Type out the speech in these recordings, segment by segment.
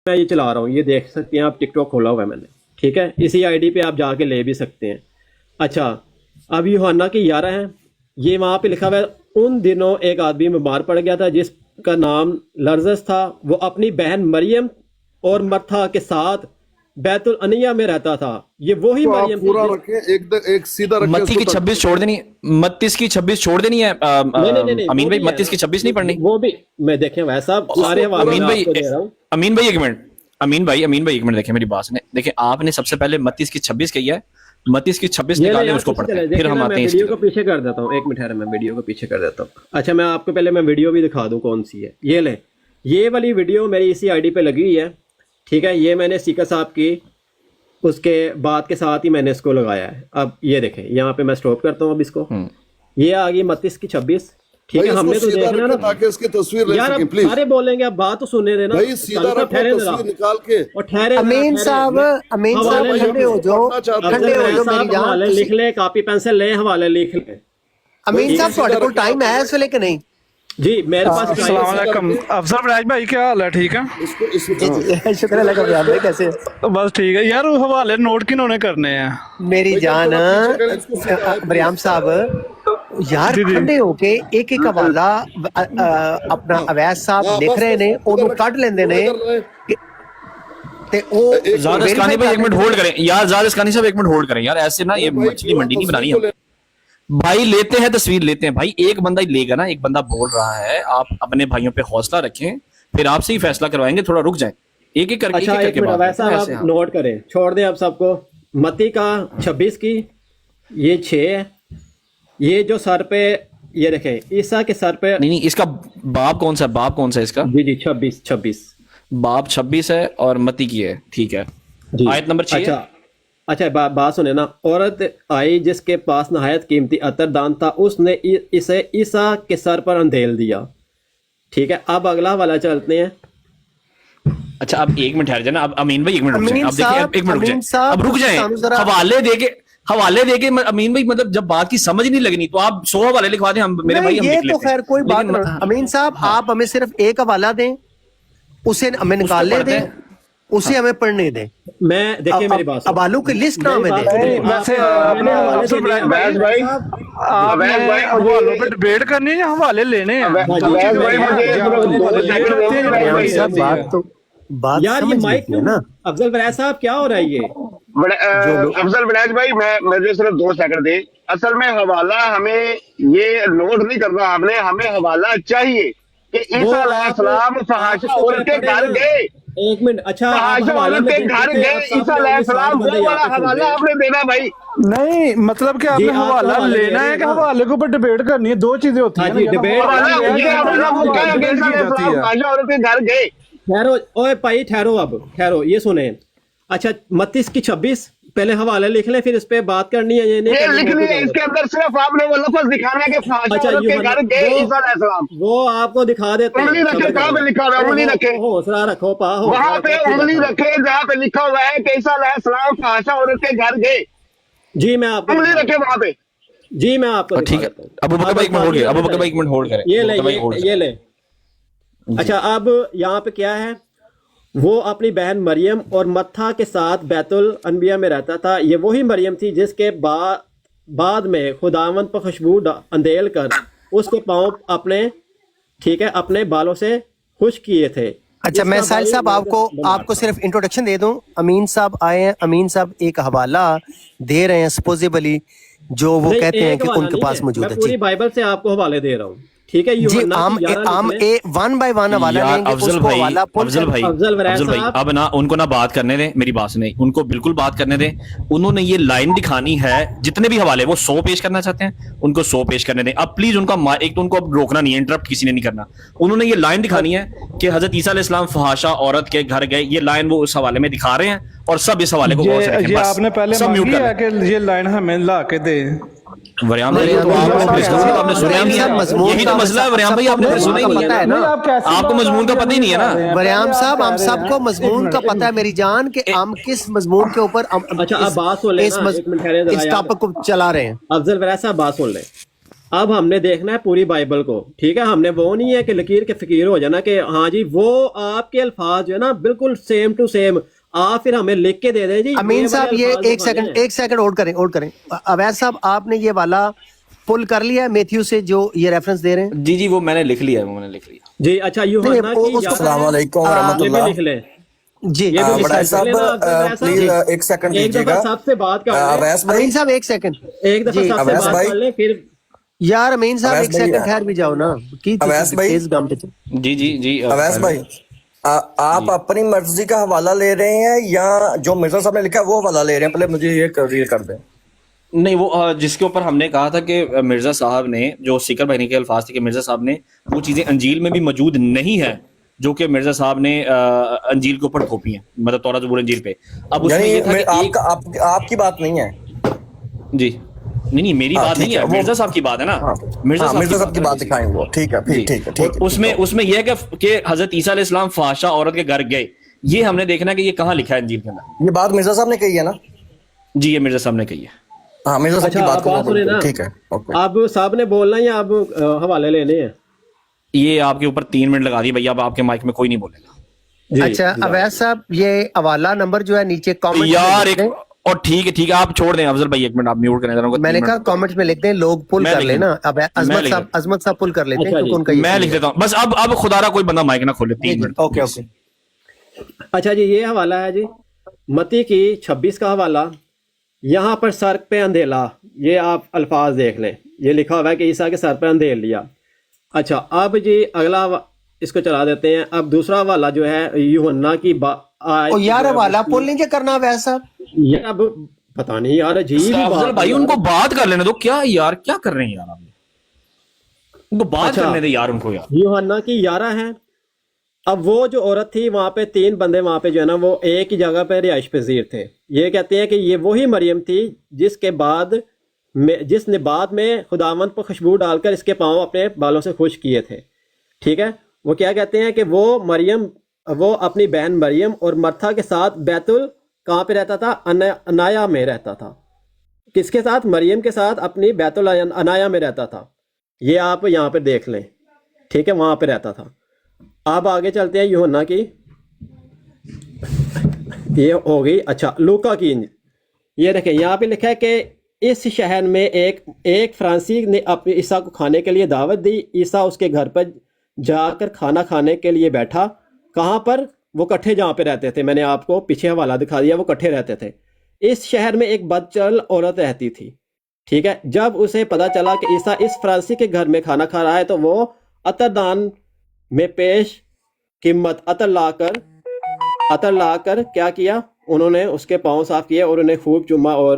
میں یہ چلا رہا ہوں، یہ دیکھ سکتے ہیں آپ، ٹک ٹاک کھولا ہوا ہے میں نے، ٹھیک ہے، اسی آئی ڈی پہ آپ جا کے لے بھی سکتے ہیں۔ اچھا، اب یوحنا کی 11 ہے، یہ وہاں پہ لکھا ہوا ہے ان دنوں ایک آدمی بیمار پڑ گیا تھا جس کا نام لرزس تھا، وہ اپنی بہن مریم اور مرتھا کے ساتھ بیت العنیہ میں رہتا تھا۔ یہ وہی تو آپ مریم پورا رکھیں، ایک سیدھا رکھیں۔ متی کی 26 چھوڑ دینی، 32 کی 26 چھوڑ دینی ہے نہیں امین بھائی، 32 کی 26 نہیں پڑھنی؟ وہ بھی میں دیکھیں ویسا سارے حوالے امین میں بھائی، آپ کو دے رہا ہوں۔ امین بھائی ایک منٹ، امین بھائی ایک منٹ دیکھیں میری بات سنیں۔ دیکھیں آپ نے سب سے پہلے 32 کی 26 کہی ہے، 32 کی 26 نکال دیں، اس کو پڑھتے ہیں، پھر ہم آتے ہیں اس ویڈیو کو کی۔ پیچھے کر دیتا ہوں، ایک منٹ ٹھہریں، میں ویڈیو کو پیچھے کر دیتا ہوں۔ اچھا، میں آپ کو پہلے میں ویڈیو بھی دکھا دوں کون سی ہے۔ یہ لیں، یہ والی ویڈیو میری اسی آئی ڈی پہ لگی ہوئی ہے، ٹھیک ہے، یہ میں نے سیکر صاحب کی اس کے بعد کے ساتھ ہی میں نے اس کو لگایا ہے۔ اب یہ دیکھیں، یہاں پہ میں سٹاپ کرتا ہوں اب اس کو، یہ آ گئی 32 کی 26، ٹھیک ہے، ہم نے تو دیکھنا نا تاکہ اس کی تصویر لے یار، سکیں اب پلیز سارے بولیں گے، اب بات تو سننے دینا بھائی، سیدھا رکھو تصویر نکال کے۔ اور ٹھہرے امین صاحب ٹھنڈے ہو جاؤ، ٹھنڈے ہو جاؤ میری جان۔ حوالے لکھ لیں، کاپی پینسل لیں، حوالے لکھ لیں۔ امین صاحب تھوڑے کول ٹائم ہے اس ویلے کہ نہیں؟ جی میرے پاس السلام علیکم افضل بڑاج بھائی، کیا حال ہے؟ ٹھیک ہے، شکر اللہ کا بیان بھائی، کیسے؟ بس ٹھیک ہے یار، حوالے نوٹ کنہوں نے کرنے ہیں؟ میری جان بریام صاحب، یار ٹھنڈے ہو کے ایک ایک حوالہ اپنا اویس صاحب لکھ رہے نے، انہوں کٹ لیندے نے تے او زاد اسکانی بھائی ایک منٹ ہولڈ کریں یار، زاد اسکانی صاحب ایک منٹ ہولڈ کریں یار، ایسے نا یہ مچھلی منڈی نہیں بنانی ہے بھائی، لیتے ہیں تصویر لیتے ہیں بھائی، ایک بندہ ہی لے گا نا، ایک بندہ بول رہا ہے، آپ اپنے بھائیوں پہ حوصلہ رکھیں، پھر آپ سے ہی فیصلہ کروائیں گے، تھوڑا رک جائیں، ایک ایک کر کے اچھا ایک منٹ ویسا آپ نوٹ کریں، چھوڑ دیں آپ سب کو۔ متی کا 26 کی یہ 6 ہے، یہ جو سر پہ یہ دیکھیں عیسیٰ کے سر پہ، نہیں اس کا باب کون سا ہے، باب کون سا ہے اس کا؟ جی 26 باب 26 ہے اور متی کی ہے، ٹھیک ہے، آیت نمبر 6۔ اچھا بات سنیں نا، عورت آئی جس کے پاس نہایت قیمتی عطر دان تھا، اس نے اسے عیسیٰ کے سر پر اندھیل دیا، ٹھیک ہے۔ اب اگلا والا چلتے ہیں۔ اچھا اب ایک منٹ ٹھہر جائیں نا، اب امین بھائی ایک منٹ رک جائیں، اب دیکھیں ایک منٹ رک امین جائیں، اب رک جائیں، حوالے دے کے امین بھائی، مطلب جب بات کی سمجھ نہیں لگنی تو آپ 100 حوالے لکھوا دیں، ہم میرے بھائی ہم یہ لکھ تو لیتے خیر کوئی بات ہیں۔ نہیں۔ امین صاحب آپ ہمیں صرف ایک حوالہ دیں، اسے ہمیں نکالنے دیں، اسے ہمیں پڑھنے دیں، میں دیکھیں میری بات حوالوں کی لسٹ نہ ہمیں دیں۔ ویسے افضل بڑاج بھائی، آپ نے حوالوں پہ ڈبیٹ کرنی ہے یا حوالے لینے ہیں؟ یار یہ مائک نا، افضل بریز صاحب کیا ہو رہا ہے یہ؟ افضل بڑاج بھائی، مجھے صرف 2 سیکنڈ دیں۔ اصل میں حوالہ ہمیں یہ نوٹ نہیں کرنا، ہمیں حوالہ چاہیے کہ عیسیٰ علیہ السلام فحاشہ عورت کے گھر گئے، ایک منٹ، اچھا فحاشہ عورت کے گھر گئے، عیسیٰ علیہ السلام، وہ والا حوالہ آپ نے دینا بھائی۔ نہیں مطلب کہ آپ نے حوالہ لینا ہے کہ حوالے کے اوپر ڈبیٹ کرنی ہے؟ 2 چیزیں ہوتی ہیں۔ فحاشہ عورت کے گھر گئے، ٹھہرو اوے بھائی، ٹھہرو، اب ٹھہرو، یہ سنیں۔ اچھا 32 کی 26 پہلے حوالے لکھ لیں، پھر اس پہ بات کرنی ہے، یہ نہیں لکھنی ہے، اس کے اندر صرف آپ نے وہ لفظ دکھانا ہے کہ فحاشہ عورت کے گھر گئے عیسیٰ علیہ السلام، وہ آپ کو دکھا دیتے ہیں۔ انگلی رکھے، کہاں پہ لکھا ہوا ہے؟ انگلی رکھے، حوصلہ رکھو، وہاں پہ انگلی رکھے جہاں پہ لکھا ہوا ہے کہ عیسیٰ علیہ السلام فحاشہ عورت کے گھر گئے، جی میں آپ کو انگلی رکھے وہاں پہ، جی میں آپ کو ٹھیک ہے، ابو بکر بھائی ایک منٹ ہولڈ کریں، ابو بکر بھائی ایک منٹ ہولڈ کریں، یہ لے۔ اچھا اب یہاں پہ کیا ہے، وہ اپنی بہن مریم اور متھا کے ساتھ بیت الانبیاء میں رہتا تھا، یہ وہی مریم تھی جس کے بعد میں خداوند پر خوشبو اندھیل کر اس کے پاؤں اپنے، ٹھیک ہے، اپنے بالوں سے خشک کیے تھے۔ اچھا میں ساحل صاحب آپ کو صرف انٹروڈکشن دے دوں، امین صاحب آئے ہیں، امین صاحب ایک حوالہ دے رہے ہیں سپوزیبلی جو وہ کہتے ہیں کہ ان کے پاس موجود ہے۔ میں پوری بائبل سے آپ کو حوالے دے رہا ہوں، ٹھیک ہے، جی ہم 1 بائی 1 حوالہ لیں گے، اس کو حوالہ افضل بھائی اب نا ان کو نہ بات کرنے دیں، میری بات سنیں، ان کو بالکل بات کرنے دیں، انہوں نے یہ لائن دکھانی ہے، جتنے بھی حوالے وہ 100 پیش کرنا چاہتے ہیں ان کو 100 پیش کرنے دیں، اب پلیز ان کا ایک تو ان کو اب روکنا نہیں ہے، انٹرپٹ کسی نے نہیں کرنا، انہوں نے یہ لائن دکھانی ہے کہ حضرت عیسیٰ علیہ السلام فحاشہ عورت کے گھر گئے، یہ لائن وہ اس حوالے میں دکھا رہے ہیں، اور سب اس حوالے کو غور سے رکھیں، یہ آپ نے پہلے مانگی ہے کہ یہ لائن ہمیں لا کے دے۔ وریام بھائی تو آپ نے سنا ہی نہیں ہے، یہی تو مسئلہ ہے وریام بھائی، آپ نے سنا ہی نہیں ہے، آپ کو مضمون کا پتہ ہی نہیں ہے نا وریام صاحب، ہم سب کو مضمون کا پتہ ہے میری جان کہ ہم کس مضمون کے اوپر اچھا اب بات سن لیں، اس ٹاپک کو چلا رہے ہیں۔ افضل بریز صاحب بات سن لیں، اب ہم نے دیکھنا ہے پوری بائبل کو, ٹھیک ہے. ہم نے وہ نہیں ہے کہ لکیر کے فقیر ہو جانا کہ ہاں جی وہ آپ کے الفاظ جو ہے نا بالکل سیم ٹو سیم آپ پھر ہمیں لکھ کے دے دیں جی. امین صاحب یہ ایک سیکنڈ ہولڈ کریں. اویس صاحب آپ نے یہ والا پل کر لیا ہے میتھیو سے جو یہ ریفرنس دے رہے ہیں؟ جی وہ میں نے لکھ لیا جی. اچھا یوحنا کی السلام علیکم ورحمۃ اللہ. لکھ لیں جی بڑا صاحب پلیز ایک سیکنڈ دیجیے صاحب سے بات کر لیں. اویس بھائی امین صاحب ایک سیکنڈ, ایک دفعہ صاحب سے بات کر لیں پھر. یار امین صاحب ایک سیکنڈ ٹھہر بھی جاؤ نا. اویس بھائی جی اویس بھائی آپ اپنی مرضی کا حوالہ لے رہے ہیں یا جو مرزا صاحب نے لکھا ہے وہ حوالہ لے رہے ہیں؟ پہلے مجھے یہ کلیئر کر دیں. نہیں وہ جس کے اوپر ہم نے کہا تھا کہ مرزا صاحب نے جو سیکر بھائی کے الفاظ تھے کہ مرزا صاحب نے وہ چیزیں انجیل میں بھی موجود نہیں ہے جو کہ مرزا صاحب نے انجیل کے اوپر تھوپی ہیں, مطلب توراۃ زبور انجیل پہ. اب اس میں یہ تھا کہ آپ کی بات نہیں ہے. جی نہیں میری بات نہیں ہے, مرزا صاحب کی بات ہے نا. مرزا صاحب کی بات دکھائیں وہ. ٹھیک ہے. اس میں یہ ہے کہ حضرت عیسیٰ علیہ السلام فحاشا عورت کے گھر گئے, یہ ہم نے دیکھنا کہ یہ کہاں لکھا ہے انجیل کے اندر. یہ بات مرزا صاحب نے کہی ہے نا؟ جی یہ مرزا صاحب نے کہی ہے. ہاں مرزا صاحب کی بات کو ٹھیک ہے. اب صاحب نے بولنا یا اب حوالے لینے ہیں؟ یہ آپ کے اوپر 3 منٹ لگا دیے بھیا, اب آپ کے مائک میں کوئی نہیں بولے گا. اچھا اویس صاحب یہ حوالہ نمبر جو ہے نیچے کامنٹ یار ایک اور ٹھیک ہے آپ چھوڑ دیں افضل بھائی, ایک منٹ آپ میوٹ کریں. میں نے کہا کامنٹ میں لکھ دیں, لوگ پل کر لیں نا. اب عظمت صاحب پل کر لیتے ہیں کیونکہ ان کا میں لکھ دیتا ہوں بس. اب خدا را کوئی بندہ مائک نہ کھولے 3 منٹ. اوکے. اچھا جی یہ حوالہ ہے جی متی کی 26 کا حوالہ. یہاں پر سر پہ اندھیلا, یہ آپ الفاظ دیکھ لیں, یہ لکھا ہوا ہے کہ عیسیٰ کے سر پہ اندھیل لیا. اچھا اب جی اگلا اس کو چلا دیتے ہیں. اب دوسرا حوالہ جو ہے یوحنا کی یار حوالہ پل نہیں کرنا اویس صاحب. یہ اب پتہ نہیں یار عجیب افضل بھائی ان کو بات کر لینے دو. کیا یار کیا کر رہے ہیں یار, آپ ان کو بات کرنے دے یار. ان کو یار یوحنا کی 11 ہے. اب وہ جو عورت تھی وہاں پہ 3 بندے وہاں پہ جو ہے نا وہ ایک ہی جگہ پہ رہائش پذیر تھے. یہ کہتے ہیں کہ یہ وہی مریم تھی جس نے بعد میں خداوند پر خوشبو ڈال کر اس کے پاؤں اپنے بالوں سے خشک کیے تھے. ٹھیک ہے. وہ کیا کہتے ہیں کہ وہ اپنی بہن مریم اور مرتھا کے ساتھ کہاں پہ رہتا تھا؟ انایا میں رہتا تھا. کس کے ساتھ؟ مریم کے ساتھ اپنی بیت العنایا میں رہتا تھا. یہ آپ یہاں پہ دیکھ لیں. ٹھیک ہے وہاں پہ رہتا تھا. اب آگے چلتے ہیں یوحنا کی, یہ ہو گئی. اچھا لوکا کی, یہ دیکھیں یہاں پہ لکھا ہے کہ اس شہر میں ایک فرانسی نے اپنے عیسیٰ کو کھانے کے لیے دعوت دی. عیسیٰ اس کے گھر پر جا کر کھانا کھانے کے لیے بیٹھا. کہاں پر؟ وہ کٹھے جہاں پہ رہتے تھے, میں نے آپ کو پیچھے حوالہ دکھا دیا, وہ کٹھے رہتے تھے. اس شہر میں ایک بدچل عورت رہتی تھی. ٹھیک ہے. جب اسے پتا چلا کہ عیسیٰ اس فرانسی کے گھر میں کھانا کھا رہا ہے تو وہ عطردان میں پیش قیمت عطر لا کر کیا کیا؟ انہوں نے اس کے پاؤں صاف کیے اور انہیں خوب چوما اور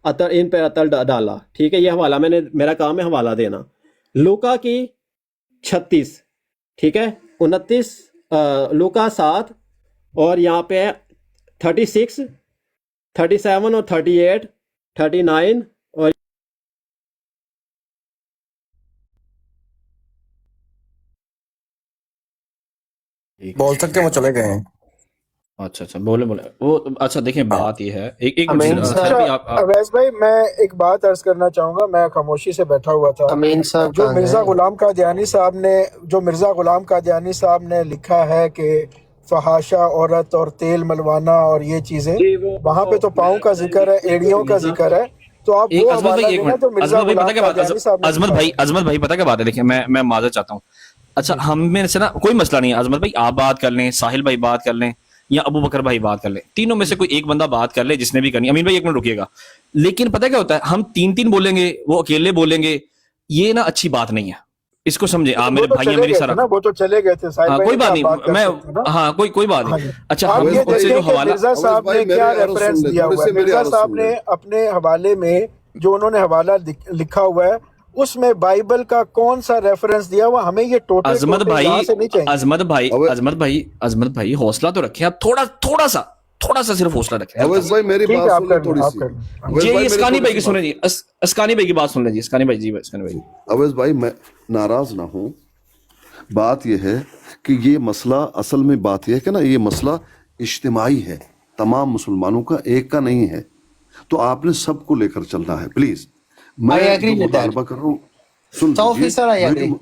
ان پر عطر ڈالا. ٹھیک ہے. یہ حوالہ میرا کام ہے حوالہ دینا. لوکا کی 36, ٹھیک ہے 29, لوکا 7 اور یہاں پہ 36, 37 اور 38, 39 اور بول سکتے وہ چلے گئے ہیں. اچھا بولے وہ. اچھا دیکھیں بات یہ ہے ایک اویس بھائی میں ایک بات عرض کرنا چاہوں گا. میں خاموشی سے بیٹھا ہوا تھا. جو مرزا غلام قادیانی صاحب نے لکھا ہے کہ فحاشا عورت اور تیل ملوانا اور یہ چیزیں, وہاں پہ تو پاؤں کا ذکر ہے, ایڑیوں کا ذکر ہے. تو آپ وہ حوالہ دینا جو مرزا غلام قادیانی صاحب نے. عظمت بھائی پتہ کیا بات ہے, دیکھیں میں معذرت چاہتا ہوں. اچھا ہم میں سے نا کوئی مسئلہ نہیں ہے. عظمت بھائی آپ بات کر لیں, ساحل بھائی بات کر لیں یا ابو بکر بھائی بات کر لیں, تینوں میں سے کوئی ایک بندہ بات کر لے جس نے بھی کرنی. امین بھائی ایک منٹ رکیے گا. لیکن پتہ کیا ہوتا ہے, ہم 3 بولیں گے, وہ اکیلے بولیں گے, یہ نا اچھی بات نہیں ہے. اس کو سمجھے آپ میرے بھائی ہیں, میری سارا وہ تو چلے گئے تھے. کوئی بات نہیں, میں ہاں کوئی بات نہیں. اچھا ہم سے جو حوالہ مرزا صاحب نے کیا ریفرنس دیا ہوا ہے, مرزا صاحب نے اپنے حوالے میں جو انہوں نے حوالہ لکھا ہوا ہے اس میں بائبل کا کون سا ریفرنس دیا ہوا, ہمیں یہ ٹوٹل عظمت بھائی حوصلہ تو رکھیں آپ, تھوڑا سا صرف حوصلہ رکھیں. اویس بھائی میری بات سنیں تھوڑی سی. جی اسکانی بھائی کی سنیں جی, اسکانی بھائی کی بات سن لیں جی. اسکانی بھائی اویس بھائی میں ناراض نہ ہوں. بات یہ ہے کہ یہ مسئلہ اصل میں بات یہ ہے کہ نا یہ مسئلہ اجتماعی ہے, تمام مسلمانوں کا, ایک کا نہیں ہے. تو آپ نے سب کو لے کر چلنا ہے. پلیز میں مطالبہ کر رہا ہوں, सुन 100% I agree.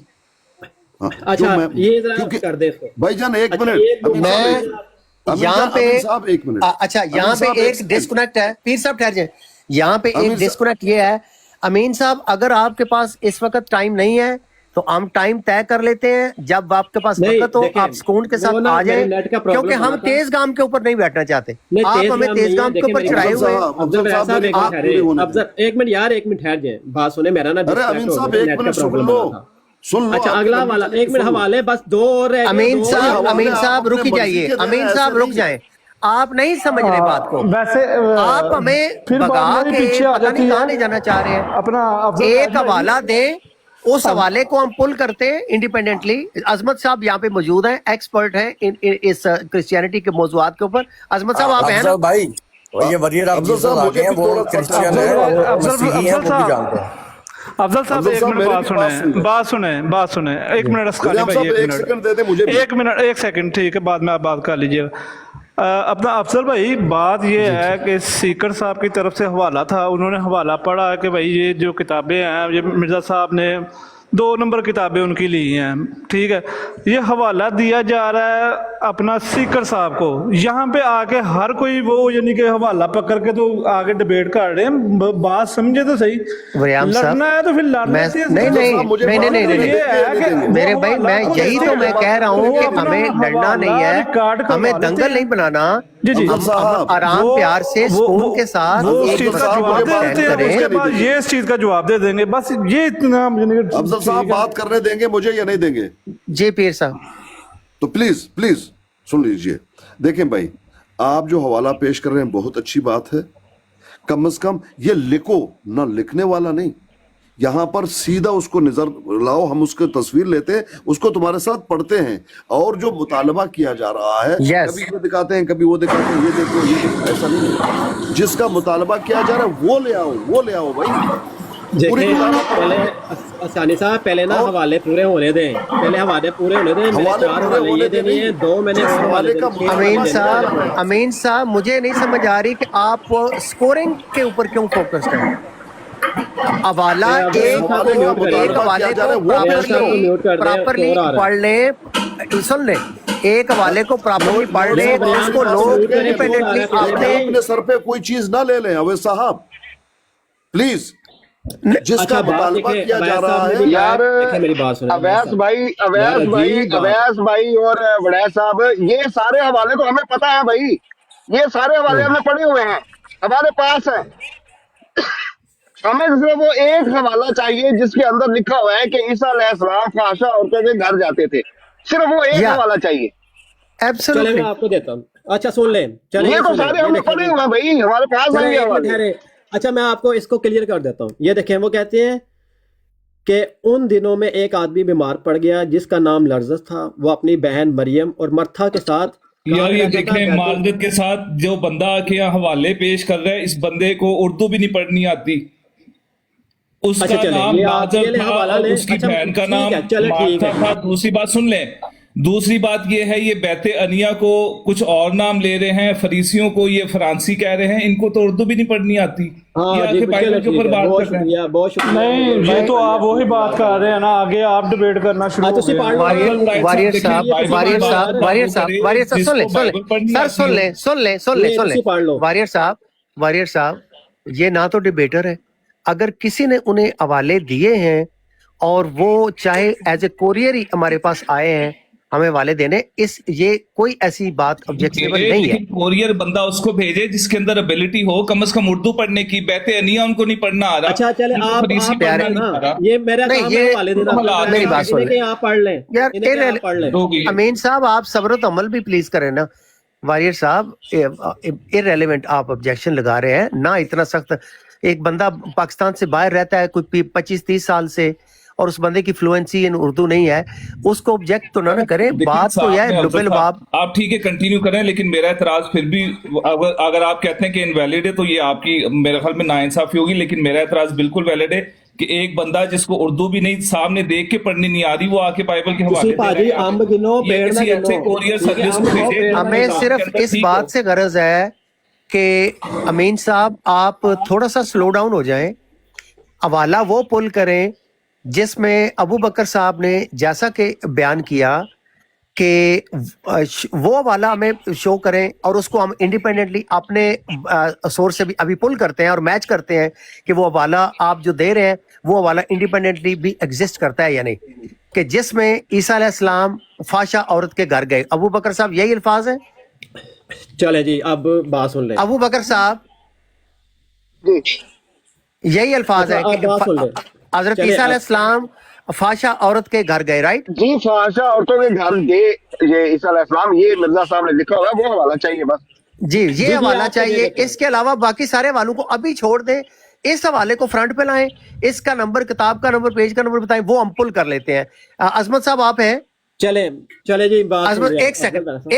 हाँ, अच्छा जो मैं- ये जरा क्योंकि कर दे इसको। भाईजान एक अच्छा, मिनट, एक अमीन मैं साहब, यहाँ पे अमीन साहब एक मिनट, अच्छा यहाँ अमीन पे साहब, एक सेकंड। डिस्कनेक्ट है, पीर साहब ठहर जाए, यहाँ पे अमीन एक साहब- डिस्कनेक्ट ये है, अमीन साहब अगर आपके पास इस वक्त टाइम नहीं है तो हम टाइम तय कर लेते हैं, जब आपके पास नहीं, वक्त हो देखें, आप सुकून के वो साथ ना आ मेरे जाए, नेट का प्रॉब्लम क्योंकि हम बना था। तेज गाम के ऊपर नहीं बैठना चाहते, नहीं, आप तेज हमें गाम तेज नहीं है, गाम के देखिए ऊपर मेरी चढ़ाए बात हुए हैं। साहब, अफजल अफजल साहब साहब, एक आप मिनट पूरे होने ठहरे, अफजल एक मिनट यार, एक मिनट ठहर जाए, बात सुने, मेरा ना अरे distract अमीन हो साहब गया, एक नेट का मिनट सुन प्रॉब्लम लो, बना था। सुन लो। अच्छा आप अगला कभी वाला मुझे एक मिनट सुन लो। हवाले बस दो और रह गए, अमीन दो साहब, और- अमीन आप साहब अपने रुक मर्जी जाइए, के दें, अमीन ऐसे साहब रुक नहीं। जाएं, आप नहीं समझ रहे बात को, वैसे आप हमें फिर भगा बात मेरी के पीछे आ पता जाती नहीं कहाँ है। ले जाना चाह रहे हैं। अपना अफजल एक भाई- हवाला दें, उस हवाले को हम पुल करते हैं इंडिपेंडेंटली। अजमत साहब यहाँ पे मौजूद हैं, एक्सपर्ट हैं इस क्रिश्चियनिटी के मौजूद के ऊपर। अजमत साहब आप हैं ना? अफजल भाई, और ये वरीर आप अफजल जीसस साहब, आ मुझे गए हैं, भी वो थोड़ा सा क्रिश्चियन अफजल है साहब, और अफजल मसीही हैं, वो भी साहब, जानते हैं। अफजल साहब अफजल एक साहब, मिनट मेरी बात भी बात सुन सुने, लो। बात सुने, एक मिनट अस्कानी गुलाम भाई, साहब, एक एक मिनट, सेकंड दे दे मुझे भी। एक मिनट, एक सेकंड, ठीक है, बाद में आप बात कर लीजिएगा। अपना अफजल भाई, बात ये है कि सीकर साहब की तरफ से हवाला था, उन्होंने हवाला पढ़ा कि भाई ये जो किताबें हैं, ये मिर्ज़ा साहब ने 2 नंबर किताबें उनकी ली हैं, ठीक है, ये हवाला दिया जा रहा है अपना सीकर साहब को। यहाँ पे आके हर कोई वो यानी कि हवाला पकड़ के तो आगे डिबेट कर रहे हैं, बात समझे तो सही, वरियाम साहब, लड़ना है तो फिर लड़ मैं लेते हैं। नहीं नहीं साहब, मुझे नहीं नहीं बात नहीं करने नहीं, ये है कि देंगे। मेरे वो भाई हवाला मैं को यही तो देखिए, मैं कह रहा हूँ वो कि अपना हमें लड़ना हवाला नहीं है, रिकॉर्ड करवा हमें लेते दंगल हैं। नहीं बनाना, जी जी, अफजल साहब, आराम वो- प्यार से वो- सुकून के साथ वो उस एक चीज का साहब, जवाब मुझे दे बात देते हैं, करने उसके देंगे। बाद ये इस चीज का जवाब दे देंगे, बस ये इतना अफजल साहब बात करने देंगे मुझे या नहीं देंगे? जी पीर साहब। तो प्लीज प्लीज सुन लीजिए। देखें भाई, आप जो हवाला पेश कर रहे हैं बहुत अच्छी बात है, कम से कम ये लिखो ना, लिखने वाला नहीं, यहाँ पर सीधा उसको नजर लाओ, हम उसकी तस्वीर लेते हैं, उसको तुम्हारे साथ पढ़ते हैं, और जो मुतालबा किया जा रहा है, Yes. कभी ये दिखाते हैं, कभी वो दिखाते हैं, ये देखो ये देखो, ऐसा नहीं है। जिसका मुतालबा किया जा रहा है वो ले आओ भाई। पूरी देखें, किताब पहले असानी साहब पहले ना और- हवाले पूरे होने दें, पहले हवाले पूरे होने दें, मैंने हवाले 4 पूरे हवाले होने ये दें देने नहीं। हैं, 2 मैंने जिस और हवाले हवाले का देने हैं। अमीन साहब मुझे नहीं समझ आ रही कि आप स्कोरिंग के ऊपर क्यों फोकस हैं। हवाला मैं एक हवाले का मुतालबा एक हवाले किया जा रहा को है, वो पेश करो। म्यूट कर दें, प्रॉपरली शोर आ रहा है। पढ़ ले, सुन ले, एक हवाले को प्रॉपरली पढ़ ले, उसको लोग इंडिपेंडेंटली आपने अपने सर पे कोई चीज ना ले लें अवैध साहब, प्लीज। जिसका अच्छा, बात मुतालबा देखें, किया जा अवैध रहा साहब ने है, भी यार देखिए मेरी बात सुनिए, अवैस भाई यार, अजीब बात। अवैस भाई और वड़ैच साहब, ये सारे हवाले तो हमें पता है भाई, ये सारे हवाले हमने पढ़े हुए हैं, हमारे पास है। हमें सिर्फ वो एक हवाला चाहिए जिसके अंदर लिखा हुआ है कि ईसा अलैहिस्सलाम फाहिशा औरतों के घर जाते थे, सिर्फ वो एक या। हवाला चाहिए। चले एब्सोल्युटली। मैं आपको देता हूँ, अच्छा सुन लें, चले ये तो सारे हमने पढ़े हुए हैं भाई, हमारे पास चले हैं ये एक मिनट हवाले। ठहरे। अच्छा मैं आपको इसको क्लियर कर देता हूँ, ये देखें, वो कहते हैं कि उन दिनों में एक आदमी बीमार पड़ गया जिसका नाम लर्जस था, वो अपनी बहन मरियम और मर्था के साथ यार ये रहता था, देखें, माजरत के साथ जो बंदा के यहाँ हवाले पेश कर रहा है, इस बंदे को उर्दू भी नहीं पढ़नी आती। उसका अच्छा, चलें, नाम ये आप ये माजर ले था हवाला और ले। उसकी अच्छा, बहन का ठीक नाम है, चलो ठीक मार्था है। था। दूसरी बात सुन लें, दूसरी बात ये है, ये बैते अनिया को कुछ और नाम ले रहे हैं, फरीसियों को ये फ्रांसी कह रहे हैं, इनको तो उर्दू भी नहीं पढ़नी आती। ये हाँ जी, आके बाइबल के ऊपर बात बहुत कर रहे हैं। शुक्रिया, बहुत शुक्रिया। नहीं, ये तो आप वही बात कर रहे हैं ना, आगे आप डिबेट करना शुरू हाँ, हो तो सिर्फ गए। आगे- वारियर साहब, वारियर साहब, वारियर साहब, वारियर साहब, सुन ले, सुन ले, सर सुन ले, सुन ले, सुन ले, सुन ले, पढ़ लो। वारियर साहब, ये ना तो डिबेटर है, अगर किसी ने उन्हें हवाले दिए हैं और वो चाहे एज ए कोरियर ही हमारे पास आए हैं हमें हवाले देने, ये कोई ऐसी बात ऑब्जेक्शनेबल नहीं है। लेकिन कोरियर बंदा उसको भेजे जिसके अंदर एबिलिटी हो कम से कम उर्दू पढ़ने की। बैते अनिया उनको नहीं पढ़ना आ रहा। अच्छा चले उनको आप फरीसी आप पढ़ना पढ़ना नहीं आ ना, रहा। ये मेरा नहीं, काम ये है हवाले देना, हालात मेरी बात सुन इन्हें ले। कहीं आप पढ़ लें, यार इन्हें कहीं इर- आप पढ़ लें। हो गई। अमीन साहब, आप सब्र तो अमल भी प्लीज करें ना। वारियर साहब, इररेलेवेंट आप ऑब्जेक्शन लगा रहे हैं ना, इतना सख्त। एक बंदा पाकिस्तान से बाहर रहता है कोई 25-30 साल से, और उस बंदे की फ्लुएंसी इन उर्दू नहीं है, उसको ऑब्जेक्ट तो ना करें। लेकिन बात तो साहब यह ने है अफजल लुबेलबाब। साहब, आप ठीक है कंटिन्यू करें, लेकिन मेरा एतराज फिर भी, अगर आप कहते हैं कि इनवैलिड है तो ये आपकी मेरे ख्याल में नाइंसाफी होगी, लेकिन मेरा एतराज बिल्कुल वैलिड है कि एक बंदा जिसको उर्दू भी नहीं सामने देख के पढ़नी नहीं आ रही, वो आके बाइबल के हवाले दे पाजी रहा है। अम्ब गिनो, ये पेड़ ना किसी अच्छे गिनो। कोरियर ठीक है, सर्विस अम्ब को खाओ, भेजे। पेड़ ना हमें गिनो। सिर्फ इस बात से गरज है कि अमीन साहब आप थोड़ा सा स्लो डाउन हो जाएं, हवाला वो पुल करें जिसमें अबू बकर साहब ने जैसा कि बयान किया कि वो वाला हमें शो करें और उसको हम इंडिपेंडेंटली अपने सोर्स से भी अभी पुल करते हैं और मैच करते हैं कि वो हवाला आप जो दे रहे हैं वो हवाला इंडिपेंडेंटली भी एग्जिस्ट करता है या नहीं, कि जिसमें ईसा अलैहिस्सलाम फाशा औरत के घर गए। अबू बकर साहब यही अल्फाज हैं? चले जी अब बात सुन लें। अबू बकर साहब यही अल्फाज है कि हजरत ईसा अलैहिस्सलाम फाशा औरत के घर गए, राइट? जी, फाशा औरतों के घर गए, ये ईसा अलैहिस्सलाम, ये मिर्जा साहब ने लिखा हुआ है, वो हवाला चाहिए बस। जी, ये हवाला आपको चाहिए। दे देते हैं। इसके अलावा बाकी सारे हवालों को अभी छोड़ दें, इस हवाले को फ्रंट पे लाएं, इसका नंबर, किताब का नंबर, पेज का नंबर बताएं, वो हम पुल कर लेते हैं। अजमत साहब आप हैं? चले चले जी बात सुन अजमत लें।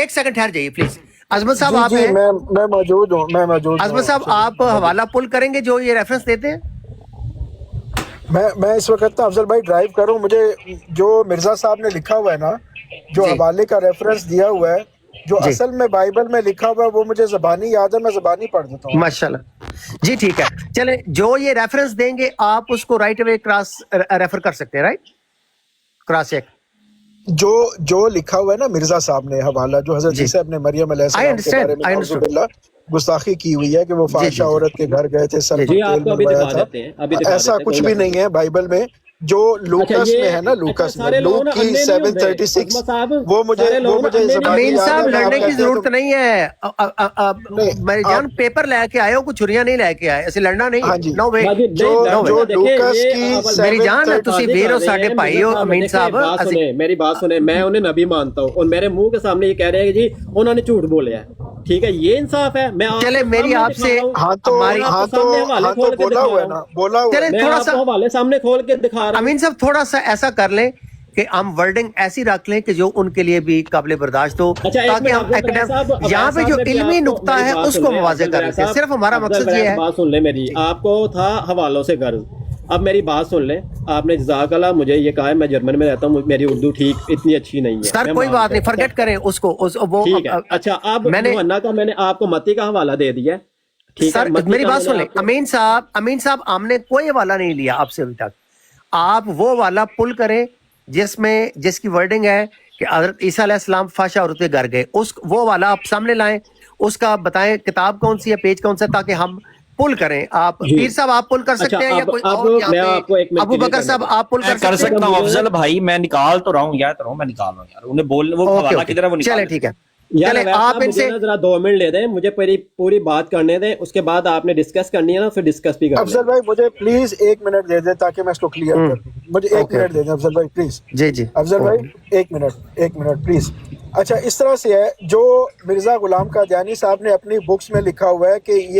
एक सेकंड ठहर जाइए प्लीज। अजमत साहब आप जी, हैं? मैं मौजूद हूँ, मैं मौजूद अजमत हूँ। साहब आप हवाला पुल करेंगे जो ये रेफरेंस देते हैं? मैं इस वक्त ना अफजल भाई ड्राइव करूँ, मुझे जो मिर्जा साहब ने लिखा हुआ है ना, जो जी। हवाले का रेफरेंस दिया हुआ है, जो जी। असल में बाइबल में लिखा हुआ है, वो मुझे ज़बानी याद है, मैं ज़बानी पढ़ देता हूँ। माशाल्लाह जी, ठीक है। चले, जो ये रेफरेंस देंगे आप उसको राइट अवे क्रॉस रेफर कर सकते हैं, राइट? क्रॉस चेक जो लिखा हुआ है ना मिर्जा साहब ने, हवाला जो हजरत जी। ईसा इब्न मरियम अलैहिस्सलाम के understand, बारे में I understood. नाउज़ुबिल्लाह गुस्ताखी की हुई है कि वो जी, फाशा जी। औरत के घर गए थे, सर जी, पर तेल आपको अभी मलवाया दिखा था। देते हैं, अभी दिखा ऐसा देते हैं, कुछ कोई भी बात नहीं है बाइबल में, जो लूकस ये- में है ना, अच्छा, लूकस में, सारे लोग लूक ना की अन्य नहीं होंगे। 736, अजमत साहब, वो मुझे सारे लोग ना अन्य नहीं ज़बानी अमीन याद साहब है। लड़ने आप की कहते जरूरत हो नहीं है। नहीं, मेरी जान आप- पेपर लेके आए हो, कुछ छुरियां नहीं लेके आए, ऐसे लड़ना नहीं। हाँ जी। नो वे। बाजी, जो नहीं, जो देखिए, लूकस ये की अवल- मेरी जान है, 736 तुसी बाजी वीर कर हो, रहे साडे हैं, भाई हो, मिर्जा अमीन देखिए, साहब, बात असी- सुने, मेरी बात सुने, मैं उन्हें नबी मानता हूँ और मेरे मुंह के सामने ये कह रहे हैं कि जी उन्होंने झूठ बोले है, ठीक है, ये इंसाफ है? मैं आपको चले, मेरी सामने आपसे- दिखा रहा हूँ। हाँ तो हमारी- हाँ तो सामने हवाले हाँ तो खोल के बोला दिखा हुआ है रहा ना, हूँ। बोला हुआ है। चले, मैं थोड़ा आपको सा हवाले सामने खोल के दिखा रहा हूँ। अमीन साहब थोड़ा सा ऐसा कर लें कि हम वर्डिंग ऐसी रख लें कि जो उनके लिए भी काबिल बर्दाश्त हो, अच्छा, एक ताकि मिनट, हम अब्दुल बरार साहब, एकेडम यहाँ पे अब्दुल जो साहब ने इल्मी आपको- नुक्ता मेरी है बात उसको सुन ले, मुवाज़े अब्दुल कर बरार लेते हैं। साहब, सिर्फ हमारा अब्दुल मकसद बरार ये है। बात सुन ले मेरी, आपको था हवालों से गर्ज। अब मेरी बात सुन ले, आपने जज़ाकल्लाह मुझे ये कहा है, मैं जर्मन में रहता हूँ, मेरी उर्दू ठीक इतनी अच्छी नहीं है। सर मैं कोई मानता बात नहीं, हूँ। फॉरगेट करें उसको, वो ठीक है। अच्छा, अब मैंने मुहन्ना का मैंने आपको मती का हवाला दे दिया है, ठीक है? सर मती मेरी का बात मैंने सुन ले आपको- अमीन साहब हमने कोई हवाला नहीं लिया आपसे अभी तक। आप वो वाला पुल करें जिसकी वर्डिंग है कि हज़रत ईसा अलैहिस्सलाम फाशा औरत के घर गए, उस वो वाला आप सामने लाएं, उसका बताएं किताब कौन सी है, पेज कौन सा है, ताकि हम पुल करें। आप जी। पीर साहब आप पुल कर सकते अच्छा, हैं या अब- कोई अब और यहाँ मैं आपको एक पे मिनट अबू clear बकर करने साहब दो। आप पुल मैं कर कर सकते सकता हैं? हूँ अफजल भाई, मैं निकाल तो रहा हूँ, याद रहा हूँ, मैं निकाल रहा हूँ यार, उन्हें बोल वो ओके, हवाला ओके। किधर है वो निकाल चले दे। ठीक है, यार चले वैसा आप मुझे इनसे ना जरा 2 मिनट ले दें, मुझे पूरी बात करने दें, उसके बाद आपने डिस्कस करनी है ना, फिर डिस्कस भी कर अफजल लें। भाई मुझे प्लीज 1 मिनट दे दें ताकि मैं इसको क्लियर कर दूं। मुझे 1 ओके, मिनट दे दें अफजल भाई प्लीज। जी जी अफजल भाई 1 मिनट प्लीज। अच्छा, इस तरह से है, जो मिर्जा गुलाम कादियानी साहब ने अपनी बुक्स में लिखा हुआ है कि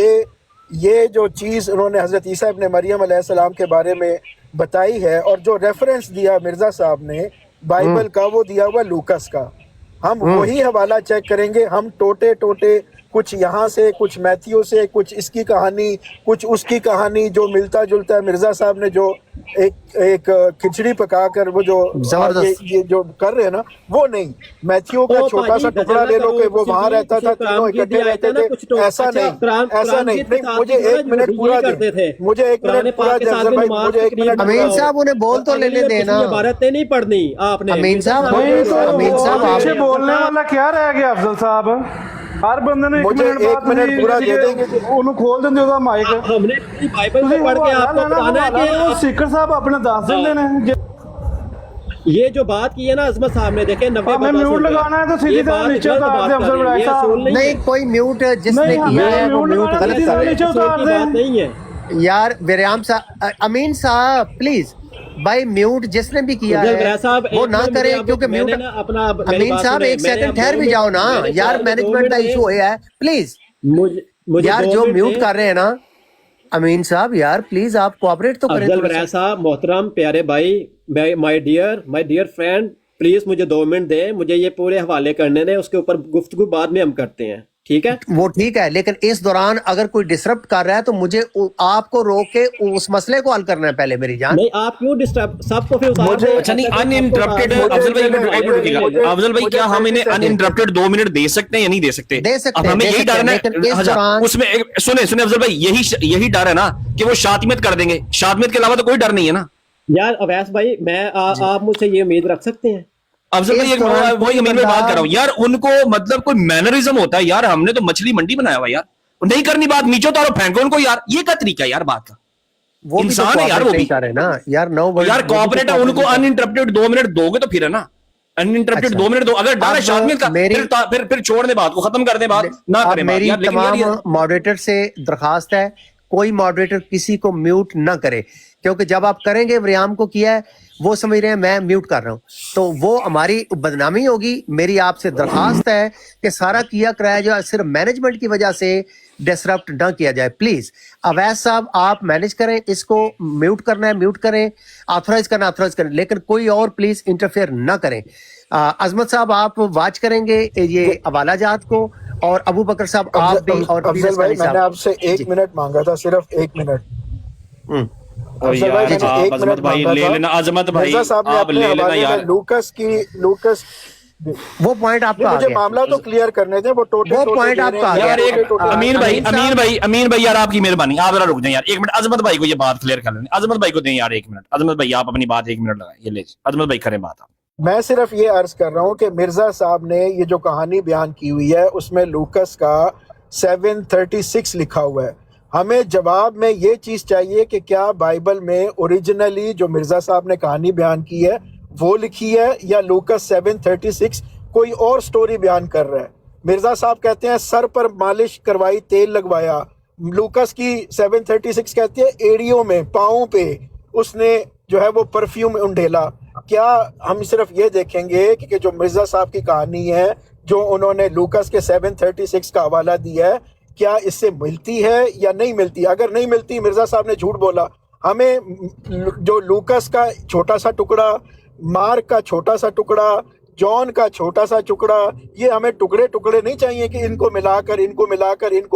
ये जो चीज़ उन्होंने हज़रत ईसा इब्न मरियम अलैहिस्सलाम के बारे में बताई है, और जो रेफरेंस दिया मिर्जा साहब ने बाइबल का, वो दिया हुआ लूकस का। हम वही हवाला चेक करेंगे, हम टोटे कुछ यहाँ से, कुछ मैथ्यू से, कुछ इसकी कहानी, कुछ उसकी कहानी, जो मिलता जुलता है। मिर्जा साहब ने जो एक खिचड़ी पका कर वो जो जबरदस्त। ये जो कर रहे हैं ना, वो नहीं। मैथ्यू का ओ छोटा पाजी, सा टुकड़ा ले लो कि वो किसी वहाँ भी- रहता किसी था, कुरान तीनों की इकट्ठे भी आयत रहते है ना, थे, कुछ तो ऐसा अच्छा, नहीं, कुरान ऐसा नहीं। के साथ मुझे भी 1 मिनट यही पूरा दे करते थे। दो, मुझे 1 कुरान मिनट पाक पूरा के दे साथ अफजल भी भाई, नमाज मुझे 1 तकरीब मिनट अमीन साहब उन्हें बोल तो लेने देना। इबारतें नहीं पढ़नी आपने। अमीन साहब नहीं तो अमीन साहब आप पीछे बोलने वाला क्या रह गया अफजल साहब? हर बंदे ने मुझे 1 मिनट पूरा दे देंगे। ਉਹਨੂੰ ਖੋਲ ਦਿੰਦੇ ਉਹਦਾ ਮਾਈਕ। हमने पूरी बाइबल ਤੁਸੀਂ से पढ़ के आपको बताना है ਉਹ कि ਸਿੱਕਰ ਸਾਹਿਬ ਆਪਣੇ ਦੱਸ ਦਿੰਦੇ ਨੇ ਜੇ ये जो बात की है ना अजमत साहब ने, देखे 90 हमें बंदा म्यूट सुन लिया। लगाना है तो सीधी ये तरह बात नीचे गलत उतार बात दे कर अफजल रही है, बड़ाई ये साहब। असूल नहीं नहीं, है। कोई म्यूट जिसने नहीं, किया हमें है वो म्यूट म्यूट लगाना गलत सीधी कर तरह रहे नीचे असूल उतार की दे। बात नहीं है। हैं। यार विरयाम साहब, अमीन साहब प्लीज भाई, म्यूट जिसने भी किया अफजल है बरार साहब, वो एक ना मिनट करे, मुझे क्योंकि मैंने म्यूट ना अपना मेरी अमीन बात साहब सुने, 1 मैंने सेकंड अब ठहर 2 भी जाओ ना मिनट- यार, मेरे मैनेजमेंट का मिनट इशू है प्लीज। मुझे यार 2 जो मिनट म्यूट दें। कर रहे हैं ना अमीन साहब, यार प्लीज आप कोऑपरेट तो करें अफजल थोड़ा बरार सा। साहब, मोहतरम प्यारे भाई, माय डियर फ्रेंड, प्लीज मुझे 2 मिनट दें, मुझे ये पूरे हवाले करने दें, उसके ऊपर गुफ्तगू बाद में हम करते हैं, ठीक है? वो ठीक है, लेकिन इस दौरान अगर कोई डिस्टर्ब कर रहा है तो मुझे आपको रोक के उस मसले को हल करना है पहले, मेरी जान। नहीं, आप क्यों डिस्टर्ब, सबको फिर उतार मुझे- दें। अच्छा नहीं, सबको अनइंटरप्टेड उतार दें। अफजल भाई, मुझे- एक मिनट रुकिएगा। मुझे- अफजल भाई, क्या हम इन्हें मुझे- अनइंटरप्टेड 2 मिनट दे सकते हैं या नहीं दे सकते? दे सकते अब हैं, हमें दे यही सकते डर हैं, है लेकिन इस ना। अच्छा, दौरान- उसमें सुने अफजल भाई, यही डर है ना कि वो शातिमत कर देंगे। शातिमत के अलावा तो कोई डर नहीं है ना। यार अवैस भाई मैं आप मुझसे ये उम्मीद रख सकते हैं? अफजल भाई इस दौरान वही कोई अमीर में बात बंदा- कर रहा हूँ यार, उनको मतलब कोई मैनरिज्म होता है यार, हमने तो मछली मंडी बनाया हुआ यार, नहीं करनी बात नीचे उतारो फेंको उनको यार, ये क्या तरीका है यार बात का? वो भी तो इंसान है यार, वो cooperate भी नहीं कर रहे ना यार। नो यार कॉपरेट है, उनको अनइंटरप्टेड 2 मिनट दोगे तो फिर है ना, अनइंटरप्टेड अच्छा। 2 मिनट दो, अगर डाला अब शामिल का मेरी- फिर छोड़ दे बात को, खत्म कर दे बात, ना अब करें बात मेरी यार, लेकिन यार तमाम मॉडरेटर से दरखास्त है, कोई मॉडरेटर किसी को म्यूट ना करे, क्योंकि जब आप करेंगे, वरियाम को किया है, वो समझ रहे हैं मैं म्यूट कर रहा हूं, तो वो हमारी बदनामी होगी। मेरी आपसे दरखास्त है कि सारा किया कराया जो है सिर्फ मैनेजमेंट की वजह से डिसरप्ट ना किया जाए। प्लीज अवैस साहब आप मैनेज करें, इसको म्यूट करना है म्यूट करें, ऑथराइज करना ऑथराइज करें, लेकिन कोई और प्लीज इंटरफेयर ना करें। अजमत साहब आप वाच करेंगे ये हवाला जात को, और अबू बकर साहब आप भी, और अफजल भाई मैंने आपसे 1 मिनट मांगा था, सिर्फ 1 मिनट। अफजल भाई मैंने 1 अजमत मिनट भाई मांगा ले था। लेना, अजमत भाई मिर्जा साहब ने आप अपने ले लेना हवाले यार, में लूकस वो पॉइंट आपका नहीं, आ मुझे गया। मामला तो क्लियर करने थे, वो टोटे वो टोटे point दे आपका आ रहे हैं, गया। यार एक टोटे-टोटे अमीर भाई, अमीर अमीर भाई यार आपकी मेहरबानी, आप जरा रुक जाए यार 1 मिनट, अजमत भाई को ये बात क्लियर कर लेने, अजमत भाई को दें यार 1 मिनट, अजमत भाई आप अपनी बात 1 मिनट लगाए, ये ले अजमत भाई करें बात आप। मैं सिर्फ ये अर्ज कर रहा हूँ कि मिर्जा साहब ने ये जो कहानी बयान की हुई है उसमें लूकस का 736 लिखा हुआ है। हमें जवाब में ये चीज चाहिए कि क्या बाइबल में ओरिजिनली जो मिर्जा साहब ने कहानी बयान की है वो लिखी है, या लूकस 736 कोई और स्टोरी बयान कर रहा है। मिर्जा साहब कहते हैं सर पर मालिश करवाई, तेल लगवाया। लूकस की 736 कहती है एड़ियों में, पाँव पे उसने जो है वो परफ्यूम उंडेला। क्या हम सिर्फ ये देखेंगे कि जो मिर्जा साहब की कहानी है जो उन्होंने लूकस के 736 का हवाला दिया है, क्या इससे मिलती है या नहीं मिलती? अगर नहीं मिलती, मिर्जा साहब ने झूठ बोला। हमें जो लूकस का छोटा सा टुकड़ा, मार्क का छोटा सा टुकड़ा, जॉन का छोटा सा टुकड़ा, ये हमें टुकड़े टुकड़े नहीं चाहिए कि इनको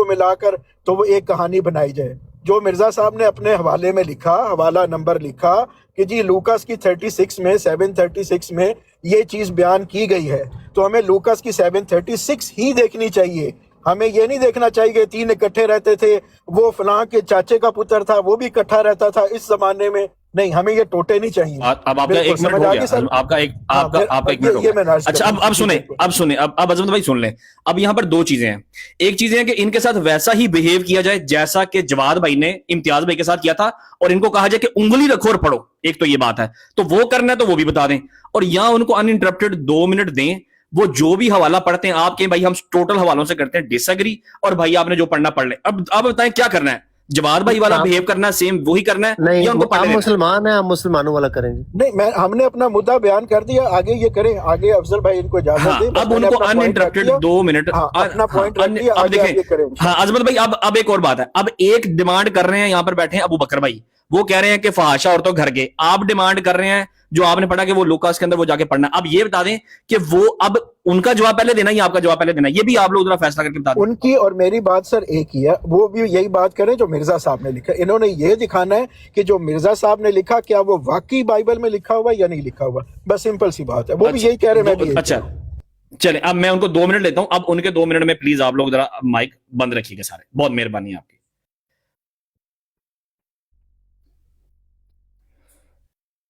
मिलाकर तो वो एक कहानी बनाई जाए। जो मिर्जा साहब ने अपने हवाले में लिखा, हवाला नंबर लिखा कि जी लूकस की 36 में 736 में ये चीज बयान की गई है, तो हमें लूकस की 736 ही देखनी चाहिए। हमें ये नहीं देखना चाहिए कि 3 इकट्ठे रहते थे, वो फलां के चाचे का पुत्र था वो भी इकट्ठा रहता था इस जमाने में। नहीं, हमें ये टोटे नहीं चाहिए। अब आपका बिल्कुल, 1 मिनट समझ हो आ गया, गई सर? आपका एक हाँ, आपका फिर आपका 1 ये- मिनट हो ये गया। मैंने अर्ज अच्छा किया। अब सुने, अब अजमत भाई सुन लें। अब यहाँ पर 2 चीजें हैं, एक चीज है कि इनके साथ वैसा ही बिहेव किया जाए जैसा कि जवाद भाई ने इम्तियाज भाई के साथ किया था, और इनको कहा जाए कि उंगली रखो और पढ़ो, एक तो ये बात है, तो वो करना है तो वो भी बता दें, और यहाँ उनको अनइंटरप्टेड 2 मिनट दें, वो जो भी हवाला पढ़ते हैं आपके, भाई हम टोटल हवालों से करते हैं डिसएग्री, और भाई आपने जो पढ़ना पढ़ ले। अब बताएं क्या करना है, जवाद भाई वाला बिहेव करना है, सेम वही करना है, नहीं, या उनको हम पढ़ने देना है? मुसलमान हैं, हम मुसलमानों वाला करेंगे। नहीं, हमने अपना मुद्दा बयान कर दिया, आगे ये करें, आगे अफजल भाई इनको इजाजत हाँ, दें। बस अब मैंने उनको अपना point रख अनइंटरप्टेड दिया। 2 मिनट हाँ, अपना पॉइंट रख दिया, अब आगे आगे देखें। करें। हाँ अजमत भाई, अब एक और बात है, अब एक डिमांड कर रहे हैं, यहाँ पर बैठे हैं अबू बकर भाई, वो कह रहे हैं कि फहाशा औरतों घर के, आप डिमांड कर रहे हैं जो आपने पढ़ा कि वो लूकास के अंदर वो जाके पढ़ना। अब ये बता दें कि वो, अब उनका जवाब पहले देना या आपका जवाब पहले देना, ये भी आप लोग जरा फैसला करके बता दें। उनकी और मेरी बात सर एक ही है, वो भी यही बात करें जो मिर्जा साहब ने लिखा। इन्होंने ये दिखाना है कि जो मिर्जा साहब ने लिखा क्या वो वाकई बाइबल में लिखा हुआ या नहीं लिखा हुआ, बस सिंपल सी बात है। वो भी यही कह रहे हैं, मैं भी यही अच्छा कह रहा हूं। चले, अब मैं उनको 2 मिनट लेता हूं, अब उनके 2 मिनट में प्लीज आप लोग जरा माइक बंद रखिएगा सारे, बहुत मेहरबानी आपकी।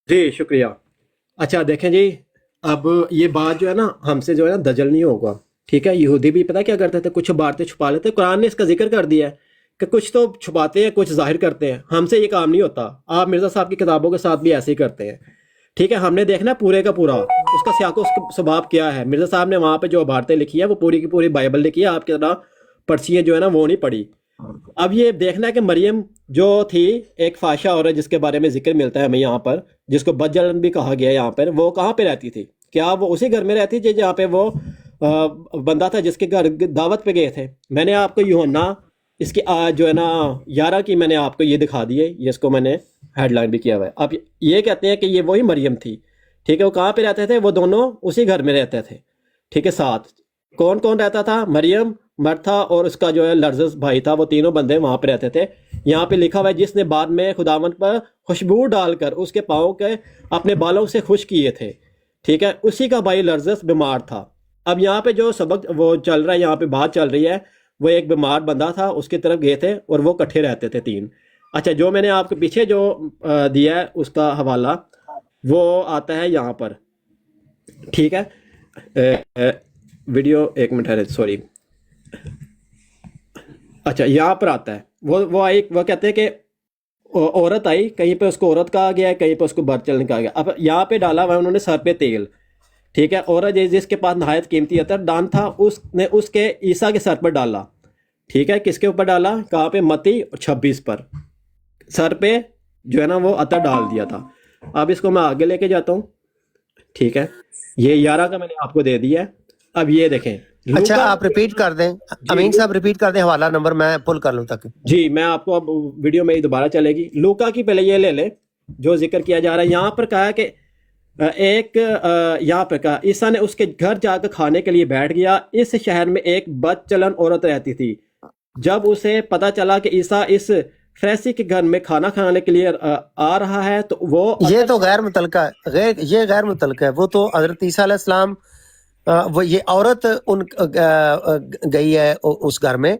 जी शुक्रिया। अच्छा देखें जी, अब ये बात जो है ना, हमसे जो है ना दजल नहीं होगा, ठीक है? यहूदी भी पता क्या करते थे, कुछ बातें छुपा लेते। कुरान ने इसका जिक्र कर दिया है कि कुछ तो छुपाते हैं, कुछ जाहिर करते हैं। हमसे ये काम नहीं होता। आप मिर्ज़ा साहब की किताबों के साथ भी ऐसे ही करते हैं, ठीक है? हमने देखना पूरे का पूरा उसका सियाको स्वभाव क्या है। मिर्ज़ा साहब ने वहाँ पे जो इबारतें लिखी है वो पूरी की पूरी बाइबल लिखी है, आपकी तरह पर्चियाँ जो है ना वो नहीं पढ़ी। अब ये देखना है कि मरियम जो थी एक फाशा औरत जिसके बारे में जिक्र मिलता है हमें यहाँ पर, जिसको बदजलन भी कहा गया है यहाँ पर, वो कहाँ पे रहती थी? क्या वो उसी घर में रहती थी जहाँ पे वो बंदा था जिसके घर दावत पे गए थे? मैंने आपको यूहन्ना इसकी जो है ना 11 की मैंने आपको ये दिखा दी है, ये इसको मैंने हेडलाइन भी किया हुआ है। अब ये कहते हैं कि ये वही मरियम थी, ठीक है? वो कहाँ पे रहते थे? वो दोनों उसी घर में रहते थे, ठीक है? साथ कौन कौन रहता था? मरियम, मरथा और उसका जो है लर्जस भाई था, वो तीनों बंदे वहाँ पे रहते थे। यहाँ पे लिखा हुआ है जिसने बाद में खुदावंत पर खुशबू डालकर उसके पाँव के अपने बालों से खुश किए थे, ठीक है? उसी का भाई लर्जस बीमार था। अब यहाँ पे जो सबक वो चल रहा है, यहाँ पे बात चल रही है, वो एक बीमार बंदा था, उसकी तरफ गए थे और वो इकट्ठे रहते थे 3। اچھا جو میں نے آپ کو پیچھے جو دیا ہے اس کا حوالہ وہ آتا ہے یہاں پر, ٹھیک ہے, ویڈیو ایک منٹ ہے, سوری, اچھا یہاں پر آتا ہے, وہ آئی, وہ کہتے ہیں کہ عورت آئی, کہیں پہ اس کو عورت کہا گیا ہے, کہیں پہ اس کو برچلن کہا گیا. اب یہاں پہ ڈالا ہوا ہے انہوں نے سر پہ تیل, ٹھیک ہے. عورت جس کے پاس نہایت قیمتی عطر دان تھا اس نے اس کے عیسیٰ کے سر پر ڈالا, ٹھیک ہے. کس کے اوپر ڈالا, کہاں پہ, متی 26 پر سر پہ جو ہے نا وہ عطر ڈال دیا تھا. اب اس کو میں آگے لے کے جاتا ہوں, ٹھیک ہے. یہ 11 کا میں نے آپ کو دے دیا ہے. اب یہ دیکھیں, اچھا آپ ریپیٹ کر دیں امین صاحب, ریپیٹ کر دیں حوالہ نمبر, میں پل کر لوں تک. جی میں آپ کو اب ویڈیو میں ہی دوبارہ چلے گی. لوکا کی پہلے یہ لے لیں جو ذکر کیا جا رہا ہے. یہاں پر کہا ہے کہ ایک یہاں پہ کہا عیسیٰ نے اس کے گھر جا کر کھانے کے لیے بیٹھ گیا. اس شہر میں ایک بد چلن عورت رہتی تھی. جب اسے پتا چلا کہ عیسیٰ اس فریسی کے گھر میں کھانا کھانے کے لیے آ رہا ہے تو وہ, یہ تو غیر متعلقہ ہے, یہ غیر متعلقہ ہے. وہ تو حضرت عیسیٰ علیہ السلام, وہ یہ عورت ان گئی ہے اس گھر میں,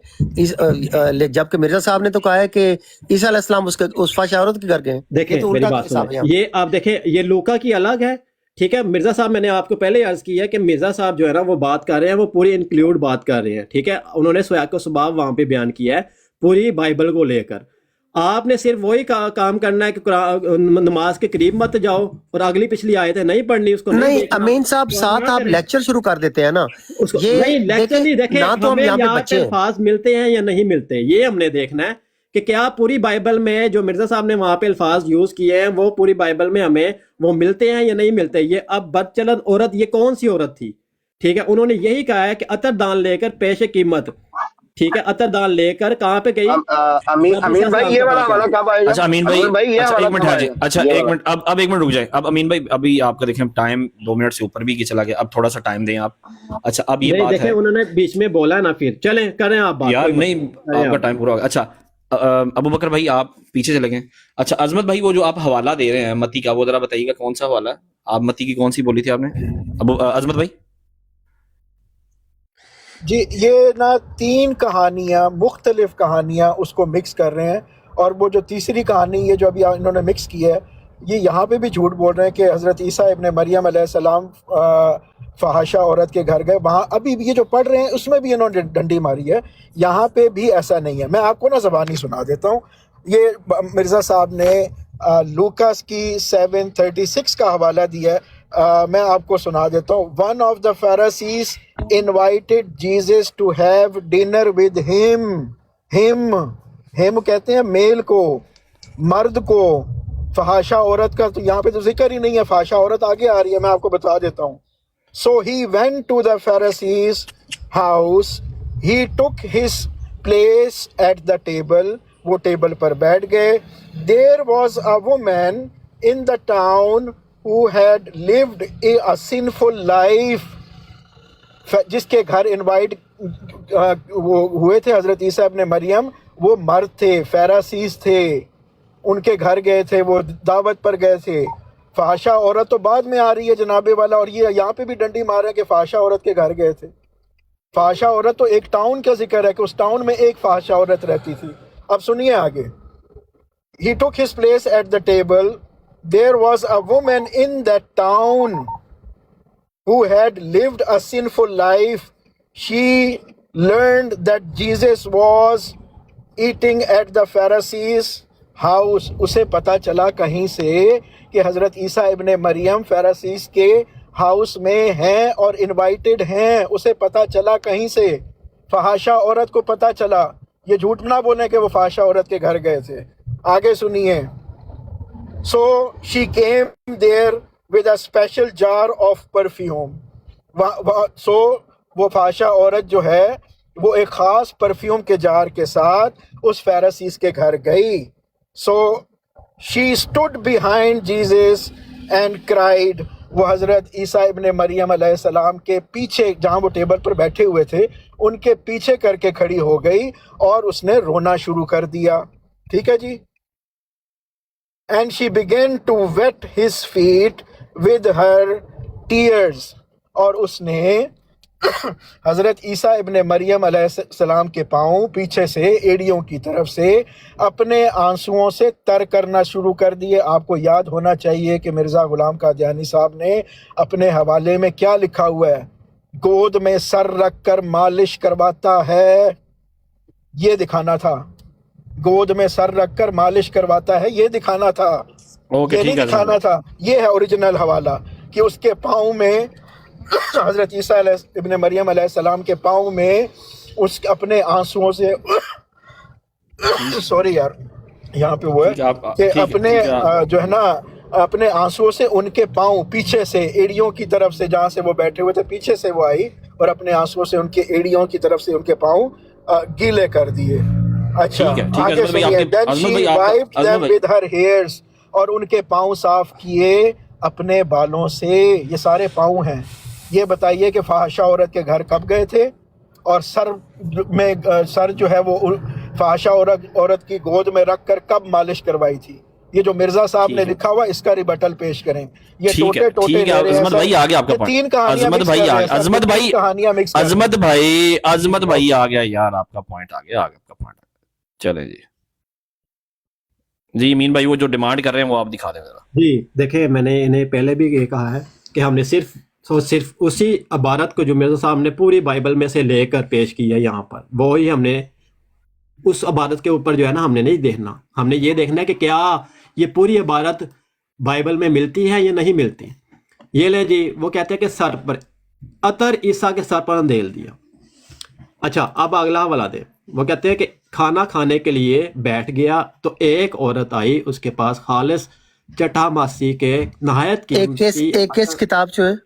جبکہ مرزا صاحب نے تو کہا ہے کہ عیسیٰ علیہ السلام اس فحش عورت کے گھر گئے. دیکھیں میری بات سنیں, یہ آپ دیکھیں یہ لوکا کی الگ ہے, ٹھیک ہے. مرزا صاحب میں نے آپ کو پہلے ہی عرض کی ہے کہ مرزا صاحب جو ہے نا وہ بات کر رہے ہیں, وہ پوری انکلوڈ بات کر رہے ہیں, ٹھیک ہے. انہوں نے سیاق و سباق وہاں پہ بیان کیا ہے پوری بائبل کو لے کر. آپ نے صرف وہی کام کرنا ہے کہ نماز کے قریب مت جاؤ اور اگلی پچھلی آیتیں نہیں پڑھنی, اس کو نہیں. امین صاحب ساتھ آپ لیکچر شروع کر دیتے ہیں نا, نہیں لیکچر نہیں. دیکھیں ہمیں یہاں پہ الفاظ ملتے ہیں یا نہیں ملتے, یہ ہم نے دیکھنا ہے کہ کیا پوری بائبل میں جو مرزا صاحب نے وہاں پہ الفاظ یوز کیے ہیں وہ پوری بائبل میں ہمیں وہ ملتے ہیں یا نہیں ملتے. یہ اب بدچلن عورت, یہ کون سی عورت تھی, ٹھیک ہے. انہوں نے یہی کہا ہے کہ عطر دان لے کر پیش قیمت, ٹھیک ہے, عطر دان لے کر کہاں پہ گئی. امین بھائی یہ والا حوالہ کب آئے گا؟ اچھا امین بھائی, اچھا ایک منٹ, اچھا ایک منٹ, اب ایک منٹ رک جائے. اب امین بھائی ابھی آپ کا دیکھیں ٹائم 2 منٹ سے اوپر بھی چلا گیا, اب تھوڑا سا ٹائم دیں آپ. اچھا اب یہ بات ہے, انہوں نے بیچ میں بولا ہے نا, پھر چلیں کریں آپ بات. یار نہیں آپ کا ٹائم پورا ہو گیا. اچھا ابو بکر بھائی آپ پیچھے چلے گئے. اچھا عظمت بھائی وہ جو آپ حوالہ دے رہے ہیں متی کا, وہ ذرا بتائیے گا کون سا حوالہ ہے, آپ متی کی کون سی بولی تھی آپ نے ابو عظمت بھائی؟ جی یہ نا 3 کہانیاں, مختلف کہانیاں اس کو مکس کر رہے ہیں, اور وہ جو تیسری کہانی یہ جو ابھی انہوں نے مکس کی ہے, یہ یہاں پہ بھی جھوٹ بول رہے ہیں کہ حضرت عیسیٰ ابن مریم علیہ السلام فحاشہ عورت کے گھر گئے. وہاں ابھی یہ جو پڑھ رہے ہیں اس میں بھی انہوں نے ڈنڈی ماری ہے, یہاں پہ بھی ایسا نہیں ہے. میں آپ کو نا زبانی سنا دیتا ہوں. یہ مرزا صاحب نے لوکاس کی 7:36 کا حوالہ دیا ہے, میں آپ کو سنا دیتا ہوں. One of the Pharisees invited Jesus to have dinner with him. him کہتے ہیں میل کو, مرد کو. فحاشہ عورت کا تو یہاں پہ تو ذکر ہی نہیں ہے, فحاشہ عورت آگے آ رہی ہے, میں آپ کو بتا دیتا ہوں. So he went to the Pharisee's house. He took his place at the table. وہ ٹیبل پر بیٹھ گئے. There was a woman in the town who had lived a sinful life. جس کے گھر انوائٹ ہوئے تھے حضرت عیسیٰ ابن مریم, وہ مرد تھے, فیراسیز تھے, ان کے گھر گئے تھے, وہ دعوت پر گئے تھے. فحاشہ عورت تو بعد میں آ رہی ہے جناب والا, اور یہ یہاں پہ بھی ڈنڈی مار رہے ہیں کہ فحاشہ عورت کے گھر گئے تھے. فحاشہ عورت تو ایک ٹاؤن کا ذکر ہے کہ اس ٹاؤن میں ایک فحاشہ عورت رہتی تھی. اب سنیے آگے. He took his place at the table. There was a woman in that town who had lived a sinful life. She learned that Jesus was eating at the Pharisees' house. اسے پتا چلا کہیں سے کہ حضرت عیسیٰ ابن مریم فیرسیز کے ہاؤس میں ہیں اور انوائٹڈ ہیں. اسے پتا چلا کہیں سے, فحاشہ عورت کو پتا چلا. یہ جھوٹ نہ بولیں کہ وہ فحاشہ عورت کے گھر گئے تھے. آگے سنیے. So she came there with a special jar of perfume. So وہ فحاشہ عورت جو ہے وہ ایک خاص پرفیوم کے جار کے ساتھ اس فیرسیز کے گھر گئی. So she stood behind Jesus and cried. وہ حضرت عیسیٰ ابن مریم علیہ السلام کے پیچھے, جہاں وہ ٹیبل پر بیٹھے ہوئے تھے, ان کے پیچھے کر کے کھڑی ہو گئی اور اس نے رونا شروع کر دیا. ٹھیک ہے جی. And she began to wet his feet with her tears. اور اس نے हजरत ईसा इब्ने मरियम अलैहिस्सलाम के पाँव पीछे से एड़ियों की तरफ से अपने आंसुओं से तर करना शुरू कर दिए। आपको याद होना चाहिए कि मिर्ज़ा गुलाम कादियानी साहब ने अपने हवाले में क्या लिखा हुआ है, गोद में सर रख कर मालिश करवाता है, ये दिखाना था। गोद में सर रख कर मालिश करवाता है, ये दिखाना था, ये नहीं दिखाना था। ये है ओरिजिनल हवाला कि उसके पाँव में हजरत ईसा इब्ने मरियम अलैहिस्सलाम के पाँव में उस अपने आंसुओं से सॉरी यार यहाँ पे वो है कि अपने जो है ना अपने आंसुओं से उनके पाँव पीछे से एड़ियों की तरफ से, जहाँ से वो बैठे हुए थे पीछे से वो आई और अपने आंसुओं से उनके एड़ियों की तरफ से उनके पाँव गीले कर दिए। अच्छा आगे सुनिए, then she wiped them with her hairs, और उनके पाँव साफ किए अपने बालों से। ये सारे पाँव हैं। ये बताइए कि फहाशा औरत के घर कब गए थे और सर जो है वो फहाशा औरत की गोद में रख कर कब मालिश करवाई थी? ये जो मिर्जा साहब ने लिखा हुआ इसका रिबटल पेश करें। ये टोटे अजमत भाई आ गया आपका पॉइंट। तीन कहानियां अजमत भाई आ गया यार, आपका पॉइंट आ गया, चले जी अमीन भाई, वो जो डिमांड कर रहे हैं वो आप दिखा दें जरा। जी देखिए, मैंने इन्हें पहले भी ये कहा है कि हमने सिर्फ उसी इबारत को जो मिर्ज़ा साहब ने पूरी बाइबल में से लेकर पेश की है यहाँ पर, वो ही हमने उस इबारत के ऊपर जो है ना हमने नहीं देखना। हमने ये देखना है कि क्या ये पूरी इबारत बाइबल में मिलती है या नहीं मिलती। ये ले जी, वो कहते हैं कि सर पर अतर ईसा के सर पर अंधेल दिया। अच्छा अब अगला हवाला दे। वो कहते हैं कि खाना खाने के लिए बैठ गया तो एक औरत आई, उसके पास खालिस चटा मासी के नहायत की एक किताब जो है,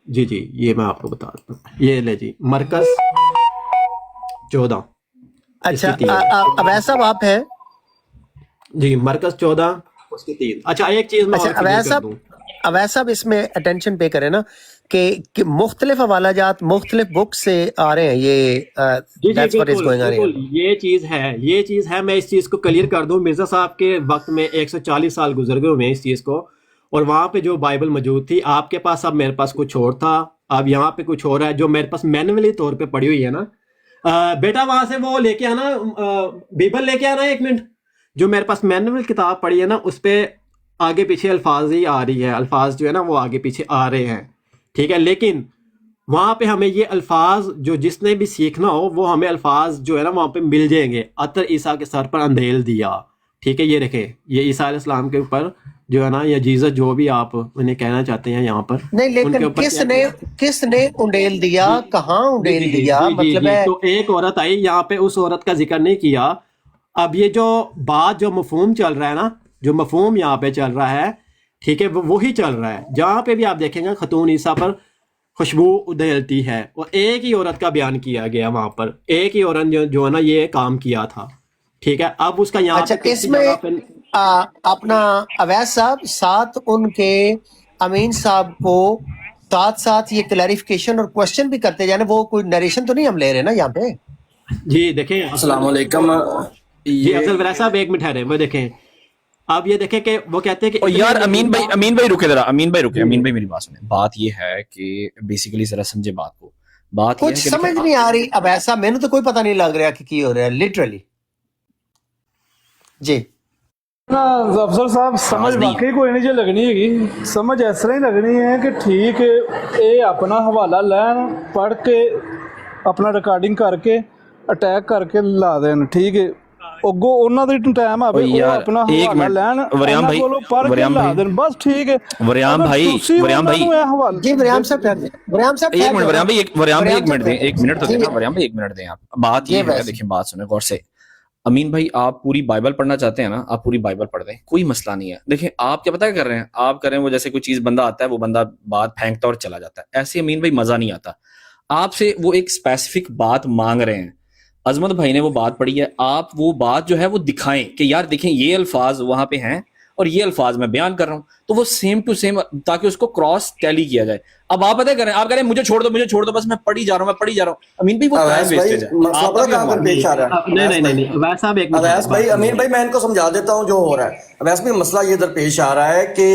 जी ये मैं आपको बता दूं। ये ले जी मरकज 14। अच्छा अब ऐसा आप है जी, मरकज 14 उसके 3। अच्छा एक चीज मैं अब ऐसा इसमें अटेंशन पे करें ना कि मुख्तलिफ हवाला जात मुख्तलिफ बुक से आ रहे हैं। ये चीज है। मैं इस चीज को क्लियर कर दूं, मिर्जा साहब के वक्त में 140 साल गुजर गए हुए इस चीज को, और वहां पे जो बाइबल मौजूद थी आपके पास, अब मेरे पास कुछ और था, अब यहाँ पे कुछ और है जो मेरे पास मैनुअली तौर पे पड़ी हुई है ना। बेटा वहां से वो लेके आना, बाइबल लेके आना 1 मिनट। जो मेरे पास मैनुअल किताब पड़ी है ना, उस पे आगे पीछे अल्फाज ही आ रही है, अल्फाज जो है ना वो आगे पीछे आ रहे हैं, ठीक है। लेकिन वहां पे हमें ये अल्फाज जो जिसने भी सीखना हो वो हमें अल्फाज जो है ना वहां पे मिल जाएंगे। अतर ईसा के सर पर अंधेल दिया, ठीक है। ये रखे, ये ईसा अलैहिस्सलाम के ऊपर जो है ना, या जीसस जो भी आप उन्हें कहना चाहते हैं यहाँ पर नहीं, लेकिन किसने उंडेल दिया, कहाँ उंडेल दिया, मतलब है तो एक औरत आई यहाँ पे, उस औरत का जिक्र नहीं किया। अब ये जो बात जो मफहूम चल रहा है ना, जो मफहूम यहाँ पे चल रहा है, ठीक है, वो ही चल रहा है। जहाँ पे भी आप देखेंगे खतून ईसा पर खुशबू उधेलती है, और एक ही औरत का बयान किया गया वहां पर, एक ही औरत जो है ना ये काम किया था, ठीक है। अब उसका यहाँ अच्छा, इसमें अपना अवैस साहब साथ उनके अमीन साहब को साथ ये क्लैरिफिकेशन और क्वेश्चन भी करते जाने, वो कोई नरेशन तो नहीं हम ले रहे ना यहाँ पे। जी देखें, अस्सलाम वालेकुम। ये अफजल साहब 1 मिनट ठहरे, वो देखें। अब ये देखें कि वो कहते हैं कि यार अमीन भाई रुके जरा, अमीन भाई मेरी बात सुने। बात ये है कि बेसिकली जरा समझे बात को, बात कुछ समझ नहीं आ रही। अब ऐसा मैंने तो कोई पता नहीं लग रहा कि हो रहा है लिटरली जी ना। अफसर साहब समझ वाकई कोई नहीं जो लगनी है, समझ इस तरह ही लगनी है कि ठीक है ये अपना हवाला लैन पढ़ के अपना रिकॉर्डिंग करके अटैक करके ला देन, ठीक है। ਅੱਗੋਂ ਉਹਨਾਂ ਦਾ ਟਾਈਮ ਆਵੇ ਉਹ ਆਪਣਾ ਹਵਾਲਾ ਲੈਣ, ਵਰਿਆਮ ਭਾਈ ਲਾ ਦੇਣ, ਬਸ ਠੀਕ ਹੈ। ਵਰਿਆਮ ਭਾਈ जी वरियाम साहब एक मिनट तो देना वरियाम भाई, 1 मिनट दें आप। बात ये है, देखिए बात सुने गौर से। अमीन भाई आप पूरी बाइबल पढ़ना चाहते हैं ना, आप पूरी बाइबल पढ़ दें, कोई मसला नहीं है। देखिए आप क्या पता कर रहे हैं, आप कर रहे हैं वो जैसे कोई चीज बंदा आता है, वो बंदा बात फेंकता और चला जाता है, ऐसे अमीन भाई मजा नहीं आता। आपसे वो एक स्पेसिफिक बात मांग रहे हैं, अजमत भाई ने वो बात पढ़ी है, आप वो बात जो है वो दिखाएं कि यार देखें ये अल्फाज वहां पे हैं और ये अल्फाज मैं बयान कर रहा हूं, तो वो सेम टू सेम, ताकि उसको क्रॉस टैली किया जाए। अब आप पता करें, आप कह रहे हैं मुझे छोड़ दो बस मैं पढ़ी जा रहा हूं। अमीन भाई वो टाइम वेस्टेज है। नहीं वैसा भी अवैस भाई, अमीन भाई मैं इनको समझा देता हूं जो हो रहा है। अवैस भाई मसला ये दरपेश आ रहा है कि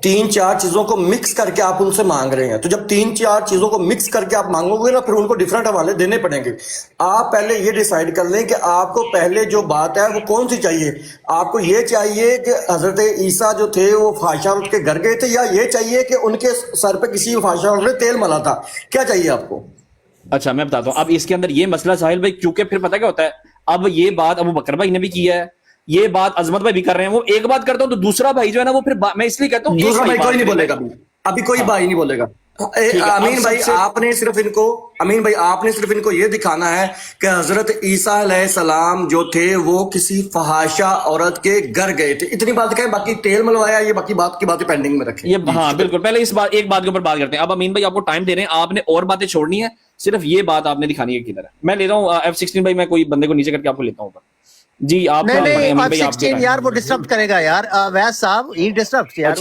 तीन चार चीजों को मिक्स करके आप उनसे मांग रहे हैं, तो जब तीन चार चीजों को मिक्स करके आप मांगोगे ना, फिर उनको डिफरेंट हवाले देने पड़ेंगे। आप पहले ये डिसाइड कर लें कि आपको पहले जो बात है वो कौन सी चाहिए। आपको ये चाहिए कि हजरत ईसा जो थे वो फाहिशा औरत के घर गए थे, या ये चाहिए कि उनके सर पे किसी फाहिशा औरत ने तेल मला था? क्या चाहिए आपको? अच्छा मैं बताता हूँ। अब इसके अंदर ये मसला साहिल भाई, क्योंकि फिर पता क्या होता है, अब ये बात अबू बकर भाई ने भी किया है, ये बात अजमत भाई भी कर रहे हैं। वो एक बात करता हूँ तो दूसरा भाई जो है ना वो फिर मैं इसलिए कहता हूँ दूसरा भाई कोई नहीं बोलेगा अभी कोई भाई नहीं बोलेगा। अमीन भाई आपने सिर्फ इनको ये दिखाना है कि हजरत ईसा अलैहिस्सलाम जो थे वो किसी फहाशा औरत के घर गए थे, इतनी बात कहें, बाकी तेल मलवाया ये बाकी बात की बातें पेंडिंग में रखें। ये हाँ बिल्कुल, पहले इस बात एक बात के ऊपर बात करते हैं। अब अमीन भाई आपको टाइम दे रहे हैं, आपने और बातें छोड़नी है, सिर्फ ये बात आपने दिखानी है किधर है। मैं ले रहा हूँ F16 भाई, मैं कोई बंदे को नीचे करके आपको लेता हूँ जी। आप नहीं F16 यार वो डिस्टर्ब करेगा यार, वैस साहब ही डिस्टर्ब यार।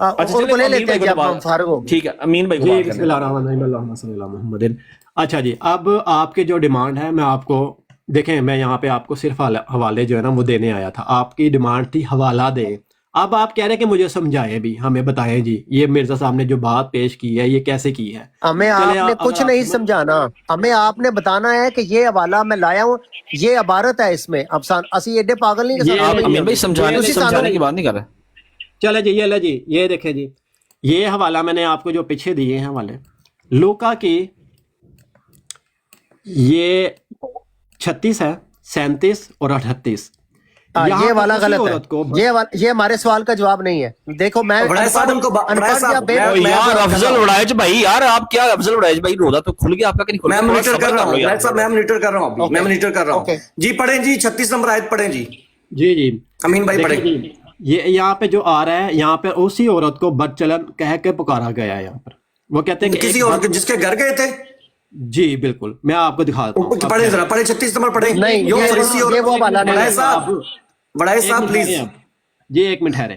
अच्छा उनको ले लेते हैं जब हम फारिग हो। ठीक है अमीन भाई जी, बिस्मिल्लाहिर्रहमानिर्रहीम। अच्छा जी, अब आपके जो डिमांड है, मैं आपको देखें, मैं यहाँ पे आपको सिर्फ हवाले जो है ना वो देने आया था। आपकी डिमांड थी हवाला दे। अब आप कह रहे हैं कि मुझे समझाएं भी, हमें बताएं जी ये मिर्जा साहब ने जो बात पेश की है ये कैसे की है। हमें आपने कुछ नहीं समझाना, हमें आपने बताना है कि ये हवाला मैं लाया हूँ, ये इबारत है इसमें। अब असी एडे पागल नहीं कि आप अमीन भाई समझाने की बात नहीं कर रहे। चले जी, ये ले जी, ये देखें जी, ये हवाला मैंने आपको जो पीछे दिए हैं हवाले लूका की, ये 36 है, 37 और 38। ये वाला गलत है, ये हमारे सवाल का जवाब नहीं है। देखो मैं यार अफजल उड़ाइज भाई, यार आप क्या अफजल उड़ाइज भाई, रोदा तो खुल गया आपका कि नहीं खुल गया? मैं मॉनिटर कर रहा हूँ जी। पढ़ें जी 36 नंबर आयत पढ़ें जी। जी अमीन भाई पढ़ें। ये यहाँ पे जो आ रहा है, यहाँ पे उसी औरत को बदचलन कह के पुकारा गया है। यहाँ पर वो कहते हैं कि किसी और जिसके घर गए थे। जी बिल्कुल, मैं आपको दिखाता हूँ। पढ़े जरा, पढ़े 36 नंबर पढ़े। नहीं ये वो वाला नहीं। बड़ाई साहब प्लीज जी एक मिनट ठहरे।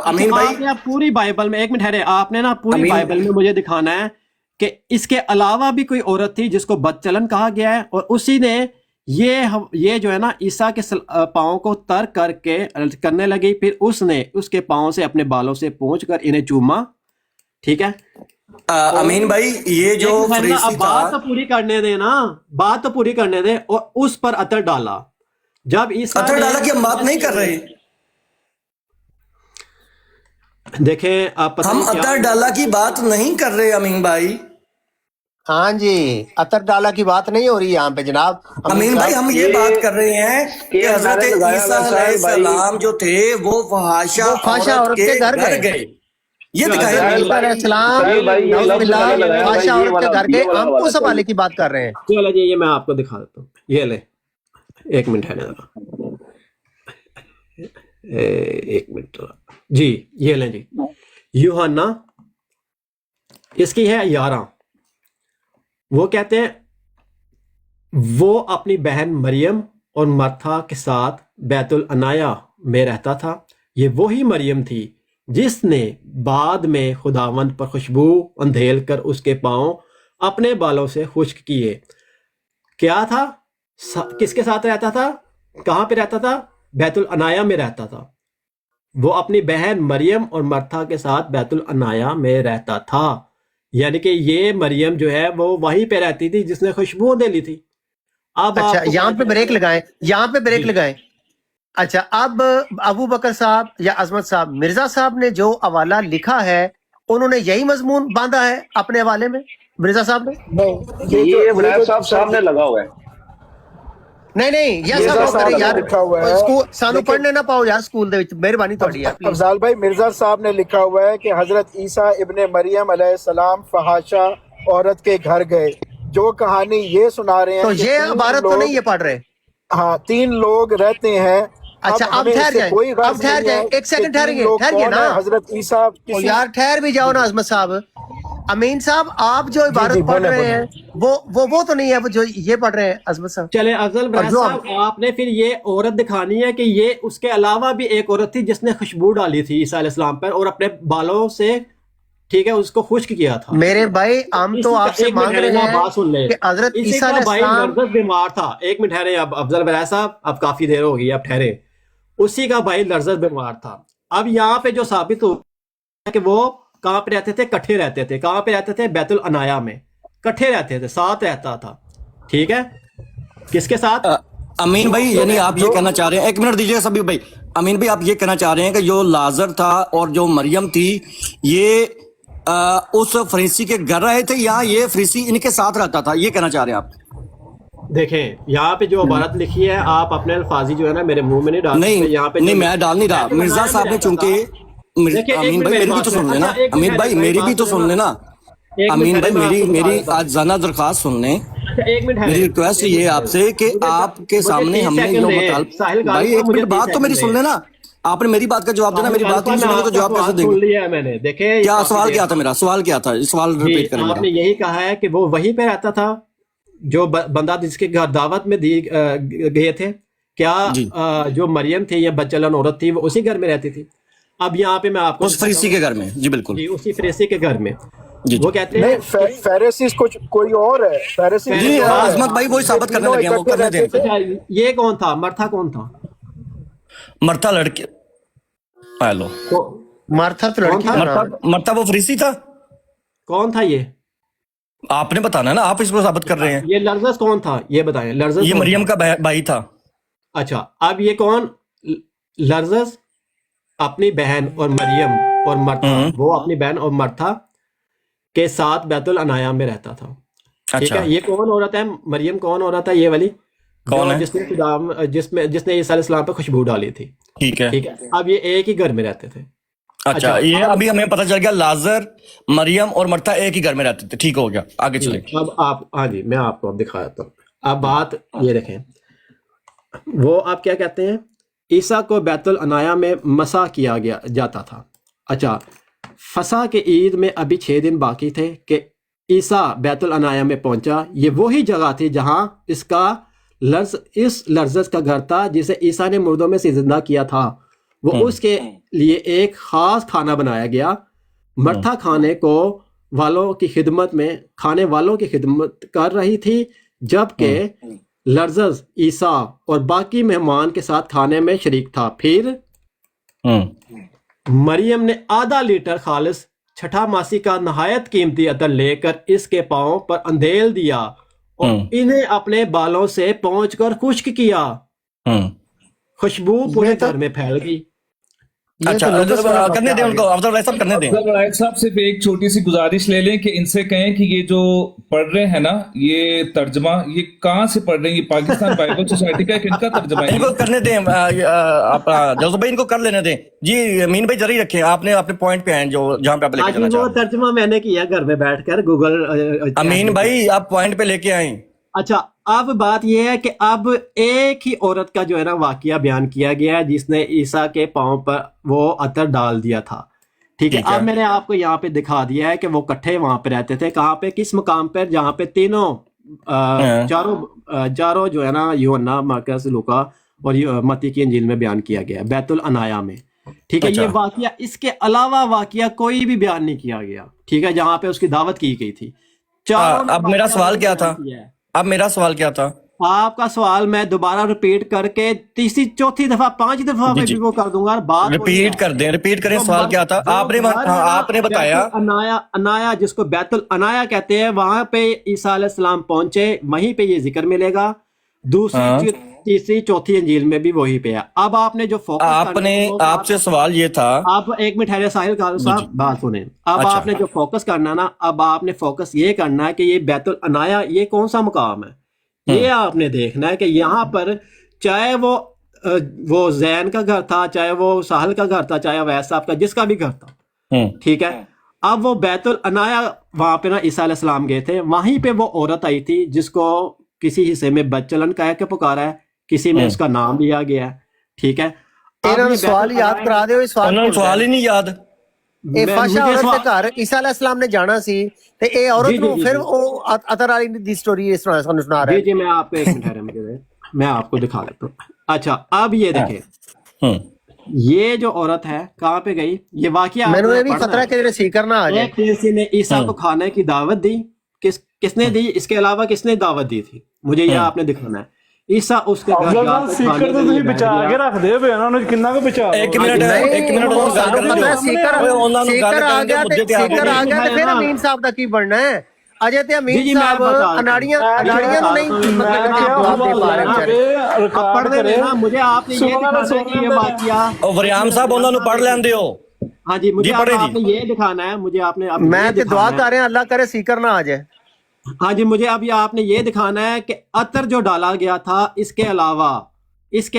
अमीन भाई आप पूरी बाइबल में, एक मिनट ठहरे, आपने ना पूरी बाइबल में मुझे दिखाना है कि इसके अलावा भी कोई औरत थी जिसको बदचलन कहा गया है, और उसी ने ये जो है ना ईसा के पाँव को तर करके करने लगी, फिर उसने उसके पाँव से अपने बालों से पोंछ कर इन्हें चूमा। ठीक है अमीन भाई, ये जो अब बात तो पूरी करने दे ना, बात तो पूरी करने दे। और उस पर अतर डाला, जब ईसा अतर डाला की हम बात नहीं कर रहे। देखें आप, हम अतर डाला की बात नहीं कर रहे अमीन भाई। हाँ जी, अतर डाला की बात नहीं हो रही यहाँ पे जनाब। अमीन भाई हम ये बात कर रहे हैं कि हजरत ईसा अलैहिस्सलाम जो थे वो फहाशा औरत के घर गए। ये दिखाया औरत के घर गए, हम उस हवाले की बात कर रहे हैं। चलो जी, ये मैं आपको दिखा देता हूँ। ये ले, एक मिनट है ना, एक मिनट जी, ये ले जी, यूहन्ना इसकी है 11। वो कहते हैं वो अपनी बहन मरियम और मर्था के साथ बैतुल अनाया में रहता था। ये वही मरियम थी जिसने बाद में खुदावंद पर खुशबू अंधेल कर उसके पांव अपने बालों से खुश्क किए। क्या था, किसके साथ रहता था, कहाँ पे रहता था? बैतुल अनाया में रहता था। वो अपनी बहन मरियम और मर्था के साथ बैतुल अनाया में रहता था। यानी कि ये मरियम जो है वो वहीं पे रहती थी जिसने खुशबू दे ली थी। अब अच्छा यहाँ पे ब्रेक लगाएं, यहाँ पे ब्रेक लगाएं। अच्छा, अब अबू बकर साहब या अजमत साहब, मिर्जा साहब ने जो हवाला लिखा है उन्होंने यही मजमून बांधा है अपने हवाले में, मिर्जा साहब ने? नहीं, ये बड़ाई साहब सामने लगा हुआ है। नहीं यार, स्कूल सानू पढ़ने ना पाओ यार स्कूल दे विच, मेहरबानी थोड़ी यार। अफजाल भाई, मिर्जा साहब ने लिखा हुआ है कि हजरत ईसा इब्ने मरियम अलैहिस्सलाम फहाशा औरत के घर गए। जो कहानी ये सुना रहे हैं तो ये इबारत तो नहीं ये पढ़ रहे। हाँ, 3 लोग रहते हैं। अच्छा अब ठहर जाए, अब ठहर जाए, एक सेकंड ठहरिए ना हजरत ईसा। यार ठहर भी जाओ ना अजमत साहब। अमीन साहब, आप जो इबारत पढ़ रहे हैं वो तो नहीं है, वो जो ये पढ़ रहे हैं अजमत साहब। चले अफजल साहब, आपने फिर ये औरत दिखानी है कि ये उसके अलावा भी एक औरत थी जिसने खुशबू डाली थी ईसा अलैहिस्सलाम पर और अपने बालों से, ठीक है, उसको खुश्क किया था। मेरे भाई, हम तो आपसे मांग रहे हैं बात सुन ले। कि हजरत ईसा अलैहिस्सलाम बीमार था। एक मिनट ठहरे, अब अफजल बराय साहब, अब काफी देर हो गई, अब ठहरे। उसी का भाई लर्जत बीमार था। अब यहाँ पे जो साबित हो کہ وہ کہاں پہ رہتے تھے؟ کٹھے رہتے تھے. کہاں پہ رہتے تھے؟ بیت العنایا میں کٹھے رہتے تھے, ساتھ رہتا تھا. ٹھیک ہے, کس کے ساتھ؟ امین بھائی یعنی آپ یہ کہنا چاہ رہے ہیں, ایک منٹ دیجیے سبھی بھائی, امین بھائی آپ یہ کہنا چاہ رہے ہیں کہ جو لازر تھا اور جو مریم تھی یہ اس فریسی کے گھر رہے تھے یا یہ فریسی ان کے ساتھ رہتا تھا, یہ کہنا چاہ رہے ہیں آپ؟ دیکھیں یہاں پہ جو عبارت لکھی ہے آپ اپنے الفاظی جو ہے نا میرے منہ میں نہیں ڈال نہیں یہاں پہ نہیں میں ڈال نہیں رہا. مرزا صاحب نے چونکہ امین بھائی میری بھی تو سن لینا, امین بھائی میری بھی تو سن لینا, امین بھائی میری آج زانہ درخواست سن لیں. ایک منٹ میری ریکویسٹ یہ ہے آپ سے کہ آپ کے سامنے ہم نے جو مطالبہ, بھائی ایک منٹ بات تو میری سن لینا, آپ نے میری بات کا جواب دینا, میری بات نہیں سنیں گے تو جواب کیسے دیں گے؟ میں نے دیکھیں کیا سوال کیا تھا میرا, سوال کیا تھا, سوال ریپیٹ کریں آپ نے یہی کہا ہے کہ وہ وہیں پہ رہتا تھا جو بندہ جس کے گھر دعوت میں گئے تھے, کیا جو مریم تھی یا بچلن عورت تھی وہ اسی گھر میں رہتی تھی؟ اب یہاں پہ میں آپ کو اس فریسی کے گھر میں, جی بالکل جی اسی فریسی کے گھر میں جی وہ کہتے ہیں فیریسیس کچھ کوئی اور ہے, فیریسیس جی عظمت بھائی وہی ثابت کرنے لگے ہیں, وہ کرنے دیں. یہ کون تھا؟ مرتھا کون تھا؟ مرتا لڑکے, ہیلو مارتھا تو لڑکی کا نام ہے. مرتا وہ فریسی تھا, کون تھا یہ؟ آپ نے بتانا ہے نا, آپ اس کو ثابت کر رہے ہیں. یہ لرزس کون تھا یہ بتائیں. لرزس یہ مریم کا بھائی تھا. اچھا اب یہ کون؟ لرزس اپنی بہن اور مریم اور مرتھا, وہ اپنی بہن اور مرتھا کے ساتھ بیت العنایا میں رہتا تھا. ٹھیک ہے, یہ کون عورت ہے؟ مریم کون عورت ہے یہ والی؟ کون ہے؟ جس نے عیسیٰ علیہ السلام پہ خوشبو ڈالی تھی. ٹھیک ہے, اب یہ ایک ہی گھر میں رہتے تھے. اچھا یہ ابھی ہمیں پتہ چل گیا لازر مریم اور مرتا ایک ہی گھر میں رہتے تھے. ٹھیک ہو گیا, آگے چلیں. اب آپ, ہاں جی میں آپ کو اب دکھاتا ہوں. اب بات یہ دیکھیں, وہ آپ کیا کہتے ہیں, عیسیٰ کو بیت العنایا میں مسح کیا جاتا تھا. اچھا فسح کے عید میں ابھی 6 دن باقی تھے کہ عیسیٰ بیت العنایا میں پہنچا. یہ وہی جگہ تھی جہاں اس لرزس کا گھر تھا جسے عیسیٰ نے مردوں میں سے زندہ کیا تھا. وہ اس کے لیے ایک خاص کھانا بنایا گیا. مرتھا کھانے والوں کی خدمت کر رہی تھی, جبکہ لرزس عیسیٰ اور باقی مہمان کے ساتھ کھانے میں شریک تھا. پھر مریم نے آدھا لیٹر خالص چھٹا ماسی کا نہایت قیمتی عطر لے کر اس کے پاؤں پر اندھیل دیا اور انہیں اپنے بالوں سے پہنچ کر خشک کیا. خوشبو پورے گھر میں پھیل گئی. اچھا کرنے دیں ان کو, افضل بھائی صاحب کرنے دیں. رائٹ صاحب صرف ایک چھوٹی سی گزارش لے لیں کہ ان سے کہیں کہ یہ جو پڑھ رہے ہیں نا یہ ترجمہ یہ کہاں سے پڑھ رہے ہیں؟ یہ پاکستان بائبل سوسائٹی کا کن کا ترجمہ ہے؟ ان کو کرنے دیں, جوزف بھائی ان کو کر لینے دیں. جی امین بھائی جاری رکھیں, آپ نے اپنے پوائنٹ پہ ہیں جو جہاں پہ آپ لے کے جانا چاہتے ہیں. ترجمہ میں نے کیا گھر میں بیٹھ کر گوگل. امین بھائی آپ پوائنٹ پہ لے کے آئیں. اچھا اب بات یہ ہے کہ اب ایک ہی عورت کا جو ہے نا واقعہ بیان کیا گیا ہے جس نے عیسیٰ کے پاؤں پر وہ عطر ڈال دیا تھا. ٹھیک ہے, اب میں نے آپ کو یہاں پہ دکھا دیا ہے کہ وہ کٹھے وہاں پہ رہتے تھے. کہاں پہ؟ کس مقام پر؟ جہاں پہ تینوں چاروں جو ہے نا یوحنا, مرکز, لوکا اور متی کی انجیل میں بیان کیا گیا بیت العنایا میں. ٹھیک ہے, یہ واقعہ اس کے علاوہ واقعہ کوئی بھی بیان نہیں کیا گیا. ٹھیک ہے, جہاں پہ اس کی دعوت کی گئی تھی. اب میرا سوال کیا تھا؟ آپ کا سوال میں دوبارہ ریپیٹ کر کے تیسری چوتھی دفعہ 5 دفعہ میں بھی وہ کر دوں گا. بات ریپیٹ کریں. سوال کیا تھا آپ نے بتایا؟ عنایا جس کو بیت العنایا کہتے ہیں, وہاں پہ عیسیٰ علیہ السلام پہنچے, وہیں پہ یہ ذکر ملے گا. دوسری تیسری چوتھی انجیل میں بھی وہی پہ ہے. اب آپ نے جو آپ سے سوال یہ تھا, آپ ایک منٹ ہے ساحل صاحب بات سنیں. اب آپ نے جو فوکس کرنا نا, اب آپ نے فوکس یہ کرنا ہے کہ یہ بیت العنایا یہ کون سا مقام ہے. یہ آپ نے دیکھنا ہے کہ یہاں پر چاہے وہ زین کا گھر تھا, چاہے وہ ساحل کا گھر تھا, چاہے اویس صاحب کا, جس کا بھی گھر تھا. ٹھیک ہے, اب وہ بیت العنایا وہاں پہ نا عیسیٰ علیہ السلام گئے تھے, وہیں پہ وہ عورت آئی تھی جس کو کسی حصے میں بچلن کہہ کے پکارا ہے, کسی میں اس کا نام لیا گیا ہے. ٹھیک ہے, سوال یاد کرا دے. سوال ہی نہیں یاد. فاشا عورت کے گھر عیسیٰ علیہ السلام نے جانا سی تے اے عورت نو پھر او عطر والی دی سٹوری اس طرح سنا رہا ہے. جی میں آپ کو ایک منٹ ٹھہرے, مجھے میں آپ کو دکھا دیتا ہوں. اچھا اب یہ دیکھیں, یہ جو عورت ہے کہاں پہ گئی, یہ واقعہ میں نے بھی خطرہ کہ سی کرنا آ جائے. ایک کسی نے عیسیٰ کو کھانے کی دعوت دی, کس نے دی, اس کے علاوہ کس نے دعوت دی تھی, مجھے یہ آپ نے دکھانا ہے. ईसा उसके घर ਅਫਜ਼ਲ जाकर ਸਾਹਿਬ खाने ਸੀਕਰ के ਤੇ लिए ਤੁਸੀਂ बैठ ਬਚਾ गया। ਕੇ ਰੱਖਦੇ ਹੋ ਇਹਨਾਂ ਨੂੰ ਕਿੰਨਾ ਕੁ ਬਚਾ ਇੱਕ ਮਿੰਟ ਉਹ ਗੱਲ ਕਰਨ ਦਿਓ ਉਹਨਾਂ ਨੂੰ ਗੱਲ ਕਰਨ ਦਿਓ ਮੁੱਦੇ ਤੇ ਆ ਸੀਕਰ ਆ ਗਿਆ ਤੇ ਫਿਰ ਅਮੀਨ ਸਾਹਿਬ ਦਾ ਕੀ ਬਣਨਾ ਹੈ? ਅਜੇ ਤੇ ਜੀ, ਅਮੀਨ ਜੀ, ਮੈਂ ਸਾਹਿਬ बता रहा हूं। ਅਨਾੜੀਆਂ ਨੂੰ ਨਹੀਂ ਮਤਲਬ ਕਿ ਜਵਾਬ ਦੇ ਪਾ ਰਹੇ ਵਿਚਾਰੇ। अब पढ़ने देना मुझे, आपने ये दिखाना है कि ये वाकया। ਉਹ ਵਰਿਆਮ ਸਾਹਿਬ ਉਹਨਾਂ ਨੂੰ ਪੜ੍ਹ ਲੈਣ ਦਿਓ। हाँ जी, मुझे जी, पढ़े जी। आपने ये दिखाना है, मुझे आपने अब ਮੈਂ ये ਤੇ ਦੁਆ दिखाना है। ਕਰ ਰਿਹਾ ਅੱਲਾਹ ਕਰੇ ਸੀਕਰ ਨਾ ਆ ਜਾਏ। हाँ जी, मुझे अब ये आपने ये दिखाना है कि अतर जो डाला गया था, इसके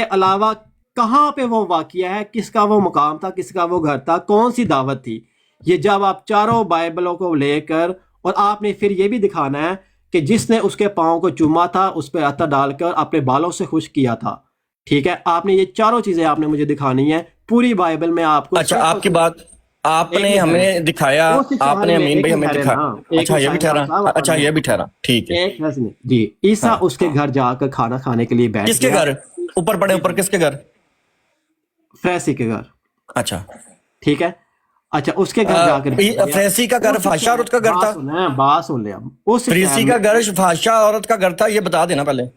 अलावा कहाँ पे वो वाकया है, किसका वो मुकाम था, किसका वो घर था, कौन सी दावत थी। ये जब आप चारों बाइबलों को लेकर, और आपने फिर ये भी दिखाना है कि जिसने उसके पाँव को चूमा था उस पर अतर डालकर अपने बालों से खुश किया था। ठीक है, आपने ये चारों चीजें आपने मुझे दिखानी है पूरी बाइबल में आपको। अच्छा, आपकी बात आपने हमें दिखाया, आपने अमीन भाई हमें दिखाया। अच्छा ये भी ठहरा, अच्छा ये भी ठहरा, ठीक है। एक नहीं जी, ईसा उसके घर जाकर खाना खाने के लिए बैठ किसके गया। घर? ऊपर पड़े ऊपर किसके घर? फैसी के घर। अच्छा ठीक है, अच्छा उसके घर जाकर फ्रेसी का घर फाशा औरत का घर था? बात सुन ले, उस फ्रेसी का घर फाशा औरत का घर था, ये बता देना पहले।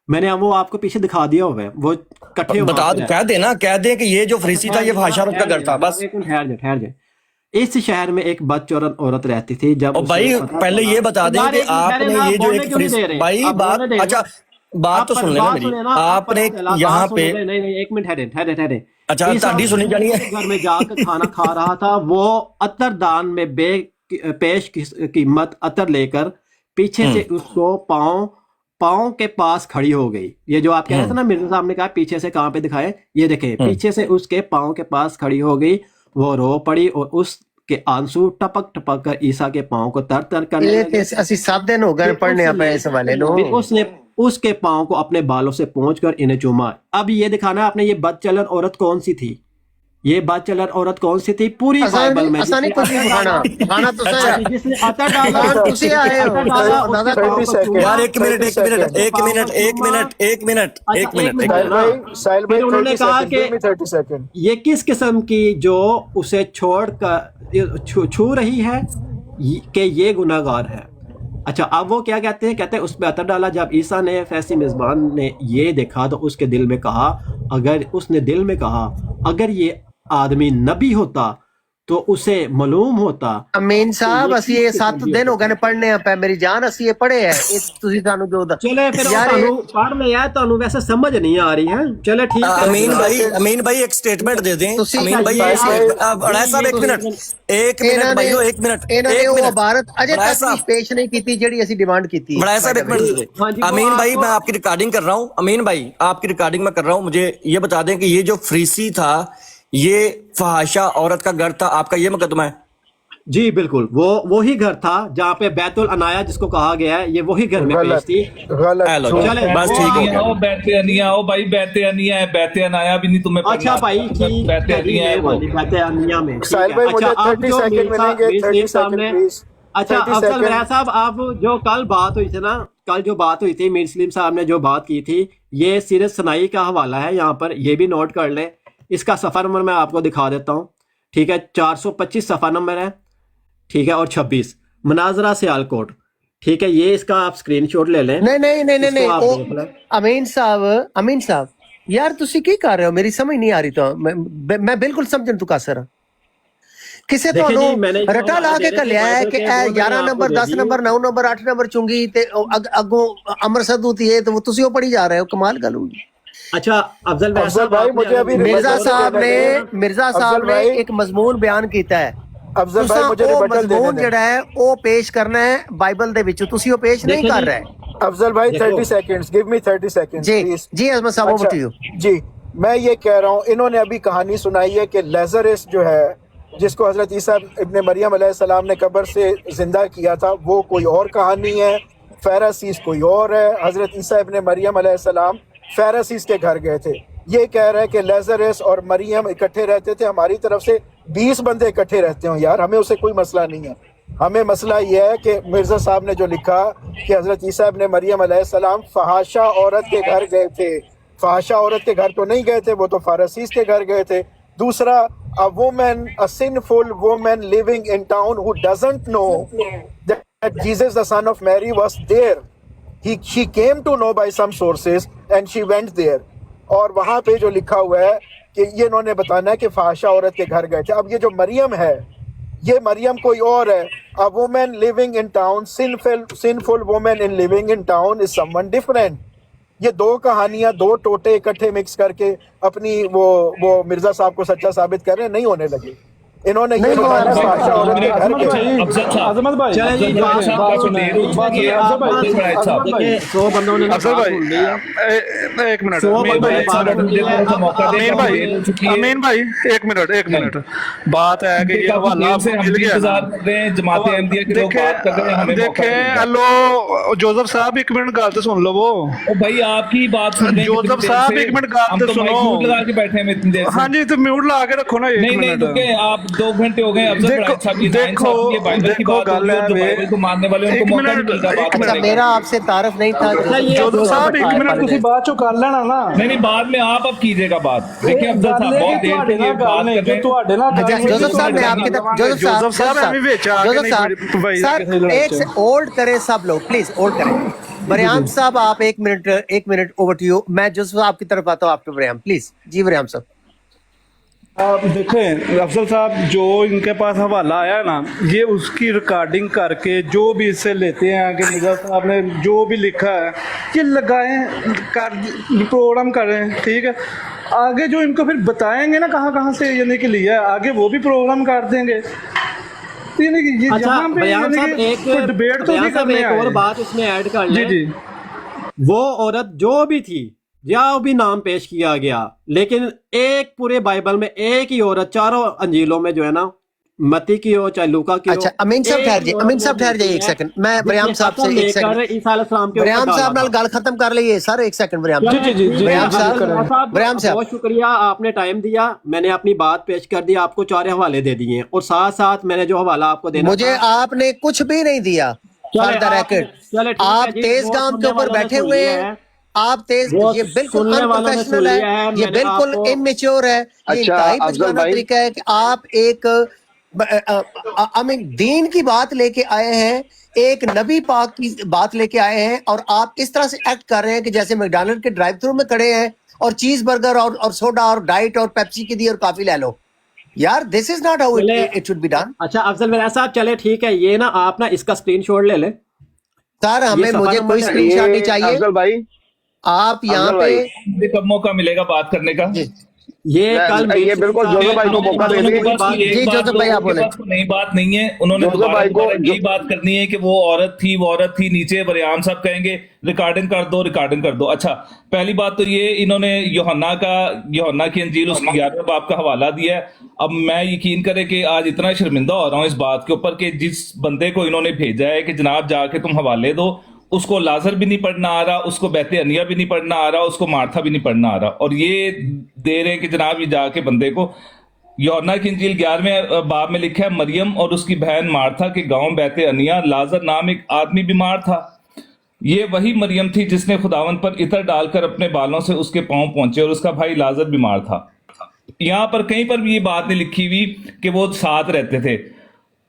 मैंने वो आपको पीछे दिखा दिया हुआ है, वो इकट्ठे बता दो, कह देना, कह दे कि ये जो फ्रीसी था ये फाशा औरत का घर था, बस। ठहर जा। इस शहर में एक बदचौरन औरत रहती थी। जब और भाई पहले ये बता दें कि आपने ये जो एक फ्रीसी, भाई बात, अच्छा बात तो सुन लेना मेरी, आपने यहाँ पे नहीं एक मिनट ठहरे। अच्छा ताड़ी सुनी जानी है। घर में जाकर खाना खा रहा था, वो अतर दान में पेश कीमत अतर लेकर पीछे से उसको पाँव के पास खड़ी हो गई। ये जो आप कह रहे थे ना, मिर्जा साहब ने कहा पीछे से कहाँ पे दिखाए, ये देखे पीछे से उसके पाँव के पास खड़ी हो गई। वो रो पड़ी और उसके आंसू टपक टपक कर ईसा के पाँव को तर तर करने लगे। ਅਸੀਂ 7 ਦਿਨ ਹੋ ਗਏ ਪੜਨੇ पे इस वाले नो। फिर उसने उसके पाँव को अपने बालों से पोंछकर इन्हें चूमा। अब ये दिखाना आपने, ये बदचलन औरत कौन सी थी, ये बदचलन औरत कौन सी थी पूरी बाइबल में। आसानी कुछ नहीं खाना तो सही। जिसने अतर डाला, तुसी आए हो दादा 30 सेकंड यार एक मिनट साहिल भाई फिर उन्होंने 30 कहा सेकंड, कि give me 30 सेकंड। ये किस किस्म की जो उसे छोड़ कर छू रही है कि ये गुनाहगार है। अच्छा, अब वो क्या कहते हैं उस पे अतर डाला। जब ईसा ने फैसी मेजबान ने ये देखा तो उसके दिल में कहा, अगर ये आदमी नबी होता तो उसे मालूम होता। ਅਮੀਨ ਸਾਹਿਬ ਅਸੀਂ ਇਹ 7 ਦਿਨ ਹੋ ਗਏ ਨੇ ਪੜਨੇ ਆ ਪੈ ਮੇਰੀ ਜਾਨ, ਅਸੀਂ ਇਹ ਪੜ੍ਹੇ ਹੈ, ਇਹ ਤੁਸੀਂ ਸਾਨੂੰ ਜੋ चले फिर ਤੁਹਾਨੂੰ ਪੜ੍ਹ ਲਿਆ, ਤੁਹਾਨੂੰ ਵੈਸੇ ਸਮਝ ਨਹੀਂ ਆ ਰਹੀ है। चले ठीक है। अमीन भाई एक स्टेटमेंट दे दें। अमीन भाई बड़ा साहब एक मिनट भाइयों, एक मिनट ਇਹਨਾਂ ਨੇ ਉਹ ਇਬਾरत ਅਜੇ ਤੱਕ ਪੇਸ਼ नहीं की ਜਿਹੜੀ ਅਸੀਂ ਡਿਮਾਂਡ ਕੀਤੀ। बड़ा साहब एक मिनट दे दें। अमीन भाई मैं आपकी रिकॉर्डिंग कर रहा हूँ, अमीन भाई आपकी रिकॉर्डिंग में कर रहा हूँ, मुझे ये बता दें कि ये जो फ्रीसी था ये फहाशा औरत का घर था, आपका ये मुकदमा है? जी बिल्कुल, वो ही घर था जहाँ पे बैतुल अनाया जिसको कहा गया है, ये वही घर में पेश थी। चले बस ठीक हो गया। बैते अनिया, ओ भाई बैते अनिया है, बैते अनाया भी नहीं तुम्हें। अच्छा भाई ठीक, बैते अनिया है वो। बैते अनिया में। साहिल भाई मुझे 30 सेकंड मिलेंगे, 30 सेकंड प्लीज। अच्छा अफजल वैद साहब, आप जो कल बात हुई थी ना, कल जो बात हुई थी मीर सलीम साहब ने जो बात की थी, ये सीरत सनाई का हवाला है, यहाँ पर ये भी नोट कर ले। इसका सफ़र नंबर मैं आपको दिखा देता हूँ, ठीक है। 425 सफ़ा नंबर है, ठीक है, और 26 मनाजरा सियालकोट, ठीक है। ये इसका आप स्क्रीनशॉट ले लें। नहीं ਉਹ ਅਮੀਨ ਸਾਹਿਬ ਯਾਰ ਤੁਸੀਂ ਕੀ ਕਰ ਰਹੇ ਹੋ, ਮੇਰੀ ਸਮਝ ਨਹੀਂ ਆ ਰਹੀ। ਤਾਂ ਮੈਂ ਬਿਲਕੁਲ ਸਮਝਣ ਤੋਂ ਕਾਸਰ ਹਾਂ। ਕਿਸੇ ਤੁਹਾਨੂੰ ਰਟਾ ਲਾ ਕੇ ਘੱਲਿਆ ਹੈ ਕਿ ਇਹ 11 ਨੰਬਰ 10 ਨੰਬਰ 9 ਨੰਬਰ 8 ਨੰਬਰ ਚੁੰਗੀ ਤੇ ਅੱਗੋਂ ਅਮਰ ਸਦੂਤੀ ਹੈ, ਤੇ ਤੁਸੀਂ ਉਹ ਪੜੀ ਜਾ ਰਹੇ ਹੋ, ਕਮਾਲ ਗੱਲ ਹੋਗੀ। अच्छा अफजल भाई मुझे अभी मिर्जा साहब ने एक मजमून बयान कीता है। अफजल भाई मुझे रिबटल देने मजमून ਜਿਹੜਾ ਹੈ ਉਹ ਪੇਸ਼ ਕਰਨਾ ਹੈ ਬਾਈਬਲ ਦੇ ਵਿੱਚ, ਤੁਸੀਂ ਉਹ ਪੇਸ਼ ਨਹੀਂ ਕਰ ਰਹੇ। अफजल भाई 30 seconds, give me 30 seconds please. जी अजमत साहब ओवर टू यू। जी मैं ये कह रहा हूँ, इन्होंने अभी कहानी सुनाई है कि लैजरस जो है, जिसको हजरत ईसा इब्ने मरियम अलैहिस्सलाम ने कब्र से जिंदा किया था, वो कोई और कहानी है। फैरासीस कोई और है। हजरत ईसा इब्ने मरियम अलैहिस्सलाम फैरासीस के घर गए थे। ये कह रहे हैं कि लैजरस और मरियम इकट्ठे रहते थे। हमारी तरफ से 20 बंदे इकट्ठे रहते हो यार, हमें उससे कोई मसला नहीं है। हमें मसला ये है कि मिर्जा साहब ने जो लिखा कि हजरत ईसा इब्ने मरियम अलैहिस्सलाम फहाशा औरत के घर गए थे। फहाशा औरत के घर तो नहीं गए थे, वो तो फारसीस के घर गए थे। दूसरा, a woman, a sinful woman living in town who doesn't know that Jesus the son of Mary was there she came to know by some sources and she went there. اور وہاں پہ جو لکھا ہوا ہے کہ یہ انہوں نے بتانا ہے کہ فحاشہ عورت کے گھر گئے تھے. اب یہ جو مریم ہے یہ مریم کوئی اور ہے. A woman living in town, sinful woman in living in town is someone different. یہ دو کہانیاں دو ٹوٹے اکٹھے مکس کر کے اپنی وہ مرزا صاحب کو سچا ثابت کر رہے ہیں, نہیں ہونے لگے. انہوں نے یہ بتانا فحاشہ عورت کے گھر کے. عظمت بھائی ایک منٹ, امین بھائی ایک منٹ. بات ہے کہ یہ حوالہ جماعت احمدیہ کے لوگ بات کر رہے ہیں. دیکھیں ہلو جوزف صاحب ایک منٹ گال تو سن لو. وہ بھائی آپ کی بات سن رہے ہیں جوزف صاحب ایک منٹ گال تو سنو. لگا کے بیٹھے ہیں اتنی دیر. ہاں جی تو میوٹ لگا کے رکھو نا. نہیں آپ 2 گھنٹے ہو گئے. اچھا میرا آپ سے تعارف نہیں تھا. صاحب ایک منٹ تسی بات چو کر لینا نا. نہیں بعد میں آپ اب کیجئے گا بات. دیکھیں افضل صاحب بہت دیر سے یہ بات کر رہے ہیں. جوزف صاحب میں آپ کی طرف سر ایک سے ہولڈ کریں سب لوگ پلیز ہولڈ کریں. بریام صاحب آپ ایک منٹ اوور ٹو یو. میں جوزف صاحب کی طرف آتا ہوں آپ کے بریام پلیز. جی بریام صاحب. دیکھیں افضل صاحب جو ان کے پاس حوالہ آیا ہے نا یہ اس کی ریکارڈنگ کر کے جو بھی اس سے لیتے ہیں کہ مرزا صاحب نے جو بھی لکھا ہے یہ لگائیں پروگرام کریں. ٹھیک ہے آگے جو ان کو پھر بتائیں گے نا کہاں سے یعنی کہ لیا ہے آگے وہ بھی پروگرام کر دیں گے. ڈبیٹ تو نہیں کرنے. ایک اور بات اس میں ایڈ کر لیں. جی وہ عورت جو بھی تھی یا بھی نام پیش کیا گیا لیکن ایک پورے بائبل میں ایک ہی عورت چاروں انجیلوں میں جو ہے نا متی کی ہو چاہے لوکا کی ہو. اچھا امین صاحب ٹھہر جائیے ایک سیکنڈ. میں بریام صاحب سے ایک سیکنڈ بریام صاحب نال گل ختم کر لئیے سر. ایک سیکنڈ بریام صاحب بہت شکریہ آپ نے ٹائم دیا. میں نے اپنی بات پیش کر دی. آپ کو 4 حوالے دے دیے اور ساتھ میں نے جو حوالہ آپ کو دینا مجھے آپ نے کچھ بھی نہیں دیا. آپ تیز گام کے اوپر بیٹھے ہوئے ہیں. آپ تیز یہ بالکل انپروفیشنل ہے. یہ بالکل اممیچور ہے. یہ انتہائی بچگانہ طریقہ ہے کہ آپ ایک دین کی بات لے کے آئے ہیں ایک نبی پاک کی بات لے کے آئے ہیں اور آپ اس طرح سے ایکٹ کر رہے ہیں کہ جیسے میکڈونلڈ کے ڈرائیو تھرو میں کھڑے ہیں اور چیز برگر اور سوڈا اور ڈائٹ اور پیپسی کی دی اور کافی لے لو. یار this is not how it should be done. اچھا افضل میرا صاحب چلے ٹھیک ہے یہ نا آپ نا اس کا اسکرین شاٹ لے لیں سر. مجھے کوئی اسکرین شاٹ نہیں چاہیے. افضل بھائی آپ یہاں پہ کب موقع ملے گا بات کرنے کا. یہ کل یہ بالکل جوزف بھائی کو موقع دے دیں. جی جوزف بھائی آپ بولیں. نئی بات نہیں ہے. انہوں نے یہی بات کرنی ہے کہ وہ عورت تھی. نیچے بریام صاحب کہیں گے ریکارڈنگ کر دو. اچھا پہلی بات تو یہ انہوں نے یوحنا کی انجیل اس کی 11ویں باب کا حوالہ دیا ہے. اب میں یقین کرے کہ آج اتنا شرمندہ ہو رہا ہوں اس بات کے اوپر کہ جس بندے کو انہوں نے بھیجا ہے کہ جناب جا کے تم حوالے دو اس کو لازر بھی نہیں پڑھنا آ رہا, اس کو بیت انیہ بھی نہیں پڑھنا آ رہا, اس کو مارتھا بھی نہیں پڑھنا آ رہا, اور یہ دے رہے کہ جناب یہ جا کے بندے کو. یوحنا کی انجیل 11ویں باب میں لکھا ہے مریم اور اس کی بہن مارتھا کے گاؤں بیت انیہ لازر نام ایک آدمی بیمار تھا. یہ وہی مریم تھی جس نے خداوند پر عطر ڈال کر اپنے بالوں سے اس کے پاؤں پہنچے اور اس کا بھائی لازر بیمار تھا. یہاں پر کہیں پر بھی یہ بات نہیں لکھی ہوئی کہ وہ ساتھ رہتے تھے.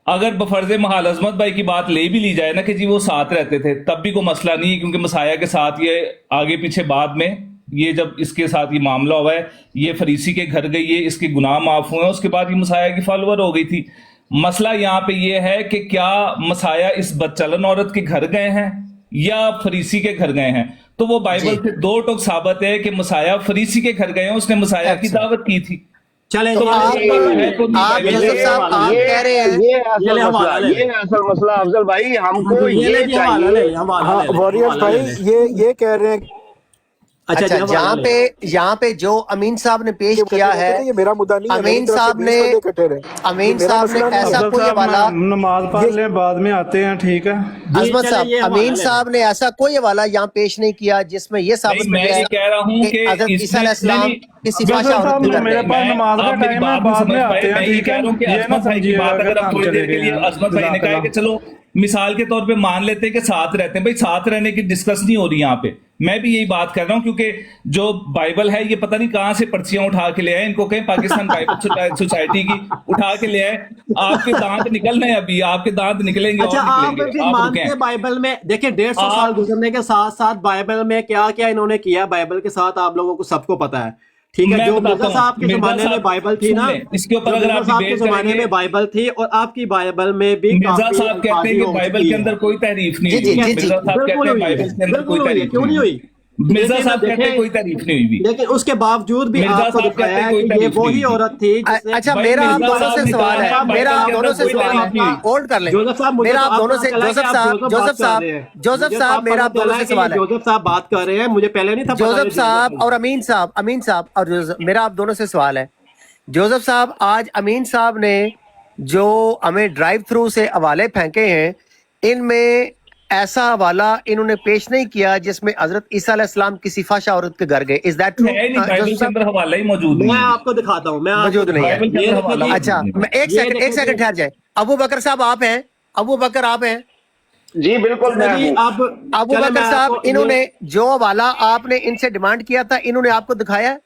اگر بفرض محال عظمت بھائی کی بات لے بھی لی جائے نا کہ جی وہ ساتھ رہتے تھے تب بھی کوئی مسئلہ نہیں ہے کیونکہ مسیح کے ساتھ یہ آگے پیچھے بعد میں یہ جب اس کے ساتھ یہ معاملہ ہوا ہے یہ فریسی کے گھر گئی ہے اس کے گناہ معاف ہوئے ہیں اس کے بعد یہ مسیح کی فالوور ہو گئی تھی. مسئلہ یہاں پہ یہ ہے کہ کیا مسیح اس بدچلن عورت کے گھر گئے ہیں یا فریسی کے گھر گئے ہیں. تو وہ بائبل سے 2 ٹوک ثابت ہے کہ مسیح فریسی کے گھر گئے ہیں. اس نے مسیح کی دعوت کی تھی. چلیں آپ کہہ رہے ہیں یہ اصل مسئلہ افضل بھائی ہم کو یہ چاہیے. وارئرز بھائی یہ کہہ رہے ہیں اچھا یہاں پہ جو امین صاحب نے پیش کیا ہے یہ میرا مدعا نہیں ہے. امین صاحب نے ایسا کوئی حوالہ نماز پڑھ لیں بعد میں آتے ہیں. ٹھیک ہے عظمت صاحب امین صاحب نے ایسا کوئی حوالہ یہاں پیش نہیں کیا جس میں یہ ثابت میں یہ کہہ رہا ہوں کہ حضرت عیسیٰ علیہ السلام کسی فحاشہ عورت کے گھر میرے پاس نماز کا ٹائم ہے بعد میں آتے ہیں. ٹھیک ہے یہ نہ سمجھیے عظمت بھائی نے کہا کہ چلو مثال کے طور پہ مان لیتے ہیں کہ ساتھ رہتے ہیں. بھائی ساتھ رہنے کی ڈسکس نہیں ہو رہی یہاں پہ. मैं भी यही बात कर रहा हूँ, क्योंकि जो बाइबल है ये पता नहीं कहाँ से पर्चियां उठा के ले आए, इनको कहें पाकिस्तान बाइबल सोसाइटी की उठा के ले आए। आपके दांत निकलने हैं अभी, आपके दांत निकलेंगे। अच्छा, और आप निकलेंगे, भी आप मानते हैं रुकें। बाइबल में, देखिए 150 साल गुजरने के साथ साथ बाइबल में क्या क्या इन्होंने किया, बाइबल के साथ आप लोगों को सबको पता है, ठीक है। मैं जो बताता मिर्जा हूँ, साहब के मिर्जा जमाने में साहब, बाइबल थी सुन ना, लें, इसके ऊपर जो अगर मिर्जा आप साहब के डिबेट जमाने करेंगे, में बाइबल थी और आपकी बाइबल में भी मिर्जा काफी साहब कहते हैं अल्फाजी कि हो बाइबल चुकी के है। अंदर कोई तारीफ नहीं जी, हुई। जी, जी, मिर्जा साहब कहते बिल्कुल हैं हुई है, बाइबल के अंदर बिल्कुल कोई हुई है, तारीफ क्यों नहीं हुई? मिर्जा लेकिन साहब कहते हैं देखें, कोई तारीफ नहीं हुई भी। लेकिन उसके बावजूद भी मिर्जा आपको साहब दिखाया कहते है हैं कोई कि ये तारीफ वही नहीं हुई। औरत थी जिसने अच्छा, भाई मेरा आप मिर्जा दोनों से साहब ने सवाल कहा है, है, मेरा आप बाइबल के दोनों अंदर से कोई सवाल तारीफ नहीं है, हुई। होल्ड कर लें। जोसेफ साहब, मुझे मेरा तो आप आप दोनों पता से, चला जोसेफ कि आप साहब, जोसेफ जोसेफ बात कर साहब, रहे हैं। जोसेफ मुझे तो साहब, आप मेरा पता आप दोनों चला से कि सवाल है। जोसेफ साहब बात कर रहे हैं, मुझे पहले नहीं था पता। जोसेफ साहब और अमीन साहब, अमीन साहब और मेरा आप दोनों से सवाल है। जोसेफ साहब, आज अमीन साहब ने जो हमें ड्राइव थ्रू से हवाले फेंके हैं, इनमें ऐसा हवाला इन्होंने पेश नहीं किया जिसमें हजरत ईसा अलैहिस्सलाम किसी फाशा औरत के घर गए। Is that true? है ही नहीं, बाइबल के अंदर हवाला ही मौजूद मैं नहीं है। आपको दिखाता हूँ, मैं मौजूद आपको नहीं है। बाइबल के अंदर हवाला मौजूद अच्छा, नहीं है। मैं एक ये सेकंड, एक देखो सेकंड जी। ठहर जाए। अबू बकर साहब आप हैं, अबू बकर आप हैं, जी बिल्कुल मैं चलिए, हूँ। अब अबू चलो, बकर मैं साहब, आपको इन्होंने जो हवाला आपने इनसे डिमांड किया था, इन्होंने आपको दिखाया?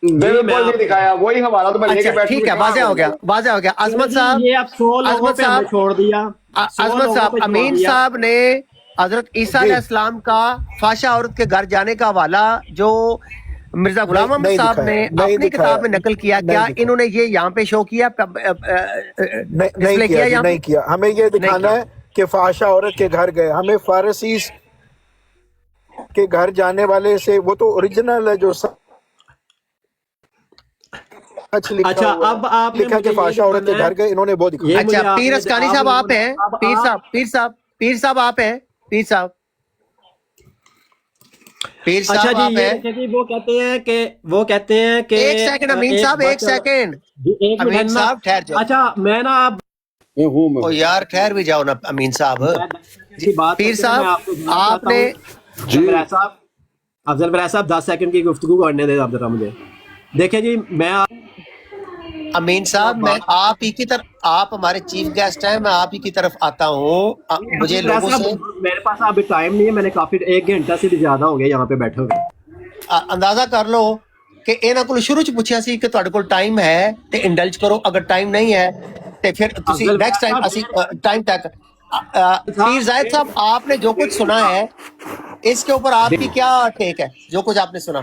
बिल्कुल नहीं आप- दिखाया, वही हवाला तो मैं लेके अच्छा, बैठ ठीक है, वाज़ेह हो गया, वाज़ेह हो गया। अजमत साहब, ये आप 100 लोगों अजमत पे हमें साहब, छोड़ दिया, 100 अजमत लोगों साहब, पे छोड़ अमीन दिया। साहब ने हजरत ईसा अलैहिस्सलाम का फाशा औरत के घर जाने का हवाला जो मिर्जा गुलाम अहमद नहीं साहब दिखाया, ने नहीं अपनी दिखाया, किताब में नकल किया, नहीं क्या दिखाया। इन्होंने ये यहाँ पे शो किया, नहीं डिस्प्ले किया किया जी, यहाँ पे? नहीं किया। हमें ये दिखाना किया। है कि फाशा औरत के घर गए, हमें फारसी के घर जाने वाले से, वो तो ओरिजिनल है जो सच लिखा अच्छा, हुआ है। अब आपने लिखा कि मुझे फाशा ये औरत के बताना घर गए, इन्होंने वो दिखाया। ये मुझे अच्छा, पीर आपने- अस्कानी आप साहब लोगों आप ने- हैं, अब पीर आप- साहब, पीर साहब, पीर साहब आप हैं, पीर साहब, पीर अच्छा साहब जी, आप ये हैं। देखिए जी, वो कहते हैं कि एक सेकंड अमीन साहब, एक सेकंड, एक अमीन मिनट ना। साहब ठहर जाओ। अच्छा, मैं ना आप मैं हूँ, मैं ओ यार ठहर भी जाओ ना अमीन साहब। की बात पीर करके मैं साहब, आपको बताना चाहता आपने हूं। अफजल बरार साहब 10 सेकंड की गुफ्तगू करने दें आप जरा मुझे। देखिए जी, मैं अमीन साहब, मैं आप ही की तरफ, आप हमारे चीफ गेस्ट हैं, मैं आप ही की तरफ आता हूँ। मुझे लोगों से मेरे पास अभी टाइम नहीं है, मैंने काफी 1 घंटा से भी ज्यादा हो गया यहाँ पे बैठे हुए। अंदाजा कर लो कि ਇਹਨਾਂ ਕੋਲ ਸ਼ੁਰੂ ਚ ਪੁੱਛਿਆ ਸੀ ਕਿ ਤੁਹਾਡੇ ਕੋਲ ਟਾਈਮ ਹੈ ਤੇ ਇੰਡਲਜ ਕਰੋ, ਅਗਰ ਟਾਈਮ ਨਹੀਂ ਹੈ ਤੇ ਫਿਰ ਤੁਸੀਂ नेक्स्ट टाइम ਅਸੀਂ टाइम तक पीर जायद साहब, आपने जो कुछ सुना है इसके ऊपर आपकी क्या टेक है, जो कुछ आपने सुना?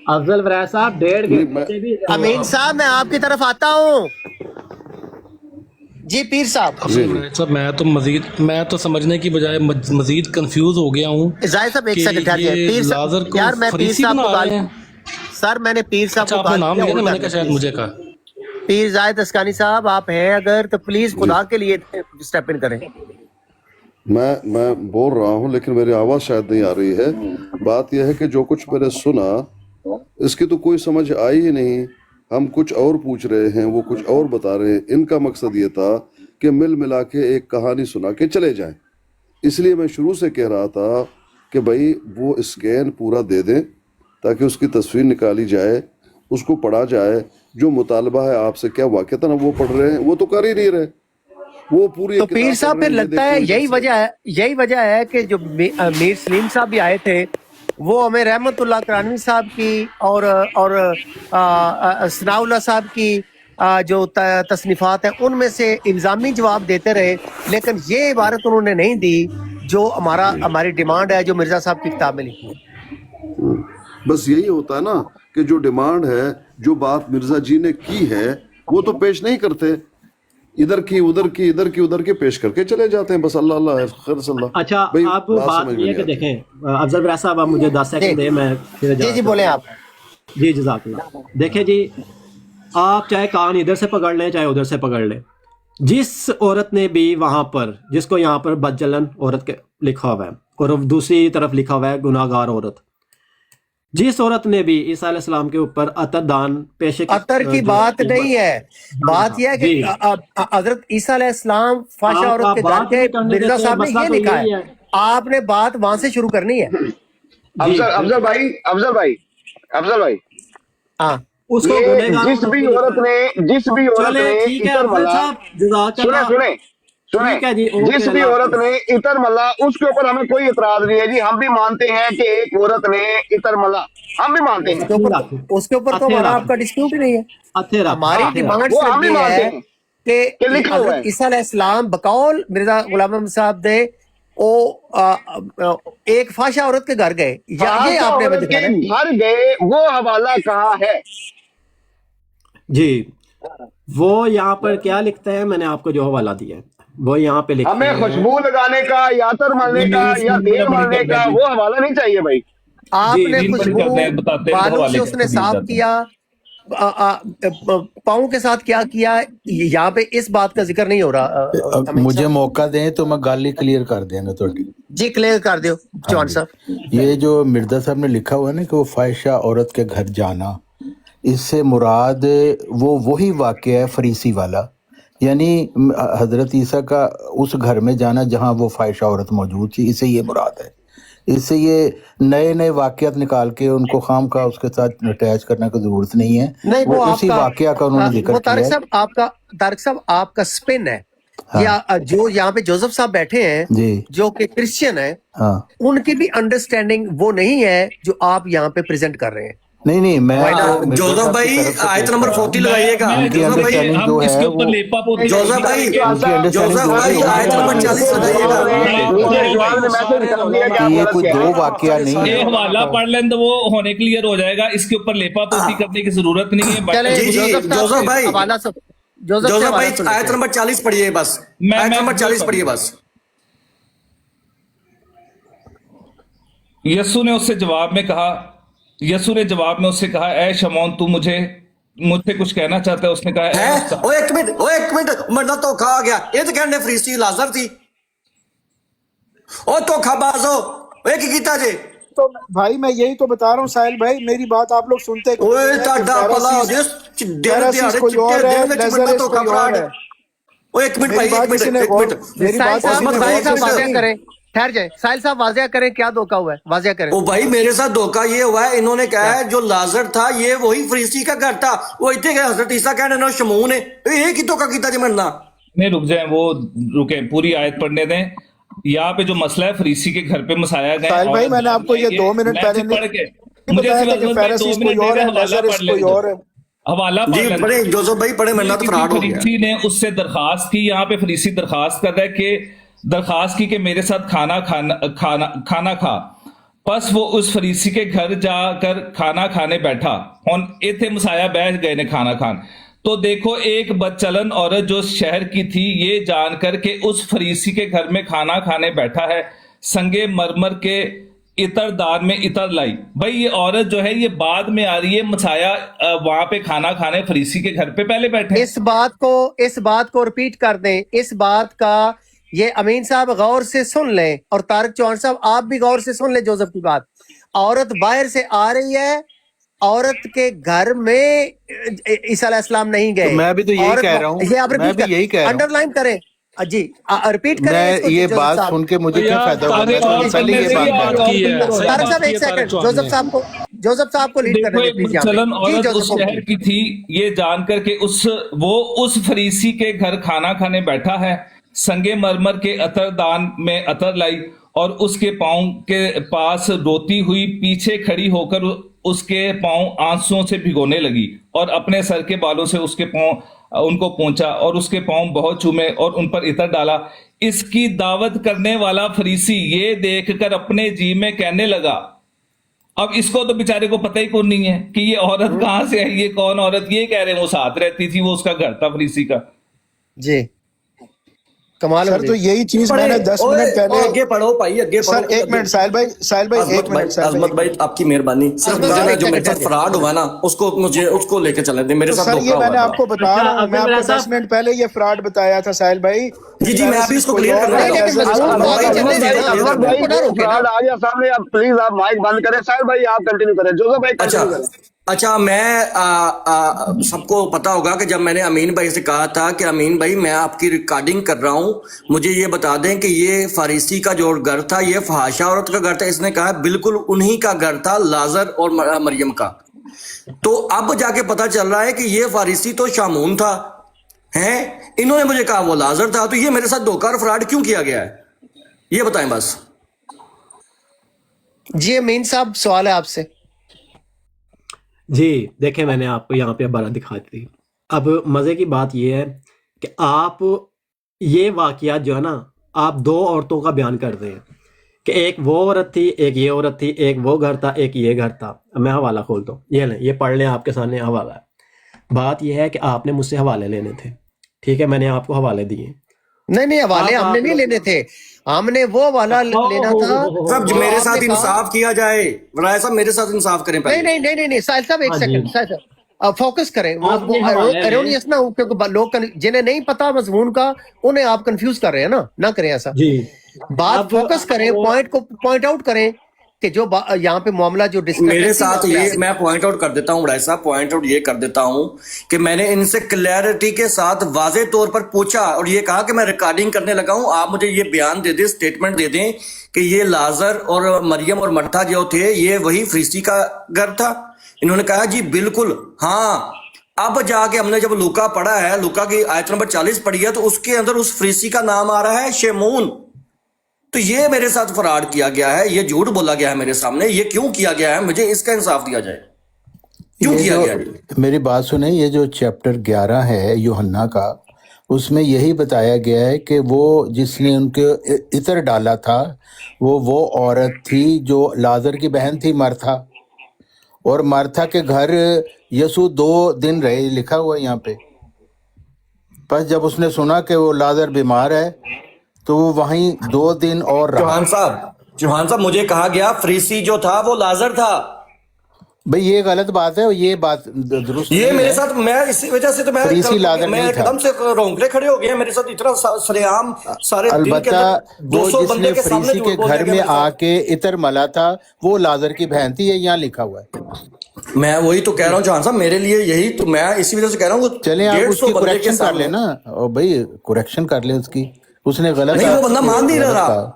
अफजल बरार साहब 1.5 घंटे से भी अमीन साहब, मैं आपकी तरफ आता हूँ। जी पीर साहब। साहब, मैं तो समझने की बजाय मजीद कंफ्यूज हो गया हूँ। जायद साहब एक कि सेकंड ठहर जाइए। ये पीर साहब, लाजर को यार मैं पीर फरीसी साहब को बना गाल, रहे हैं। सर मैंने पीर साहब अच्छा, को आपने गाल नाम दिया, लिया ना, होल्ड मैंने कर कहा शायद लें। मुझे कहा। पीर जायद अस्कानी साहब आप हैं अगर, तो प्लीज खुदा के लिए स्टेप इन करें। मैं बोल रहा हूँ, लेकिन मेरी आवाज़ शायद नहीं आ रही है। बात यह है कि जो कुछ मैंने सुना इसकी तो कोई समझ आई ही नहीं। हम कुछ और पूछ रहे हैं, वो कुछ और बता रहे हैं। इनका मकसद ये था कि मिल मिला के एक कहानी सुना के चले जाएं। इसलिए मैं शुरू से कह रहा था कि भाई वो स्कैन पूरा दे दें ताकि उसकी तस्वीर निकाली जाए, उसको पढ़ा जाए। जो मुतालबा है आपसे, क्या वाक़ता ना वो पढ़ रहे हैं, वो तो कर ही नहीं रहे। वो पूरी तो पीर साहब फिर लगता है यही वजह है कि जो मीर सलीम साहब भी आए थे, वो हमें रहमतुल्लाह करानवी साहब की और सनाउल्लाह साहब की जो तसनीफात हैं उनमें से इल्जामी जवाब देते रहे, लेकिन ये इबारत उन्होंने नहीं दी जो हमारी डिमांड है, जो मिर्जा साहब की किताब में लिखी है। बस यही होता है ना कि जो डिमांड है, जो बात मिर्जा जी ने की है, वो तो पेश नहीं करते। इधर की उधर की, इधर की उधर की पेश करके चले जाते हैं। बस अल्लाह अल्लाह खैर सल्लाह। अच्छा, आप बात ये है कि देखें अफजल बरार साहब, आप मुझे 10 सेकंड दें, मैं जी बोले आप। जी जज़ाकल्लाह। देखिए जी, आप चाहे कान इधर से पकड़ लें चाहे उधर से पकड़ लें, जिस औरत ने भी वहाँ पर, जिसको यहाँ पर बदजलन औरत के लिखा हुआ है और दूसरी तरफ लिखा हुआ है गुनाहगार औरत, जिस औरत ने भी ईसा अलैहिस्सलाम के ऊपर अतर दान पेश, अतर की बात नहीं है, बात यह है कि हजरत ईसा अलैहिस्सलाम फाशा औरत के घर के, मिर्जा साहब ने ये लिखा है, आपने बात वहां से शुरू करनी है। अफजल भाई हाँ, उसको जिस भी औरत ने ठीक है अफजल साहब, सुने सुने, ठीक है जी, जिस भी औरत ने इतर मला, उसके ऊपर हमें कोई इतराज नहीं है जी। हम भी मानते हैं कि एक औरत ने इतर मला, हम भी मानते हैं, उसके ऊपर तो हमारा आपका डिस्प्यूट ही नहीं है। हमारी डिमांड वो हम सिर्फ भी ये मानते है हैं कि कि लिखा हुआ है। हज़रत ईसा अलैहिस्सलाम बकौल मिर्जा गुलाम अहमद साहब ने एक फाशा औरत के घर गए, ये फाशा आपने हमें औरत दिखाना के है। घर गए, वो हवाला कहाँ है? जी, वो यहाँ पर क्या लिखता है, मैंने आपको जो हवाला दिया है वो यहाँ पे लिखा हमें है। खुशबू लगाने का, यातर मलने का या तेल मलने का वो हवाला नहीं चाहिए भाई। आपने जी, खुशबू बताते हैं बालू हवाले से कैसे उसने दिए साफ जाते हैं। किया, पाँव के साथ क्या किया, यहाँ पे इस बात का जिक्र नहीं हो रहा। मुझे मौका दें तो मैं गाली क्लियर कर देंगे थोड़ी। जी क्लियर कर दो जॉन साहब। ये जो मिर्जा साहब ने लिखा हुआ है ना कि वो फाहिशा औरत के घर जाना, इससे मुराद वो वही वाक़या है फरीसी वाला, यानी हजरत ईसा का उस घर में जाना जहाँ वो फाहिशा औरत मौजूद थी, इससे ये मुराद है। इससे ये नए नए वाक़यात निकाल के उनको खाम का उसके साथ अटैच करने की जरूरत नहीं है। नहीं, वो उसी वाक़या का उन्होंने जिक्र वो किया तारिक है। साहब आपका स्पिन है। या जो यहाँ पे जोसेफ साहब बैठे हैं जी जो कि क्रिश्चियन है, हाँ, उनकी भी अंडरस्टैंडिंग वो नहीं है जो आप यहाँ पे प्रेजेंट कर रहे हैं। नहीं मैं तो मिर्जा जोसेफ साहब की भाई तरफ से आयत पेश नंबर कर रहा हूँ। 40 लगाइएगा। उनकी जोसेफ भाई, अंडरस्टैंडिंग जो हम है इसके वो ऊपर लेपा पोती जोसेफ भाई, उनकी अंडरस्टैंडिंग जोसेफ जो भाई है आयत नंबर 40 लगाइएगा। मुझे जवाब में मैसेज कर दिया कि आप कि ये गलत कोई कह रहे दो हैं। वाक़या नहीं ये है। हवाला पढ़ लें तो वो होने क्लियर हो जाएगा। इसके ऊपर लेपा पोती करने की जरूरत नहीं है। चले जी, जोसेफ भाई, जोसेफ भाई आयत नंबर 40 पढ़िए बस, आयत नंबर 40 पढ़िए बस। यस्सु ने उससे जवाब में कहा, यस्सु ने जवाब में उससे कहा, ऐ शमौन तू मुझसे कुछ कहना चाहता है? उसने कहा, है ओ एक मिनट मरना धोखा आ गया। ये तो कहने फरीसी लाजर थी ओ धोखाबाजो, ओए की कीता जे? तो भाई मैं यही तो बता रहा हूँ साहिल भाई, मेरी बात आप लोग सुनते क्यों ओए नहीं हैं कि ताड़ा भला हो फेरासिस जिस दिन दिहाड़े कोई और चिट्टे है, दिन में नजरिस धोखा कोई और फ्रॉड। है। ओ एक मिनट मेरी भाई, बात किसी ने एक गौर, मिनट मेरी बात किसी अहमद ने भाई गौर से वाज़ह सुनी। करें, ठहर जाए साहिल साहब, वाज़ह करें क्या धोखा हुआ है, वाज़ह करें। ओ भाई मेरे साथ धोखा ये हुआ है, इन्होंने कहा है जो लाजर था ये वही फरीसी का घर था, वो इतने गए हजरत ईसा कहने ना शमून है, ये की धोखा कीता जी मरना। नहीं रुक जाए, वो रुके, पूरी आयत पढ़ने दें। यहाँ पे जो मसला है फरीसी के घर पे मसाया गया। साहिल भाई मैंने आपको ये 2 मिनट पहले पढ़ के नहीं बताया था कि फेरासिस कोई और है, नजरिस कोई और है। हवाला जी पढ़े जोसेफ भाई पढ़े, मरना तो फ्रॉड हो गया। फरीसी ने उससे दरखास्त की, यहाँ पे फरीसी दरखास्त कर रहा है कि दरखास्त की कि मेरे साथ खाना खा। बस वो उस फरीसी के घर जाकर खाना खाने बैठा और इथे मसाया बैठ गए ने खाना खान। तो देखो एक बदचलन औरत जो शहर की थी ये जानकर के उस फरीसी के घर में खाना खाने बैठा है, संगे मरमर के इतरदार में इतर लाई। भाई ये औरत जो है ये बाद में आ रही है, मसाया वहां पे खाना खाने फरीसी के घर पे पहले बैठे। इस बात को रिपीट कर दें, इस बात का ये अमीन साहब गौर से सुन लें और तारिक चौहान साहब आप भी गौर से सुन लें जोसेफ की बात। औरत बाहर से आ रही है, औरत के घर में ईसा अलैहिस्सलाम नहीं गए। तो मैं भी तो यही कह रहा हूँ, ये आप मैं भी यही कह रहा हूँ। अंडरलाइन करें जी, रिपीट करें मैं इसको, ये जोसेफ बात साहब। सुन के मुझे क्या फायदा हुआ? तारिक मैं और तो पहले ये करने से बात बात की है। तारिक साहब एक सेकंड, जोसेफ साहब को लीड देखो करने एक दें प्लीज। चलन औरत उस शहर की थी ये जान करके उस फरीसी के घर खाना खाने बैठा है, संगे मरमर के अतरदान में अतर लाई और उसके पांव के पास रोती हुई पीछे खड़ी होकर उसके पांव आंसुओं से भिगोने लगी और अपने सर के बालों से उसके पांव उनको पहुंचा और उसके पांव बहुत चूमे और उन पर इतर डाला। इसकी दावत करने वाला फरीसी ये देखकर अपने जी में कहने लगा, अब इसको तो बेचारे को पता ही कौन नहीं है कि ये औरत कहां से है, ये कौन औरत, ये कह रहे हैं वो साथ रहती थी, वो उसका घर था फरीसी का। जी कमाल सर तो यही चीज मैंने 10 मिनट पहले। आगे पढ़ो भाई, आगे पढ़ो। सर एक मिनट साहिल भाई, एक मिनट। अजमत भाई आपकी मेहरबानी, सिर्फ मुझे ना जो मेरे साथ फ्रॉड हुआ ना उसको लेके चले दे, मेरे साथ सर ये धोखा मैंने हुआ था। आपको बता रहा हूँ, मैं आपको 10 मिनट पहले ये फ्रॉड बताया था साहिल भाई। जी मैं अभी इसको क्लियर करना फ्रॉड आ गया सामने, अब प्लीज आप माइक बंद करें। साहिल भाई आप कंटिन्यू करें, जोसेफ भाई कंटिन्यू करें। अच्छा मैं सबको पता होगा कि जब मैंने अमीन भाई से कहा था कि अमीन भाई मैं आपकी रिकॉर्डिंग कर रहा हूं, मुझे ये बता दें कि ये फारिसी का जो घर था ये फहाशा औरत का घर था। इसने कहा बिल्कुल उन्हीं का घर था, लाजर और मरियम का। तो अब जाके पता चल रहा है कि ये फारिसी तो शामून था, ہیں, انہوں نے مجھے کہا وہ لازر تھا, تو یہ میرے ساتھ دھوکہ اور فراڈ کیوں کیا گیا ہے, یہ بتائیں بس. جی امین صاحب سوال ہے آپ سے. جی دیکھیں میں نے آپ کو یہاں پہ عبارت دکھا دی. اب مزے کی بات یہ ہے کہ آپ یہ واقعات جو ہے نا آپ دو عورتوں کا بیان کر رہے ہیں کہ ایک وہ عورت تھی, ایک یہ عورت تھی, ایک وہ گھر تھا, ایک یہ گھر تھا. میں حوالہ کھولتا ہوں, یہ لیں, یہ پڑھ لیں, آپ کے سامنے حوالہ ہے. بات یہ ہے کہ آپ نے مجھ سے حوالے لینے تھے, ٹھیک ہے, میں نے آپ کو حوالے دیے. نہیں حوالے ہم نے نہیں لینے تھے, ہم نے وہ والا لینا تھا. صاحب میرے ساتھ انصاف کیا جائے, رائے صاحب میرے ساتھ انصاف کریں پہلے. نہیں ساحل صاحب ایک سیکنڈ, ساحل صاحب فوکس کریں, ایرونیس نہ ہو, کیونکہ لوگ جنہیں نہیں پتا مضمون کا انہیں آپ کنفیوز کر رہے ہیں نا, نہ کریں ایسا. بات فوکس کریں, پوائنٹ کو پوائنٹ آؤٹ کریں کہ جو یہاں پہ معاملہ جو میرے ساتھ یہ میں پوائنٹ آؤٹ کر دیتا ہوں, بڑا صاحب پوائنٹ آؤٹ یہ کر دیتا ہوں کہ میں نے ان سے کلیئرٹی کے ساتھ واضح طور پر پوچھا اور یہ کہا کہ میں ریکارڈنگ کرنے لگا ہوں, آپ مجھے یہ بیان دے دیں, اسٹیٹمنٹ دے دیں کہ یہ لازر اور مریم اور مرتھا جو تھے یہ وہی فریسی کا گھر تھا. انہوں نے کہا جی بالکل ہاں. اب جا کے ہم نے جب لوکا پڑھا ہے, لوکا کی آیت نمبر 40 پڑھی ہے, تو اس کے اندر اس فریسی کا نام آ رہا ہے شیمون. تو یہ میرے ساتھ فراڈ کیا گیا ہے, یہ جھوٹ بولا گیا ہے میرے سامنے. یہ کیوں کیا گیا ہے, مجھے اس کا انصاف دیا جائے, کیوں کیا گیا ہے؟ میری بات سنیں, یہ جو چیپٹر 11 ہے یوحنا کا, اس میں یہی بتایا گیا ہے کہ وہ جس نے ان کے عطر ڈالا تھا وہ عورت تھی جو لازر کی بہن تھی مرتھا, اور مرتھا کے گھر یسوع 2 دن رہے, لکھا ہوا ہے یہاں پہ. بس جب اس نے سنا کہ وہ لازر بیمار ہے تو وہ وہیں 2 دن اور رہا. چوہان صاحب مجھے کہا گیا فریسی جو تھا وہ لازر تھا. بھئی یہ غلط بات ہے, یہ بات درست یہ نہیں میرے ہے. ساتھ, میں اسی وجہ سے تو فریسی لازر میں نہیں تھا. ایک دم سے رونگٹے کھڑے ہو گئے ہیں میرے ساتھ, اتنا سریعام سارے دن کے البتہ اندر وہ 200 جس بندے نے کے سامنے فریسی کے جھوٹ بولنے گھر گیا میں میرے آ ساتھ. کے عطر ملا تھا وہ لازر کی بہن تھی, یہ یہاں لکھا ہوا ہے. میں وہی تو کہہ رہا ہوں چوہان صاحب, میرے لیے یہی تو, میں اسی وجہ سے کہہ رہا ہوں. چلیں آپ اس 150 کی بندے کے کریکشن کر سامنے, لیں نا, اور بھئی کریکشن کر لیں اس کی, اس نے غلط نہیں وہ بندہ مان نہیں رہا.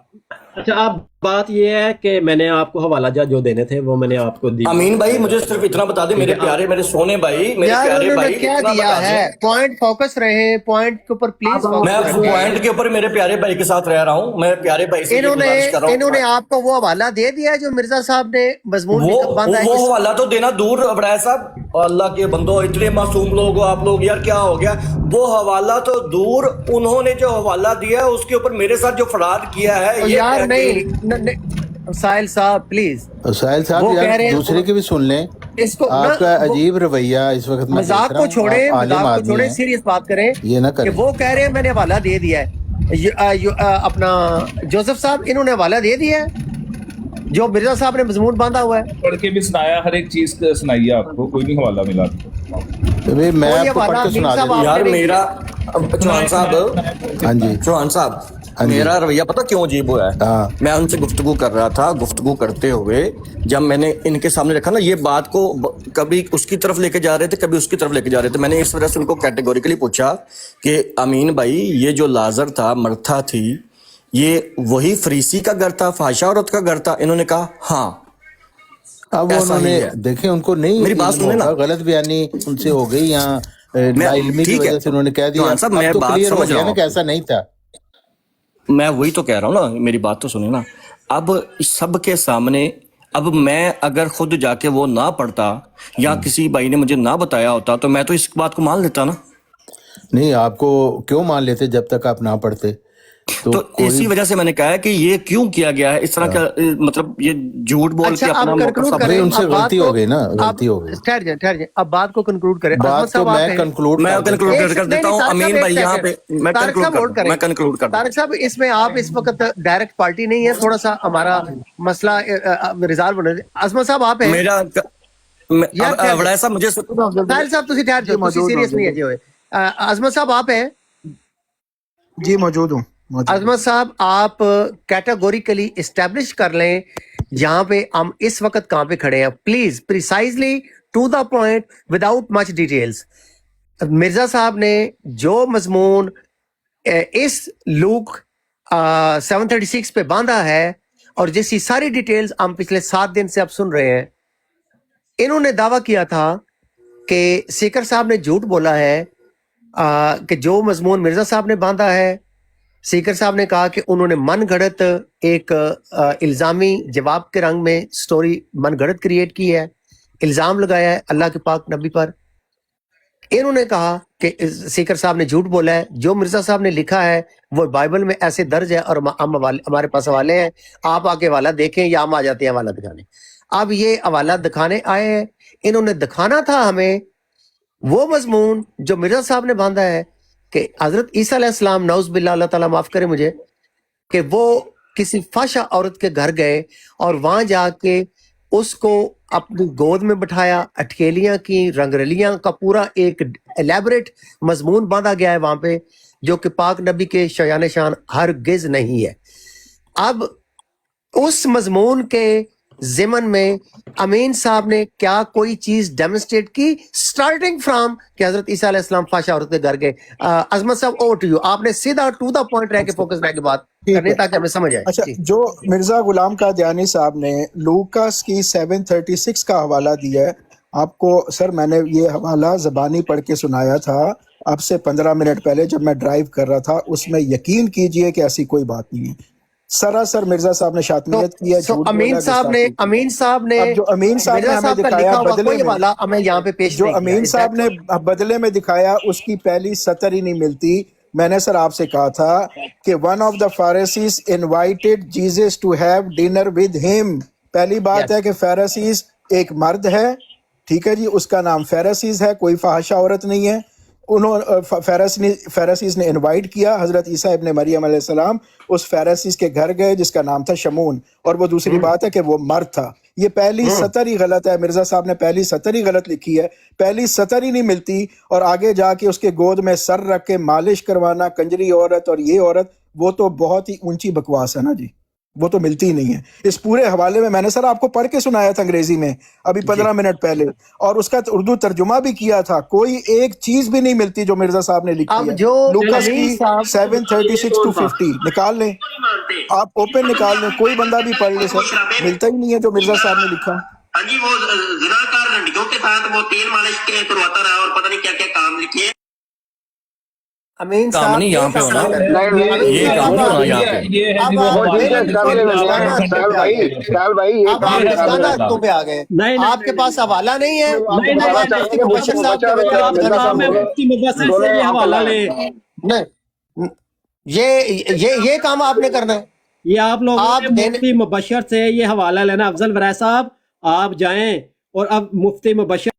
اچھا اب بات یہ ہے کہ میں نے آپ کو حوالہ جات جو دینے تھے وہ میں نے آپ کو دی. امین بھائی مجھے صرف اتنا بتا دیں, میرے پیارے, میرے سونے بھائی, میرے یار پیارے انہوں نے بھائی, کیا اتنا دیا بتا ہے, دیں. پوائنٹ فوکس رہے, پوائنٹ کے اوپر پلیز میں پوائنٹ کے اوپر میرے پیارے بھائی کے ساتھ رہ رہا ہوں, میں پیارے بھائی سے یہ گزارش کر رہا انہوں نے ہوں. آپ کو وہ حوالہ دے دیا ہے جو مرزا صاحب نے مضمون باندھا ہے. وہ حوالہ تو دینا دور, ابراہ صاحب, اللہ کے بندو, اتنے معصوم لوگ ہو آپ لوگ, یار کیا ہو گیا. وہ حوالہ تو دور, انہوں نے جو حوالہ دیا ہے اس کے اوپر میرے ساتھ جو فراڈ کیا ہے, یار نہیں ساحل صاحب پلیز, ساحل صاحب یار دوسرے کی بھی سن لیں. اس کو آپ کا عجیب رویہ اس وقت میں مذاق کو چھوڑیں, سیریس بات کریں. یہ نہ کریں. کہ وہ کہہ رہے ہیں میں نے حوالہ دے دیا ہے, اپنا جوزف صاحب انہوں نے حوالہ دے دیا ہے جو مرزا صاحب نے مضمون باندھا ہوا ہے. پڑھ کے بھی سنایا, ہر ایک چیز سنائی ہے آپ کو, کوئی نہیں حوالہ ملا. میں آپ کو پڑھ کے سنا دیتا ہوں. یار میرا چوہان صاحب, ہاں جی چوہان صاحب, میرا رویہ پتہ کیوں عجیب ہوا ہے. میں ان سے گفتگو کر رہا تھا, گفتگو کرتے ہوئے جب میں نے ان کے سامنے رکھا نا, یہ بات کو کبھی اس کی طرف لے کے جا رہے تھے, کبھی اس کی طرف لے کے جا رہے تھے. میں نے اس وجہ سے ان کو کیٹیگوریکلی پوچھا کہ امین بھائی یہ جو لازر تھا, مرتھا تھی, یہ وہی فریسی کا گھر تھا, فحاشہ عورت کا گھر تھا. انہوں نے کہا ہاں. اب انہوں نے دیکھیں, ان کو نہیں میری بات سنیں نا, غلط بیانی ان سے ہو گئی, یہاں علمی کی وجہ سے انہوں نے کہہ دیا. اب تو کلیئر ہو گیا نا کہ ایسا نہیں تھا. میں وہی تو کہہ رہا ہوں نا, میری بات تو سنیں نا. اب سب کے سامنے, اب میں اگر خود جا کے وہ نہ پڑھتا یا کسی بھائی نے مجھے نہ بتایا ہوتا تو میں تو اس بات کو مان لیتا نا. نہیں, آپ کو کیوں مان لیتے جب تک آپ نہ پڑھتے. تو اسی وجہ سے میں نے کہا ہے کہ یہ کیوں کیا گیا ہے اس طرح کا, مطلب یہ جھوٹ بول کے اپنا ان سے غلطی ہو گئی نا, غلطی ہو گئی. ٹھہر جائیں, اب بات کو کنکلوڈ کریں. بات کو میں کنکلوڈ کر دیتا ہوں. امین بھائی یہاں پہ میں کنکلوڈ کر طارق صاحب, اس میں آپ اس وقت ڈائریکٹ پارٹی نہیں ہے, تھوڑا سا ہمارا مسئلہ ریزالو ہونے دیں. عظمت صاحب آپ ہیں, میرا بڑا صاحب مجھے ساحل صاحب تسی ٹھہر جاؤ, تسی سیریس نہیں ہے جی ہوئے. عظمت صاحب آپ ہیں؟ جی موجود ہوں. عظمت صاحب آپ کیٹیگوریکلی اسٹیبلش کر لیں جہاں پہ ہم اس وقت کہاں پہ کھڑے ہیں, please precisely to the point without much details. Mirza sahab نے جو مضمون اس لوک 736 پہ باندھا ہے اور جس کی ساری ڈیٹیلز ہم پچھلے 7 دن سے اب سن رہے ہیں, انہوں نے دعویٰ کیا تھا کہ سیکر صاحب نے جھوٹ بولا ہے کہ جو مضمون مرزا صاحب نے باندھا ہے، سیکر صاحب نے کہا کہ انہوں نے من گھڑت ایک الزامی جواب کے رنگ میں سٹوری من گھڑت کریٹ کی ہے، الزام لگایا ہے اللہ کے پاک نبی پر. انہوں نے کہا کہ سیکر صاحب نے جھوٹ بولا ہے، جو مرزا صاحب نے لکھا ہے وہ بائبل میں ایسے درج ہے اور ہم ہمارے پاس حوالے ہیں، آپ آ کے حوالہ دیکھیں یا ہم آ جاتے ہیں حوالہ دکھانے. اب یہ حوالہ دکھانے آئے ہیں، انہوں نے دکھانا تھا ہمیں وہ مضمون جو مرزا صاحب نے باندھا ہے کہ حضرت عیسیٰ علیہ السلام، نعوذ باللہ، اللہ تعالیٰ معاف کرے مجھے، کہ وہ کسی فحشہ عورت کے گھر گئے اور وہاں جا کے اس کو اپنی گود میں بٹھایا، اٹکیلیاں کی، رنگرلیاں کا پورا ایک ایلیبریٹ مضمون باندھا گیا ہے وہاں پہ، جو کہ پاک نبی کے شایان شان ہرگز نہیں ہے. اب اس مضمون کے ضمن میں امین صاحب نے کیا کوئی چیز ڈیمونسٹریٹ کی سٹارٹنگ فرام کہ حضرت عیسیٰ علیہ السلام فحشہ عورت کے گھر گئے؟ عظمت صاحب اوور ٹو یو، آپ نے سیدھا ٹو دا پوائنٹ رہ کے فوکس رہ کے بات کرنی تاکہ ہمیں سمجھ آئے. اچھا، جو مرزا غلام قادیانی صاحب نے لوکاس کی 736 کا حوالہ دیا ہے آپ کو، سر میں نے یہ حوالہ زبانی پڑھ کے سنایا تھا اب سے 15 منٹ پہلے جب میں ڈرائیو کر رہا تھا. اس میں یقین کیجئے کہ ایسی کوئی بات نہیں ہے، سراسر مرزا صاحب نے شاطمیت کی ہے، جھوٹ امین بولا، صاحب نے اب جو امین صاحب نے ہمیں دکھایا بدلے میں، حوالہ ہمیں یہاں پہ پیش جو نہیں کیا. امین صاحب نے بدلے میں دکھایا اس کی پہلی سطر ہی نہیں ملتی. میں نے سر آپ سے کہا تھا کہ one of the Pharisees invited Jesus to have dinner with him. پہلی بات ہے کہ فارسیز ایک مرد ہے، ٹھیک ہے جی، اس کا نام فارسیز ہے، کوئی فحاشہ عورت نہیں ہے. فارسیز نے انوائٹ کیا حضرت عیسیٰ ابن مریم علیہ السلام، اس فارسیز کے گھر گئے جس کا نام تھا شمون، اور وہ دوسری بات ہے کہ وہ مرد تھا. یہ پہلی سطر ہی غلط ہے، مرزا صاحب نے پہلی سطر ہی غلط لکھی ہے، پہلی سطر ہی نہیں ملتی. اور آگے جا کے اس کے گود میں سر رکھ کے مالش کروانا، کنجری عورت اور یہ عورت، وہ تو بہت ہی اونچی بکواس ہے نا جی، وہ تو ملتی ہی نہیں ہے. اس پورے حوالے میں نے سر آپ کو پڑھ کے سنایا تھا انگریزی میں ابھی 15 منٹ پہلے، اور اس کا اردو ترجمہ بھی کیا تھا. کوئی ایک چیز بھی نہیں ملتی جو مرزا صاحب نے لکھی اب ہے. جو لوکاس کی امین صاحب 736 to 50 نکال لیں، آپ اوپن نکال لیں، کوئی بندہ بھی پڑھ لے سر، ملتا ہی نہیں ہے جو مرزا صاحب نے لکھا. ہاں جی، وہ زناکار لڑکیوں کے ساتھ وہ تیل مالش کے کرواتا رہا اور پتہ نہیں کیا کیا کام لکھے. امین کام صاحب نہیں یہاں پہ ہونا، یہ کام نہیں ہونا یہاں پہ. یہ ہے جی اب وہ آپ حوالے سہل بھائی یہ اب آپ رسالہ حقوں پہ آ گئے، آپ کے پاس حوالہ نہیں ہے. نہیں، اب آپ مفتی مبشر صاحب کے بچے آپ کا نام میں مفتی مبشر سے یہ حوالہ لیں. نہیں، یہ کام آپ نے کرنا ہے. یہ آپ لوگ آپ مفتی مبشر سے یہ حوالہ لینا. افضل ورائے صاحب آپ جائیں اور اب مفتی مبشر،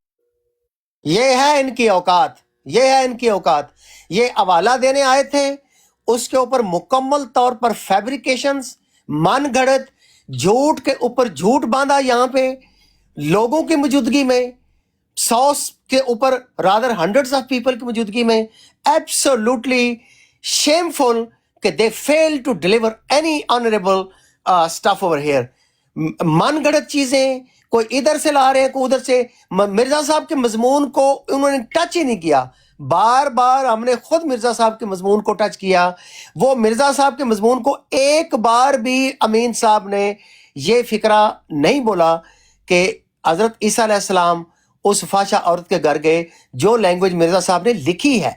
یہ ہے ان کی اوقات، یہ ہے ان کی اوقات. یہ حوالہ دینے آئے تھے، اس کے اوپر مکمل طور پر فیبریکیشنز، من گھڑت، جھوٹ کے اوپر جھوٹ باندھا. یہاں پہ لوگوں کی موجودگی میں، 100 کے اوپر رادر ہنڈریڈز آف پیپل کی موجودگی میں، ایبسولوٹلی شیمفل کہ they fail to deliver any honourable stuff over here. من گھڑت چیزیں کوئی ادھر سے لا رہے ہیں، کوئی ادھر سے. مرزا صاحب کے مضمون کو انہوں نے ٹچ ہی نہیں کیا. بار بار ہم نے خود مرزا صاحب کے مضمون کو ٹچ کیا. وہ مرزا صاحب کے مضمون کو ایک بار بھی امین صاحب نے یہ فکرہ نہیں بولا کہ حضرت عیسیٰ علیہ السلام اس فحشہ عورت کے گھر گئے، جو لینگویج مرزا صاحب نے لکھی ہے.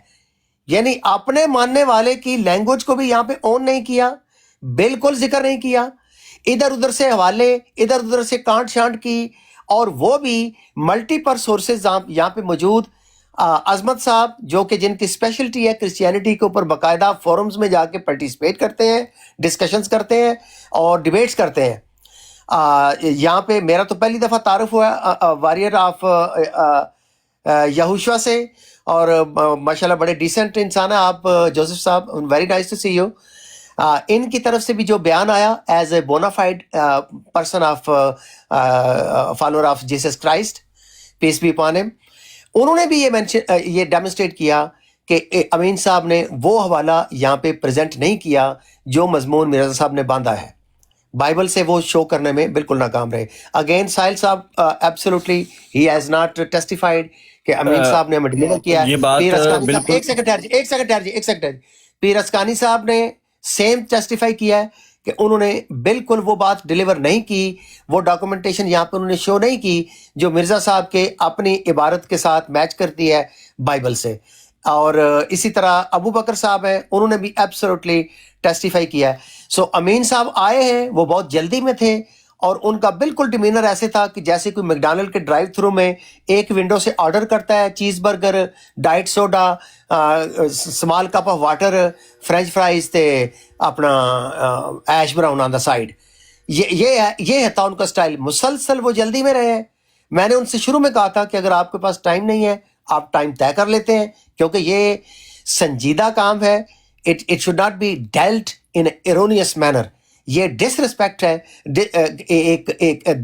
یعنی اپنے ماننے والے کی لینگویج کو بھی یہاں پہ اون نہیں کیا، بالکل ذکر نہیں کیا. ادھر ادھر سے حوالے، ادھر ادھر سے کانٹ شانٹ کی، اور وہ بھی ملٹی پر سورسز یہاں پہ موجود. عظمت صاحب جو کہ جن کی اسپیشلٹی ہے کرسچینٹی کے اوپر، باقاعدہ فورمز میں جا کے پارٹیسپیٹ کرتے ہیں، ڈسکشنز کرتے ہیں اور ڈیبیٹس کرتے ہیں. یہاں پہ میرا تو پہلی دفعہ تعارف ہوا وارئر آف یہوشوا سے، اور ماشاءاللہ بڑے ڈیسنٹ انسان ہیں آپ جوزف صاحب، very nice to see you. ان کی طرف سے بھی جو بیان آیا as a bonafide person of follower of Jesus Christ, peace be upon him, انہوں نے بھی یہ ڈیمونسٹریٹ کیا کہ امین صاحب نے وہ حوالہ یہاں پہ پریزنٹ نہیں کیا جو مضمون مرزا صاحب نے باندھا ہے. بائبل سے وہ شو کرنے میں بالکل ناکام رہے. اگین ساحل صاحب ایبسولوٹلی ہی ہیز ناٹ ٹیسٹیفائڈ کہ امین صاحب نے ہمیں ڈیلیور کیا. یہ بات بالکل، ایک سیکنڈ، پیر اسکانی صاحب نے سیم ٹیسٹیفائی کیا ہے کہ انہوں نے بالکل وہ بات ڈیلیور نہیں کی. وہ ڈاکومنٹیشن یہاں پہ انہوں نے شو نہیں کی جو مرزا صاحب کے اپنی عبارت کے ساتھ میچ کرتی ہے بائبل سے. اور اسی طرح ابو بکر صاحب ہیں، انہوں نے بھی ایبسولوٹلی ٹیسٹیفائی کیا ہے. سو امین صاحب آئے ہیں، وہ بہت جلدی میں تھے اور ان کا بالکل ڈیمینر ایسے تھا کہ جیسے کوئی میکڈونلڈ کے ڈرائیو تھرو میں ایک ونڈو سے آرڈر کرتا ہے چیز burger, diet soda, small cup of water, French fries تے اپنا ایش براؤن آن دا سائڈ. یہ تھا ان کا سٹائل. مسلسل وہ جلدی میں رہے ہیں. میں نے ان سے شروع میں کہا تھا کہ اگر آپ کے پاس ٹائم نہیں ہے آپ ٹائم طے کر لیتے ہیں، کیونکہ یہ سنجیدہ کام ہے. It should not be dealt in erroneous manner. یہ ڈس رسپیکٹ ہے ایک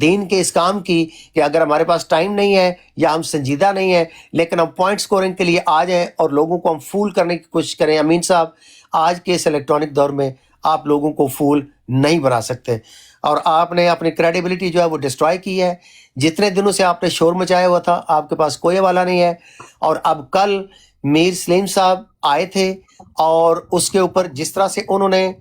دین کے اس کام کی کہ اگر ہمارے پاس ٹائم نہیں ہے یا ہم سنجیدہ نہیں ہیں لیکن ہم پوائنٹ سکورنگ کے لیے آ جائیں اور لوگوں کو ہم فول کرنے کی کوشش کریں. امین صاحب آج کے اس الیکٹرانک دور میں آپ لوگوں کو فول نہیں بنا سکتے اور آپ نے اپنی کریڈیبلٹی جو ہے وہ ڈسٹرائے کی ہے. جتنے دنوں سے آپ نے شور مچایا ہوا تھا آپ کے پاس کوئی حوالہ نہیں ہے. اور اب کل میر سلیم صاحب آئے تھے اور اس کے اوپر جس طرح سے انہوں نے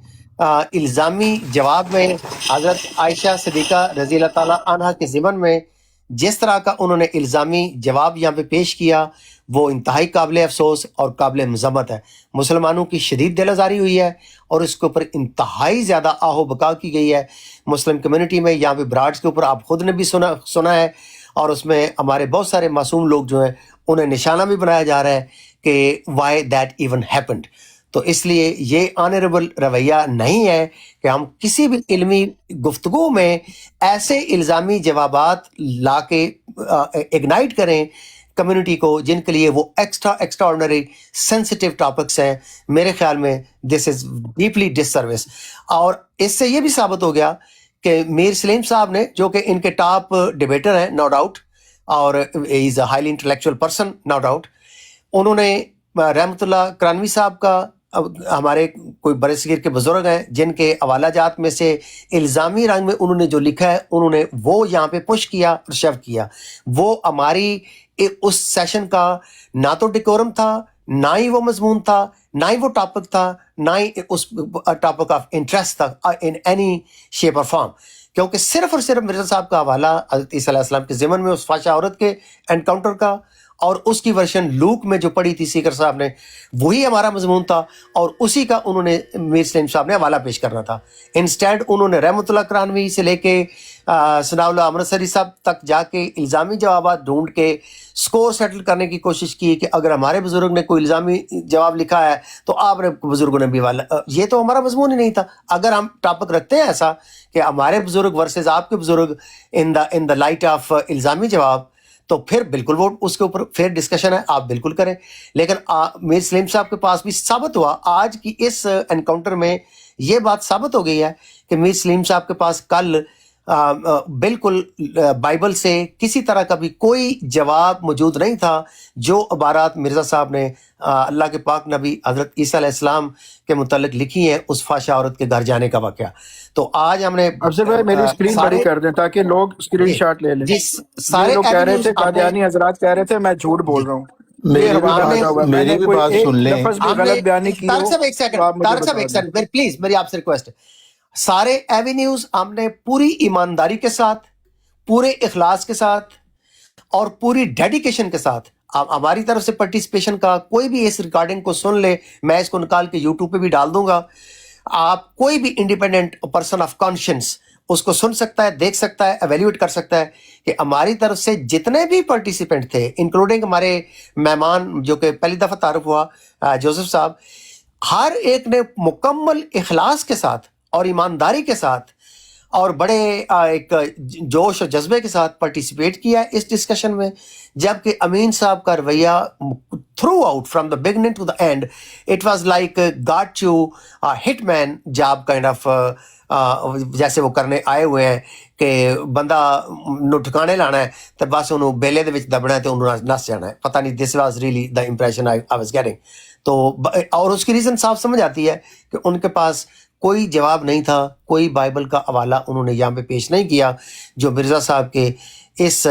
الزامی جواب میں حضرت عائشہ صدیقہ رضی اللہ تعالیٰ عنہ کے ضمن میں جس طرح کا انہوں نے الزامی جواب یہاں پہ پیش کیا وہ انتہائی قابل افسوس اور قابل مذمت ہے. مسلمانوں کی شدید دل آزاری ہوئی ہے اور اس کے اوپر انتہائی زیادہ آہو بکا کی گئی ہے مسلم کمیونٹی میں. یہاں پہ براڈس کے اوپر آپ خود نے بھی سنا ہے اور اس میں ہمارے بہت سارے معصوم لوگ جو ہیں انہیں نشانہ بھی بنایا جا رہا ہے کہ وائی دیٹ ایون ہیپنڈ. تو اس لیے یہ آنریبل رویہ نہیں ہے کہ ہم کسی بھی علمی گفتگو میں ایسے الزامی جوابات لا کے اگنائٹ کریں کمیونٹی کو جن کے لیے وہ ایکسٹرا آرڈنری سینسٹیو ٹاپکس ہیں. میرے خیال میں دس از ڈیپلی ڈس سروس. اور اس سے یہ بھی ثابت ہو گیا کہ میر سلیم صاحب نے جو کہ ان کے ٹاپ ڈیبیٹر ہیں نو ڈاؤٹ اور is a highly intellectual person no doubt, انہوں نے رحمۃ اللہ کرانوی صاحب کا ہمارے کوئی برصغیر کے بزرگ ہیں جن کے حوالہ جات میں سے الزامی رنگ میں انہوں نے جو لکھا ہے انہوں نے وہ یہاں پہ پش کیا اور شو کیا. وہ ہماری اس سیشن کا نہ تو ڈیکورم تھا، نہ ہی وہ مضمون تھا، نہ ہی وہ ٹاپک تھا، نہ ہی اس ٹاپک آف انٹرسٹ تھا ان اینی شیپ اور فارم. کیونکہ صرف اور صرف مرزا صاحب کا حوالہ حضرت عیسیٰ علیہ السلام کے ضمن میں اس فاشا عورت کے انکاؤنٹر کا اور اس کی ورشن لوک میں جو پڑھی تھی سیکر صاحب نے وہی ہمارا مضمون تھا اور اسی کا انہوں نے میر سلیم صاحب نے حوالہ پیش کرنا تھا. انسٹیڈ انہوں نے رحمۃ اللہ کرانوی سے لے کے ثناء اللہ امرتسری صاحب تک جا کے الزامی جوابات ڈھونڈ کے سکور سیٹل کرنے کی کوشش کی کہ اگر ہمارے بزرگ نے کوئی الزامی جواب لکھا ہے تو آپ نے بزرگوں نے بھی حوالہ. یہ تو ہمارا مضمون ہی نہیں تھا. اگر ہم ٹاپک رکھتے ہیں ایسا کہ ہمارے بزرگ ورسز آپ کے بزرگ ان دا لائٹ آف الزامی جواب تو پھر بالکل وہ اس کے اوپر پھر ڈسکشن ہے، آپ بالکل کریں. لیکن میر سلیم صاحب کے پاس بھی ثابت ہوا آج کی اس انکاؤنٹر میں یہ بات ثابت ہو گئی ہے کہ میر سلیم صاحب کے پاس کل بالکل بائبل سے کسی طرح کا بھی کوئی جواب موجود نہیں تھا جو عبارات مرزا صاحب نے اللہ کے پاک نبی حضرت عیسیٰ علیہ السلام کے متعلق لکھی ہیں اس فاشا عورت کے گھر جانے کا واقعہ. تو آج ہم نے افضل بھائی میری اسکرین بڑی کر دیں تاکہ لوگ اسکرین شاٹ لے لیں. سارے لوگ کہہ رہے تھے قادیانی حضرات کہہ رہے تھے میں جھوٹ بول رہا ہوں. میری بھی بات سن لیں. لفظ بھی غلط بیانی کی ہو طارق صاحب ایک سیکنڈ پلیز میری آپ سے ریکویسٹ ہے. سارے ایوینیوز ہم نے پوری ایمانداری کے ساتھ، پورے اخلاص کے ساتھ اور پوری ڈیڈیکیشن کے ساتھ ہماری طرف سے پارٹیسپیشن کا کوئی بھی اس ریکارڈنگ کو سن لے، میں اس کو نکال کے یوٹیوب پہ بھی ڈال دوں گا. آپ کوئی بھی انڈیپینڈنٹ پرسن آف کانشنس اس کو سن سکتا ہے، دیکھ سکتا ہے، ایویلیویٹ کر سکتا ہے کہ ہماری طرف سے جتنے بھی پارٹیسپینٹ تھے انکلوڈنگ ہمارے مہمان جو کہ پہلی دفعہ تعارف ہوا جوزف صاحب، ہر ایک نے مکمل اخلاص کے ساتھ اور ایمانداری کے ساتھ اور بڑے ایک جوش اور جذبے کے ساتھ پارٹیسپیٹ کیا اس ڈسکشن میں. جبکہ امین صاحب کا رویہ throughout from the beginning to the end it was like got you hit man job kind of, جیسے وہ کرنے آئے ہوئے ہیں کہ بندہ نو ٹھکانے لانا ہے تو بس انہوں بیلے دے وچ دبنا ہے تو انہوں نس جانا ہے. پتہ نہیں this was really the impression I was getting. تو اور اس کی ریزن صاف سمجھ آتی ہے کہ ان کے پاس کوئی جواب نہیں تھا، کوئی بائبل کا حوالہ انہوں نے یہاں پہ پیش نہیں کیا جو مرزا صاحب کے اس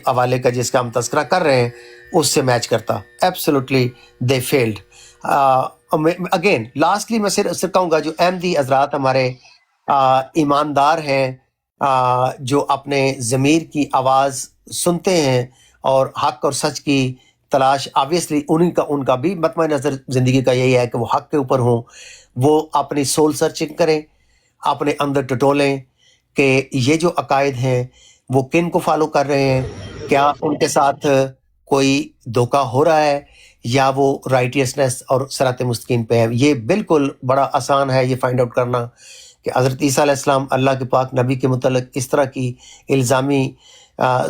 حوالے کا جس کا ہم تذکرہ کر رہے ہیں اس سے میچ کرتا. ایبسولوٹلی دے فیلڈ. اگین لاسٹلی میں صرف کہوں گا جو احمدی حضرات ہمارے ایماندار ہیں جو اپنے ضمیر کی آواز سنتے ہیں اور حق اور سچ کی تلاش آبویسلی ان کا بھی مطمع نظر زندگی کا یہی ہے کہ وہ حق کے اوپر ہوں، وہ اپنی سول سرچنگ کریں، اپنے اندر ٹٹولیں کہ یہ جو عقائد ہیں وہ کن کو فالو کر رہے ہیں، کیا ان کے ساتھ کوئی دھوکہ ہو رہا ہے یا وہ رائٹیسنس اور صراط مستقیم پہ ہے. یہ بالکل بڑا آسان ہے یہ فائنڈ آؤٹ کرنا کہ حضرت عیسیٰ علیہ السلام اللہ کے پاک نبی کے متعلق اس طرح کی الزامی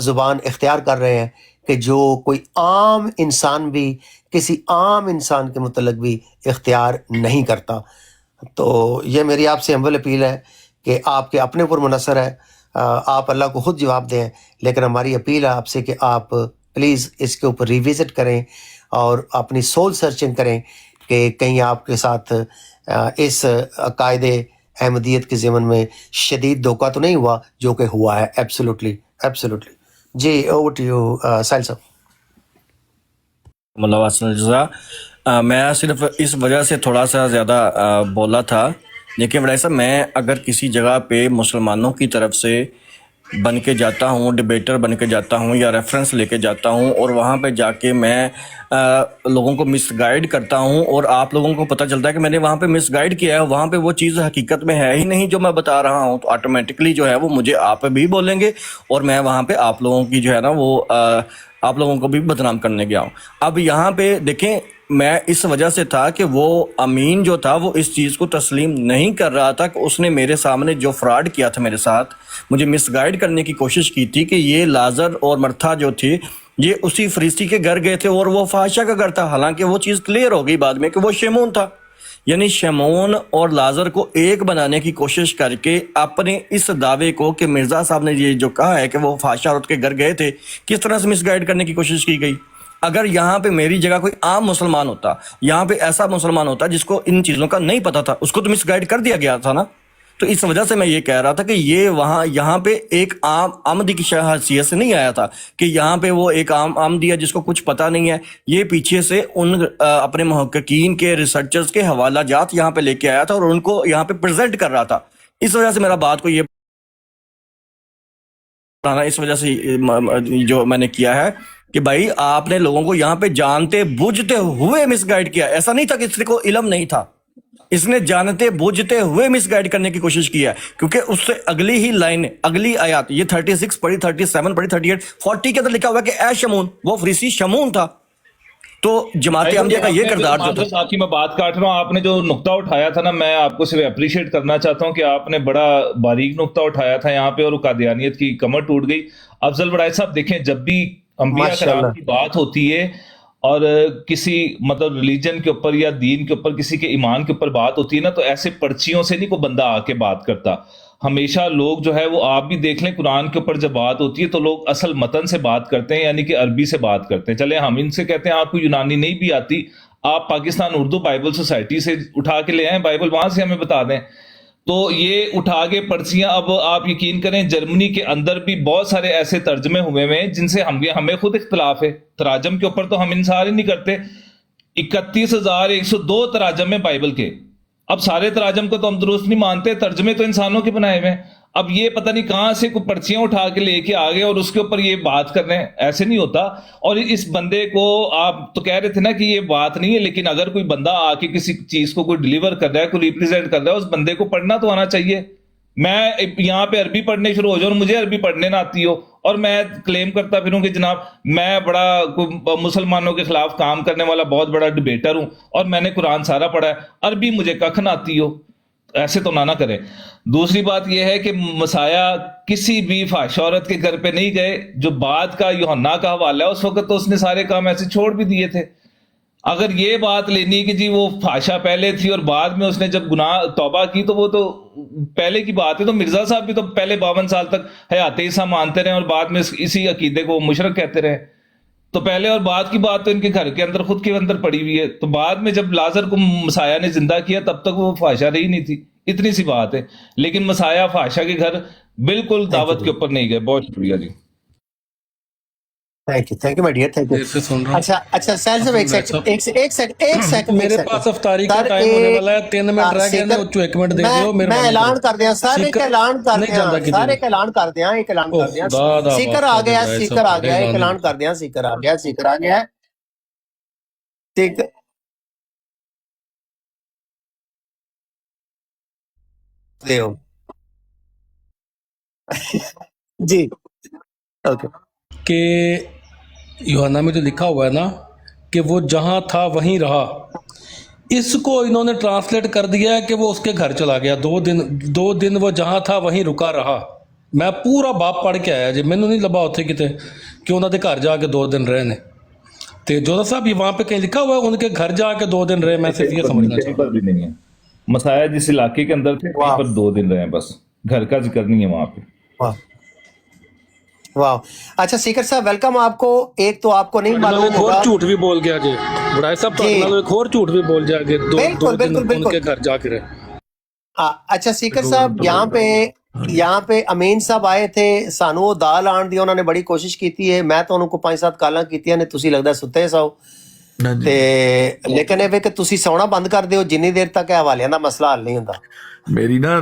زبان اختیار کر رہے ہیں کہ جو کوئی عام انسان بھی کسی عام انسان کے متعلق بھی اختیار نہیں کرتا. تو یہ میری آپ سے ہمبل اپیل ہے کہ آپ کے اپنے اوپر منحصر ہے، آپ اللہ کو خود جواب دیں، لیکن ہماری اپیل ہے آپ سے کہ آپ پلیز اس کے اوپر ریوزٹ کریں اور اپنی سول سرچنگ کریں کہ کہیں آپ کے ساتھ اس عقائد احمدیت کے ضمن میں شدید دھوکہ تو نہیں ہوا جو کہ ہوا ہے. Absolutely absolutely. جی اوور ٹو یو ساحل صاحب. مولا واسن الجزا، میں صرف اس وجہ سے تھوڑا سا زیادہ بولا تھا، لیکن بڑا صاحب میں اگر کسی جگہ پہ مسلمانوں کی طرف سے بن کے جاتا ہوں، ڈبیٹر بن کے جاتا ہوں یا ریفرنس لے کے جاتا ہوں اور وہاں پہ جا کے میں لوگوں کو مس گائیڈ کرتا ہوں اور آپ لوگوں کو پتہ چلتا ہے کہ میں نے وہاں پہ مس گائیڈ کیا ہے، وہاں پہ وہ چیز حقیقت میں ہے ہی نہیں جو میں بتا رہا ہوں، تو آٹومیٹکلی جو ہے وہ مجھے آپ بھی بولیں گے اور میں وہاں پہ آپ لوگوں کی جو ہے نا وہ آپ لوگوں کو بھی بدنام کرنے گیا ہوں. اب یہاں پہ دیکھیں میں اس وجہ سے تھا کہ وہ امین جو تھا وہ اس چیز کو تسلیم نہیں کر رہا تھا کہ اس نے میرے سامنے جو فراڈ کیا تھا میرے ساتھ، مجھے مس گائیڈ کرنے کی کوشش کی تھی کہ یہ لازر اور مرتھا جو تھی یہ اسی فریسی کے گھر گئے تھے اور وہ فحاشا کا گھر تھا. حالانکہ وہ چیز کلیئر ہو گئی بعد میں کہ وہ شمعون تھا. یعنی شمعون اور لازر کو ایک بنانے کی کوشش کر کے اپنے اس دعوے کو کہ مرزا صاحب نے یہ جو کہا ہے کہ وہ فحاشا عورت کے گھر گئے تھے، کس طرح سے مس گائیڈ کرنے کی کوشش کی گئی. اگر یہاں پہ میری جگہ کوئی عام مسلمان ہوتا، یہاں پہ ایسا مسلمان ہوتا جس کو ان چیزوں کا نہیں پتا تھا، اس کو تو مس گائیڈ کر دیا گیا تھا نا. تو اس وجہ سے میں یہ کہہ رہا تھا کہ یہ یہاں پہ ایک عام آمدی کی حیثیت سے نہیں آیا تھا کہ یہاں پہ وہ ایک عام آمدی ہے جس کو کچھ پتہ نہیں ہے. یہ پیچھے سے ان اپنے محققین کے ریسرچرز کے حوالہ جات یہاں پہ لے کے آیا تھا اور ان کو یہاں پہ پریزنٹ کر رہا تھا. اس وجہ سے میرا بات کو یہ اس وجہ سے جو میں نے کیا ہے کہ بھائی آپ نے لوگوں کو یہاں پہ جانتے بوجھتے ہوئے مس گائیڈ کیا. ایسا نہیں تھا کہ اس کو علم نہیں تھا، اس نے جانتے بوجھتے ہوئے مس گائیڈ کرنے کی کوشش کی ہے. کیونکہ اس سے اگلی ہی لائن، اگلی آیات، یہ 36 پڑھی، 37 پڑھی، 38 40 کے اندر لکھا ہوا ہے کہ اے شمعون، وہ فریسی شمعون تھا. تو جماعت احمدیہ کا یہ کردار جو تھا. آپ کی میں بات کاٹ رہا ہوں، آپ نے جو نقطہ اٹھایا تھا نا، میں آپ کو صرف اپریشیٹ کرنا چاہتا ہوں کہ آپ نے بڑا باریک نقطہ اٹھایا تھا یہاں پہ اور قادیانیت کی کمر ٹوٹ گئی. افضل بڑائی صاحب دیکھیں، جب بھی انبیاء کرام کی بات ہوتی ہے اور کسی مطلب ریلیجن کے اوپر یا دین کے اوپر، کسی کے ایمان کے اوپر بات ہوتی ہے نا، تو ایسے پرچیوں سے نہیں کوئی بندہ آ کے بات کرتا. ہمیشہ لوگ جو ہے وہ، آپ بھی دیکھ لیں قرآن کے اوپر جب بات ہوتی ہے تو لوگ اصل متن سے بات کرتے ہیں، یعنی کہ عربی سے بات کرتے ہیں. چلے ہم ان سے کہتے ہیں آپ کو یونانی نہیں بھی آتی، آپ پاکستان اردو بائبل سوسائٹی سے اٹھا کے لے آئیں بائبل، وہاں سے ہمیں بتا دیں. تو یہ اٹھا کے پرچیاں، اب آپ یقین کریں جرمنی کے اندر بھی بہت سارے ایسے ترجمے ہوئے ہیں جن سے ہمیں خود اختلاف ہے. تراجم کے اوپر تو ہم انصار ہی نہیں کرتے. 31,102 تراجم ہیں بائبل کے. اب سارے تراجم کو تو ہم درست نہیں مانتے، ترجمے تو انسانوں کے بنائے ہوئے ہیں. اب یہ پتہ نہیں کہاں سے کوئی پرچیاں اٹھا کے لے کے آگے اور اس کے اوپر یہ بات کر رہے ہیں. ایسے نہیں ہوتا. اور اس بندے کو آپ تو کہہ رہے تھے نا کہ یہ بات نہیں ہے، لیکن اگر کوئی بندہ آ کے کسی چیز کو کوئی ڈیلیور کر رہا ہے، کوئی ریپرزینٹ کر رہا ہے، اس بندے کو پڑھنا تو آنا چاہیے. میں یہاں پہ عربی پڑھنے شروع ہو جاؤں اور مجھے عربی پڑھنے نہ آتی ہو اور میں کلیم کرتا پھروں کہ جناب میں بڑا مسلمانوں کے خلاف کام کرنے والا بہت بڑا ڈبیٹر ہوں اور میں نے قرآن سارا پڑھا ہے، عربی مجھے ککھ نہ آتی ہو، ایسے تو نہ کریں. دوسری بات یہ ہے کہ مسیح کسی بھی فحاشا عورت کے گھر پہ نہیں گئے. جو بعد کا یوحنا کا حوالہ ہے، اس وقت تو اس نے سارے کام ایسے چھوڑ بھی دیے تھے. اگر یہ بات لینی کہ جی وہ فحاشا پہلے تھی اور بعد میں اس نے جب گناہ توبہ کی تو وہ تو پہلے کی بات ہے. تو مرزا صاحب بھی تو پہلے 52 سال تک حیات عیسیٰ مانتے رہے اور بعد میں اسی عقیدے کو مشرک کہتے رہے. تو پہلے اور بعد کی بات تو ان کے گھر کے اندر خود کے اندر پڑی ہوئی ہے. تو بعد میں جب لازر کو مسیح نے زندہ کیا تب تک وہ فحاشا رہی نہیں تھی. اتنی سی بات ہے. لیکن مسیح فحاشا کے گھر بالکل دعوت کے اوپر نہیں گئے. بہت شکریہ جی. Thank you my dear, thank you. اچھا سہیل صاحب ایک سیکنڈ میرے پاس افطاری کا ٹائم ہونے والا ہے، 3 منٹ رہ گئے ہیں، 1 منٹ دے دیو. میں اعلان کر دیا، سارے کا اعلان کر دیا، ایک اعلان کر دیا. سیکر آ گیا، ایک اعلان کر دیا، سیکر آ گیا. ठीक ले हो जी ओके कि यूहन्ना में जो लिखा हुआ है ना कि वो जहाँ था वहीं रहा, इसको इन्होंने ट्रांसलेट कर दिया है कि वो उसके घर चला गया। 2 दिन वो जहाँ था वहीं रुका रहा। मैं पूरा बाप पढ़ के आया जी, मैनू नहीं लभा उत्थे किते कि उन्होंने घर जाके 2 दिन रहे ने। तो जोधा साहब ये वहाँ पे कहीं लिखा हुआ है उनके घर जाके 2 दिन रहे? मैं सिर्फ ये समझना कहीं पर भी नहीं है। मसाया जिस इलाके के अंदर थे वहीं पर 2 दिन रहे, बस घर का जिक्र नहीं है वहां पे। वाह वाह। अच्छा सीकर साहब वेलकम आपको। एक तो आपको नहीं मालूम एक होगा, और झूठ भी बोल गया जी बुढ़ाई साहब, तो एक और झूठ भी बोल जाएंगे। दो बिल्कुल दिन बिल्कुल बिल्कुल। उनके घर जाके रहे। अच्छा सीकर साहब यहाँ पे अमीन साहब आए थे, सानू वो दाल आण दी उन्होंने बड़ी कोशिश की है। मैं तो उनको 5-7 ਕਾਲਾਂ ਕੀਤੀਆਂ ਨੇ, ਤੁਸੀਂ ਲੱਗਦਾ ਸੁੱਤੇ ਸੌ ਤੇ ਲੇਕਿਨ ਇਹ ਵੇ ਕਿ ਤੁਸੀਂ ਸੌਣਾ ਬੰਦ ਕਰ ਦਿਓ ਜਿੰਨੀ ਦੇਰ ਤੱਕ ਇਹ ਹਵਾਲਿਆਂ ਦਾ ਮਸਲਾ ਹੱਲ ਨਹੀਂ ਹੁੰਦਾ। मेरा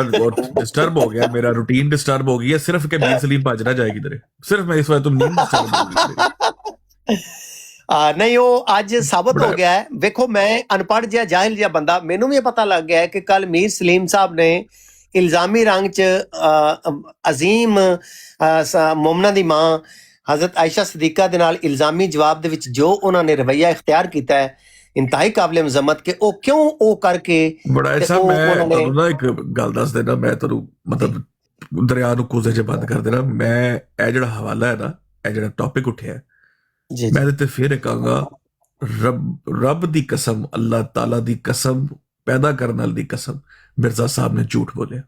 बहुत डिस्टर्ब हो गया, मेरा रूटीन डिस्टर्ब हो गई है सिर्फ के मीर सलीम भज ना जाए किधर, सिर्फ मैं इस वजह तुम नींद डिस्टर्ब हो गई। ਨਹੀਂ ਉਹ ਅੱਜ ਸਾਬਤ ਹੋ ਗਿਆ ਹੈ। ਵੇਖੋ ਮੈਂ ਅਨਪੜ੍ਹ ਜਿਹਾ ਜਾਹਿਲ ਜਿਹਾ ਬੰਦਾ, ਮੈਨੂੰ ਵੀ ਇਹ ਪਤਾ ਲੱਗ ਗਿਆ ਹੈ ਕਿ ਕੱਲ ਮੀਰ ਸਲੀਮ ਸਾਹਿਬ ਨੇ ਇਲਜ਼ਾਮੀ ਰੰਗ ਚ ਅਜ਼ੀਮ ਮੁਮਨਾ ਦੀ ਮਾਂ ਹਜ਼ਰਤ ਆਇਸ਼ਾ ਸਦੀਕਾ ਦੇ ਨਾਲ ਇਲਜ਼ਾਮੀ ਜਵਾਬ ਦੇ ਵਿੱਚ ਜੋ ਉਹਨਾਂ ਨੇ ਰਵੱਈਆ ਇਖਤਿਆਰ ਕੀਤਾ ਹੈ ਇੰਤਹਾਈ ਕਾਬਿਲ ਮਜ਼ਮਤ ਕਿ ਉਹ ਕਿਉਂ ਉਹ ਕਰਕੇ ਬੜਾ ਐਸਾ ਮੈਂ ਤੁਹਾਨੂੰ ਨਾ ਇੱਕ ਗੱਲ ਦੱਸ ਦੇਣਾ, ਮੈਂ ਤੁਹਾਨੂੰ ਮਤਲਬ ਦਰਿਆ ਨੂੰ ਕੋਜ਼ੇ 'ਚ ਬੰਦ ਕਰ ਦੇਣਾ। ਮੈਂ ਇਹ ਜਿਹੜਾ ਹਵਾਲਾ ਹੈ ਨਾ, ਇਹ ਜਿਹੜਾ ਟੌਪਿਕ ਉੱਠਿਆ ਮੈਂ ਇਹਦੇ ਤੇ ਫਿਰ ਕਹਾਂਗਾ ਰੱਬ ਦੀ ਕਸਮ, ਅੱਲਾਹ ਤਾਲਾ ਦੀ ਕਸਮ, ਪੈਦਾ ਕਰਨ ਵਾਲੀ ਦੀ ਕਸਮ, ਮਿਰਜ਼ਾ ਸਾਹਿਬ ਨੇ ਝੂਠ ਬੋਲਿਆ।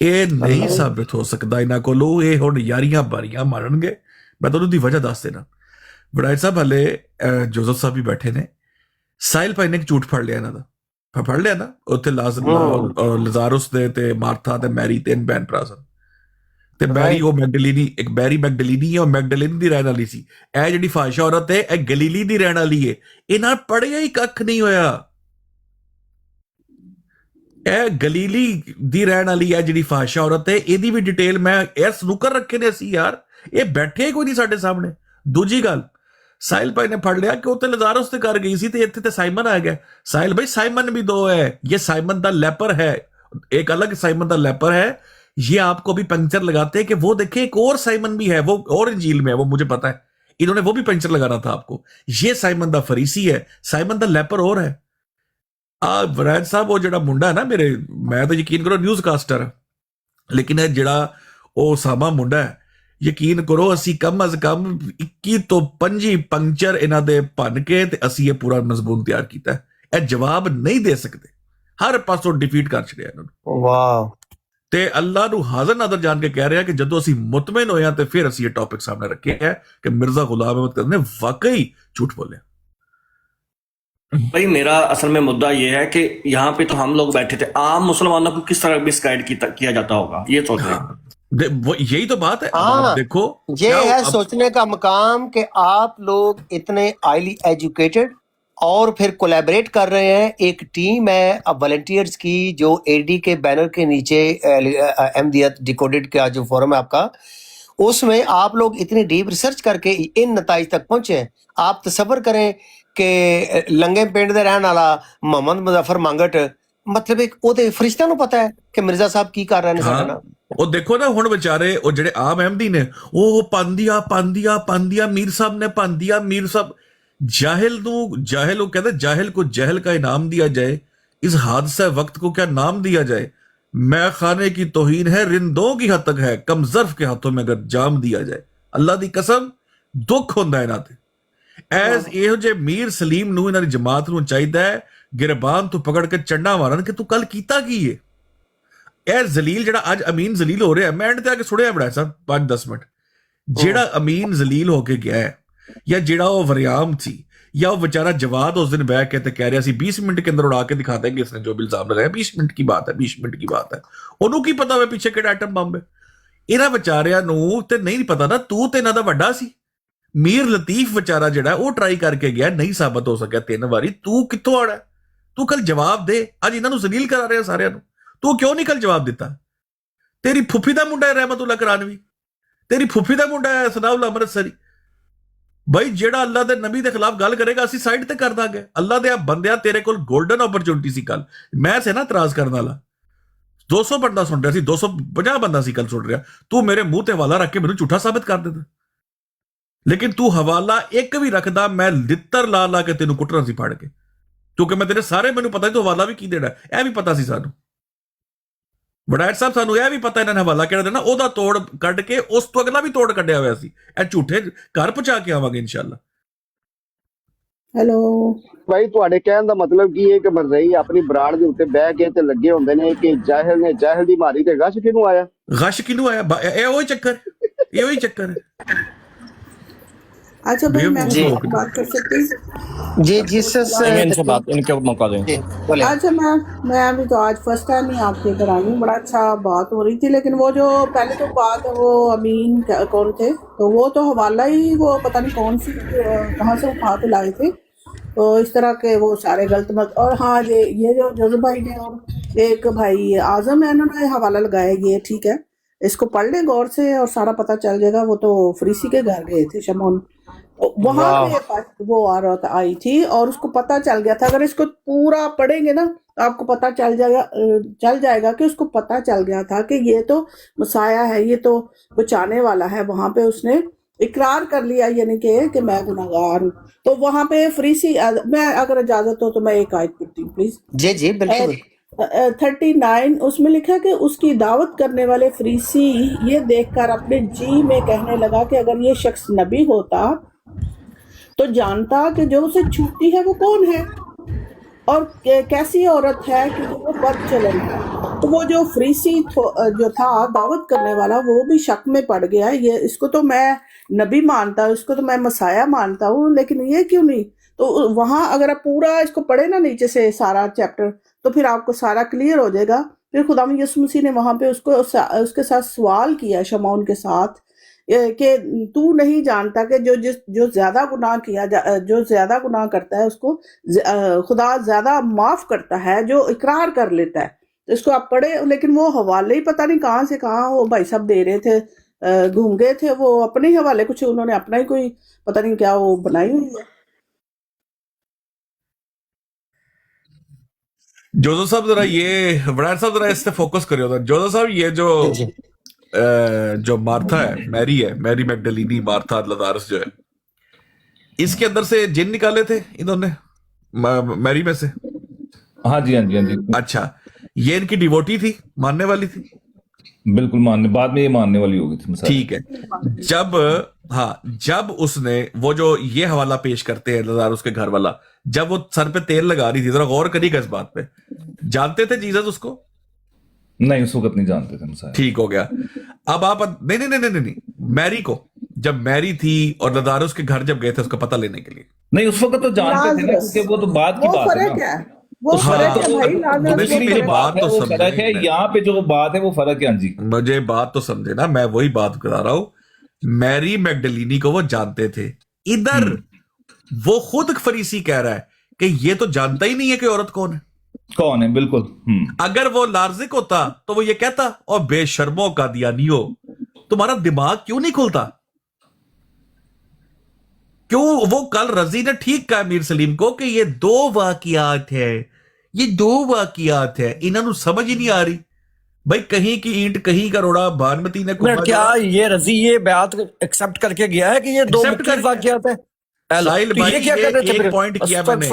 ਇਹ ਨਹੀਂ ਸਾਬਿਤ ਹੋ ਸਕਦਾ ਇਹਨਾਂ ਕੋਲੋਂ। ਇਹ ਹੁਣ ਯਾਰੀਆਂ ਬਾਰੀਆਂ ਮਾਰਨਗੇ। ਮੈਂ ਤੁਹਾਨੂੰ ਦੀ ਵਜ੍ਹਾ ਦੱਸ ਦੇਣਾ। ਵਡਾਇਤ ਸਾਹਿਬ ਹਲੇ ਜੋਜ਼ਫ ਸਾਹਿਬ ਵੀ ਬੈਠੇ ਨੇ, ਸਾਹਿਲ ਭਾਈ ਨੇ ਇੱਕ ਝੂਠ ਫੜ ਲਿਆ ਇਹਨਾਂ ਦਾ, ਫੜ ਲਿਆ ਨਾ। ਉੱਥੇ ਲਜ਼ਾਰੁਸ ਦੇ ਤੇ ਮਾਰਥਾ ਤੇ ਮੈਰੀ 3 ਭੈਣ ਭਰਾ ਸਨ ਤੇ ਮੈਰੀ ਉਹ ਮੈਗਡਲੀਨੀ, ਇੱਕ ਮੈਰੀ ਮੈਗਡਲੀਨੀ ਹੈ, ਉਹ ਮੈਗਡਲੀਨੀ ਦੀ ਰਹਿਣ ਵਾਲੀ ਸੀ। ਇਹ ਜਿਹੜੀ ਫਾਹਿਸ਼ਾ ਔਰਤ ਹੈ ਇਹ ਗਲੀਲੀ ਦੀ ਰਹਿਣ ਵਾਲੀ ਹੈ। ਇਹਨਾਂ ਪੜ੍ਹਿਆ ਹੀ ਕੱਖ ਨਹੀਂ ਹੋਇਆ। ਇਹ ਗਲੀਲੀ ਦੀ ਰਹਿਣ ਵਾਲੀ ਹੈ ਜਿਹੜੀ ਫਾਹਿਸ਼ਾ ਔਰਤ ਹੈ। ਇਹਦੀ ਵੀ ਡਿਟੇਲ ਮੈਂ ਇਹ ਸਨੂਕਰ ਰੱਖੇ ਨੇ ਅਸੀਂ ਯਾਰ, ਇਹ ਬੈਠੇ ਕੋਈ ਨਹੀਂ ਸਾਡੇ ਸਾਹਮਣੇ। ਦੂਜੀ ਗੱਲ, ਸਾਹਿਲ ਭਾਈ ਨੇ ਫੜ ਲਿਆ ਕਿ ਉੱਥੇ ਲਜ਼ਾਰੁਸ ਤੇ ਕਰ ਗਈ ਸੀ ਤੇ ਇੱਥੇ ਤੇ ਸਾइमन आ गया। ਸਾਹਿਲ भाई साइमन भी 2 है, ये साइमन द लेपर है, एक अलग साइमन द लेपर है। ये आपको भी पंक्चर लगाते हैं कि वो देखें एक और साइमन भी है, वो और इंजील में है, वो मुझे पता है, इन्होंने वो भी पंक्चर लगाना था आपको। ये साइमन द फरीसी है, साइमन द लेपर और है। वरैद साहब वो जड़ा मुंडा है ना मेरे, मैं तो यकीन करो न्यूज़ कास्टर है, लेकिन जड़ा वो सामा मुंडा है, ਯਕੀਨ ਕਰੋ ਅਸੀਂ ਕਮ ਅਜ਼ ਕਮ 21 ਤੋਂ 25 ਪੰਕਚਰ ਇਹਨਾਂ ਦੇ ਭੰਨ ਕੇ ਤੇ ਅਸੀਂ ਇਹ ਪੂਰਾ ਮਜ਼ਬੂਨ ਤਿਆਰ ਕੀਤਾ। ਇਹ ਜਵਾਬ ਨਹੀਂ ਦੇ ਸਕਦੇ, ਹਰ ਪਾਸੋਂ ਡਿਫੀਟ ਕਰ ਛੜਿਆ ਇਹਨਾਂ ਨੂੰ। ਵਾਹ। ਤੇ ਅੱਲਾ ਨੂੰ ਹਾਜ਼ਰ ਨਾਜ਼ਰ ਜਾਣ ਕੇ ਕਹਿ ਰਿਹਾ ਕਿ ਜਦੋਂ ਅਸੀਂ ਮੁਤਮਿਨ ਹੋਇਆ ਤੇ ਫਿਰ ਅਸੀਂ ਇਹ ਟੌਪਿਕ ਸਾਹਮਣੇ ਰੱਖਿਆ ਹੈ ਕਿ ਮਿਰਜ਼ਾ ਗੁਲਾਮ ਅਹਿਮਦ ਕਰਮ ਨੇ ਵਾਕਈ ਝੂਠ बोलिया। भाई मेरा असल में मुद्दा ये है कि यहाँ पे तो हम लोग बैठे थे, आम मुसलमानों को किस तरह मिसगाइड किया जाता होगा ये सोच रहे हैं। यही तो बात है। देखो ये है सोचने का मकाम कि आप लोग इतने हाईली एजुकेटेड और फिर कोलैबोरेट कर रहे हैं। एक टीम है अब वॉलंटियर्स की जो एडी के बैनर के नीचे अहमदियत डिकोडेड का जो फोरम है आपका, उसमें आप लोग इतनी डीप रिसर्च करके इन नताइज तक पहुंचे हैं। आप तसव्वुर करें कि लंगे पिंड दे रहने वाला मोहम्मद मुजफ्फर मंगट, मतलब एक ਉਹਦੇ ਫਰਿਸ਼ਤਿਆਂ ਨੂੰ ਪਤਾ ਹੈ ਕਿ ਮਿਰਜ਼ਾ ਸਾਹਿਬ ਕੀ ਕਰ ਰਹੇ ਨੇ ਸਾਡੇ ਨਾਲ। ਉਹ ਦੇਖੋ ਨਾ ਹੁਣ ਵਿਚਾਰੇ ਉਹ ਜਿਹੜੇ ਆਮ ਅਹਿਮਦੀ ਨੇ ਉਹ ਪਾਂਦੀਆਂ ਮੀਰ ਸਾਹਿਬ ਨੇ ਪਾਂਦੀਆਂ ਮੀਰ ਸਾਹਿਬ। जाहिल वो कहते जाहिल को जहल का इनाम दिया जाए, इस हादसा वक्त को क्या नाम दिया जाए। मैं खाने की तौहीन है, रिंदों की हद तक है, कम ज़र्फ के हाथों में अगर जाम दिया जाए। अल्लाह दी कसम दुख होंदा इन्हां ते। ਐਜ਼ ਇਹੋ ਜਿਹੇ ਮੀਰ ਸਲੀਮ ਨੂੰ ਇਹਨਾਂ ਦੀ ਜਮਾਤ ਨੂੰ ਚਾਹੀਦਾ ਹੈ ਗਿਰਬਾਨ ਤੋਂ ਪਕੜ ਕੇ ਚੰਡਾ ਮਾਰਨ ਕਿ ਤੂੰ ਕੱਲ ਕੀਤਾ ਕੀ ਹੈ। ਇਹ ਜ਼ਲੀਲ ਜਿਹੜਾ ਅੱਜ ਅਮੀਨ ਜ਼ਲੀਲ ਹੋ ਰਿਹਾ, ਮੈਂ ਐਂਡ ਤੇ ਆ ਕੇ ਸੁਣਿਆ ਬੜਾ ਸਾਹਿਬ 5-10 ਮਿੰਟ, ਜਿਹੜਾ ਅਮੀਨ ਜ਼ਲੀਲ ਹੋ ਕੇ ਗਿਆ ਹੈ या ਜਿਹੜਾ ਉਹ ਵਰਿਆਮ थी या वो बेचारा जवाद उस दिन बैठ के तो कह रहा सी 20 मिनट के अंदर उड़ा के दिखा देंगे इसने जो भी इल्जाम लगाया, 20 मिनट की बात है, 20 मिनट की बात है। ਉਹਨੂੰ ਕੀ ਪਤਾ ਹੋਵੇ ਪਿੱਛੇ ਕਿਹੜਾ ਐਟਮ ਬੰਬ ਹੈ। ਇਹਨਾਂ ਵਿਚਾਰਿਆਂ ਨੂੰ ਤੇ ਨਹੀਂ ਪਤਾ ਨਾ, ਤੂੰ ਤੇ ਇਹਨਾਂ ਦਾ ਵੱਡਾ ਸੀ। ਮੀਰ ਲਤੀਫ ਵਿਚਾਰਾ ਜਿਹੜਾ ਉਹ ਟਰਾਈ ਕਰਕੇ ਗਿਆ, ਨਹੀਂ ਸਾਬਤ ਹੋ ਸਕਿਆ 3 ਵਾਰੀ। ਤੂੰ ਕਿੱਥੋਂ ਆੜਾ? ਤੂੰ ਕੱਲ ਜਵਾਬ ਦੇ। ਅੱਜ ਇਹਨਾਂ ਨੂੰ ਜ਼ਲੀਲ ਕਰਾ ਰਿਹਾ ਸਾਰਿਆਂ ਨੂੰ, ਤੂੰ ਕਿਉਂ ਨਹੀਂ ਕੱਲ ਜਵਾਬ ਦਿੱਤਾ? ਤੇਰੀ ਫੁੱਫੀ ਦਾ ਮੁੰਡਾ ਹੈ ਰਹਿਮਤੁल्लाह ਕਰਾਨਵੀ, ਤੇਰੀ ਫੁੱਫੀ ਦਾ ਮੁੰਡਾ ਹੈ ਸਨਾਉल्लाह ਅੰਮ੍ਰਿਤਸਰੀ। ਬਈ ਜਿਹੜਾ ਅੱਲਾ ਦੇ ਨਬੀ ਦੇ ਖਿਲਾਫ ਗੱਲ ਕਰੇਗਾ ਅਸੀਂ ਸਾਈਡ ਤੇ ਕਰ ਦਾਂਗੇ। ਅੱਲਾ ਦੇ ਬੰਦਿਆਂ ਤੇਰੇ ਕੋਲ ਗੋਲਡਨ ਓਪਰਚੁਨਿਟੀ ਸੀ ਕੱਲ, ਮੈਂ ਸੇ ਨਾ ਇਤਰਾਜ਼ ਕਰਨ ਵਾਲਾ। 200 ਬੰਦਾ ਸੁਣ ਰਿਹਾ ਸੀ, 250 ਬੰਦਾ ਸੀ ਕੱਲ ਸੁਣ ਰਿਹਾ, ਤੂੰ ਮੇਰੇ ਮੂੰਹ ਤੇ ਹਵਾਲਾ ਰੱਖ ਕੇ ਮੈਨੂੰ ਝੂਠਾ ਸਾਬਿਤ ਕਰ ਦਿੰਦਾ। ਲੇਕਿਨ ਤੂੰ ਹਵਾਲਾ ਇੱਕ ਵੀ ਰੱਖਦਾ ਮੈਂ ਲਿੱਤਰ ਲਾ ਲਾ ਕੇ ਤੈਨੂੰ ਕੁੱਟਣਾ ਸੀ ਫੜ ਕੇ, ਕਿਉਂਕਿ ਮੈਂ ਤੇਰੇ ਸਾਰੇ ਮੈਨੂੰ ਪਤਾ ਤੂੰ ਹਵਾਲਾ ਵੀ ਕੀ ਦੇਣਾ, ਇਹ ਵੀ ਪਤਾ ਸੀ ਸਾਨੂੰ। ਵਡੈਟ ਸਾਹਿਬ ਸਾਨੂੰ ਇਹ ਵੀ ਪਤਾ ਇਹਨਾਂ ਨੇ ਹਵਾਲਾ ਕਿਹੜਾ ਦੇਣਾ, ਉਹਦਾ ਤੋੜ ਕੱਢ ਕੇ ਉਸ ਤੋਂ ਅਗਲਾ ਵੀ ਤੋੜ ਕੱਢਿਆ ਹੋਇਆ ਸੀ। ਇਹ ਝੂਠੇ ਘਰ ਪਹੁੰਚਾ ਕੇ ਆਵਾਂਗੇ ਇਨਸ਼ਾਅੱਲਾ। ਹੈਲੋ ਭਾਈ, ਤੁਹਾਡੇ ਕਹਿਣ ਦਾ ਮਤਲਬ ਕੀ ਹੈ ਕਿ ਮਰਜ਼ਈ ਆਪਣੀ ਬਰਾੜ ਦੇ ਉੱਤੇ ਬਹਿ ਕੇ ਤੇ ਲੱਗੇ ਹੁੰਦੇ ਨੇ ਕਿ ਜਾਹਿਲ ਨੇ ਜਾਹਿਲ ਦੀ ਮਾਰੀ ਤੇ ਗਸ਼ ਕਿਹਨੂੰ ਆਇਆ? ਗਸ਼ ਕਿਹਨੂੰ ਆਇਆ? ਇਹ ਉਹੀ ਚੱਕਰ, ਇਹ ਉਹੀ ਚੱਕਰ ਹੈ। अच्छा भाई मैं बात कर सकती हूँ जी जिस इनसे बात इनके मौका दें। अच्छा मैं अभी तो आज फर्स्ट टाइम ही आपके घर आई हूँ, बड़ा अच्छा बात हो रही थी, लेकिन वो जो पहले तो बात है वो अमीन कौन थे, तो वो तो हवाला ही वो पता नहीं कौन सी कहाँ से उठा के लाए थे, तो इस तरह के वो सारे गलत मत। और हाँ ये जो जोजो भाई ने और एक भाई आजम है, इन्होंने हवाला लगाया, ये ठीक है, इसको पढ़ लें गौर से और सारा पता चल जाएगा। वो तो फरीसी के घर गए थे शमौन, वहां पे वो औरत आई थी और उसको पता चल गया था, अगर इसको पूरा पढ़ेंगे ना तो आपको पता चल जाएगा कि उसको पता चल गया था कि ये तो मसाया है, ये तो बचाने वाला है। वहां पे उसने इकरार कर लिया, यानी कि मैं गुनाहगार हूँ। तो वहां पे फरीसी, मैं अगर इजाजत हो तो मैं एक आयत पढ़ती हूँ प्लीज। जी जी बिल्कुल। 39 उसमें लिखा कि उसकी दावत करने वाले फरीसी ये देखकर अपने जी में कहने लगा कि अगर ये शख्स नबी होता तो जानता कि जो उसे छूती है वो कौन है और कैसी औरत है कि वो बदचलन है। तो वो जो फरीसी जो था दावत करने वाला, वो भी शक में पड़ गया, ये इसको तो मैं नबी मानता हूँ, इसको तो मैं मसाया मानता हूँ, लेकिन ये क्यों नहीं। तो वहाँ अगर आप पूरा इसको पढ़े ना नीचे से सारा चैप्टर, तो फिर आपको सारा क्लियर हो जाएगा। फिर खुदा यीशु मसीह ने वहाँ पे उसके साथ सवाल किया शमौन के साथ कि तू नहीं जानता कि जो ज्यादा गुनाह जो ज्यादा गुनाह करता है उसको खुदा ज्यादा माफ करता है जो इकरार कर लेता है। तो इसको आप पढ़े, लेकिन वो हवाले ही पता नहीं कहाँ से कहाँ वो भाई साहब दे रहे थे, घूम गए थे वो अपने ही हवाले, कुछ उन्होंने अपना ही कोई पता नहीं क्या वो बनाई हुई है। जोधो साहब जरा ये वड़ार साहब जरा इस पे फोकस करियो। जोधो साहब ये जो मार्था है, मैरी मैगडलिनी मार्था लदारस जो है, इसके अंदर से जिन निकाले थे इन्होंने मैरी में से? हाँ जी हाँ जी हाँ जी। अच्छा, ये इनकी डिवोटी थी, मानने वाली थी? बिल्कुल मानने, बाद में ये मानने वाली होगी थी। ठीक है। जब उसने वो जो ये हवाला पेश करते हैं लदारस के घर वाला, जब वो सर पे तेल लगा रही थी, जरा गौर करिएगा इस बात पे, जानते थे जीसस उसको? नहीं, उस वक्त नहीं जानते थे मसाया। ठीक हो गया। अब आप नहीं, मैरी को, जब मैरी थी और लदारस के घर जब गए थे उसका पता लेने के लिए, नहीं उस वक्त तो जानते थे ना, क्योंकि वो तो बाद की बात है ना। वो फर्क है भाई, मेरी बात तो समझे, फर्क है यहाँ पे जो बात है वो फर्क है। हाँ जी, मुझे बात तो समझे ना, मैं वही बात करा रहा हूं। मैरी मैगडलिनी को वो जानते थे, इधर वो खुद फरीसी कह रहा है कि ये तो जानता ही नहीं है कि औरत कौन है। बिल्कुल। अगर वो लार्जिक होता तो वो ये कहता, और बेशर्मों का दियानियो, तुम्हारा दिमाग क्यों नहीं खुलता? क्यों? वो कल रजी ने ठीक कहा मीर सलीम को कि ये दो वाकियात है, इन्होंने समझ ही नहीं आ रही भाई, कहीं की ईंट कहीं का रोड़ा, भानुमती ने क्या ये रजी ये बात एक्सेप्ट करके गया है कि ये दो मुख्तलिफ वाकियात है? साहिल भाई, ये क्या कर रहे थे? एक पॉइंट किया मैंने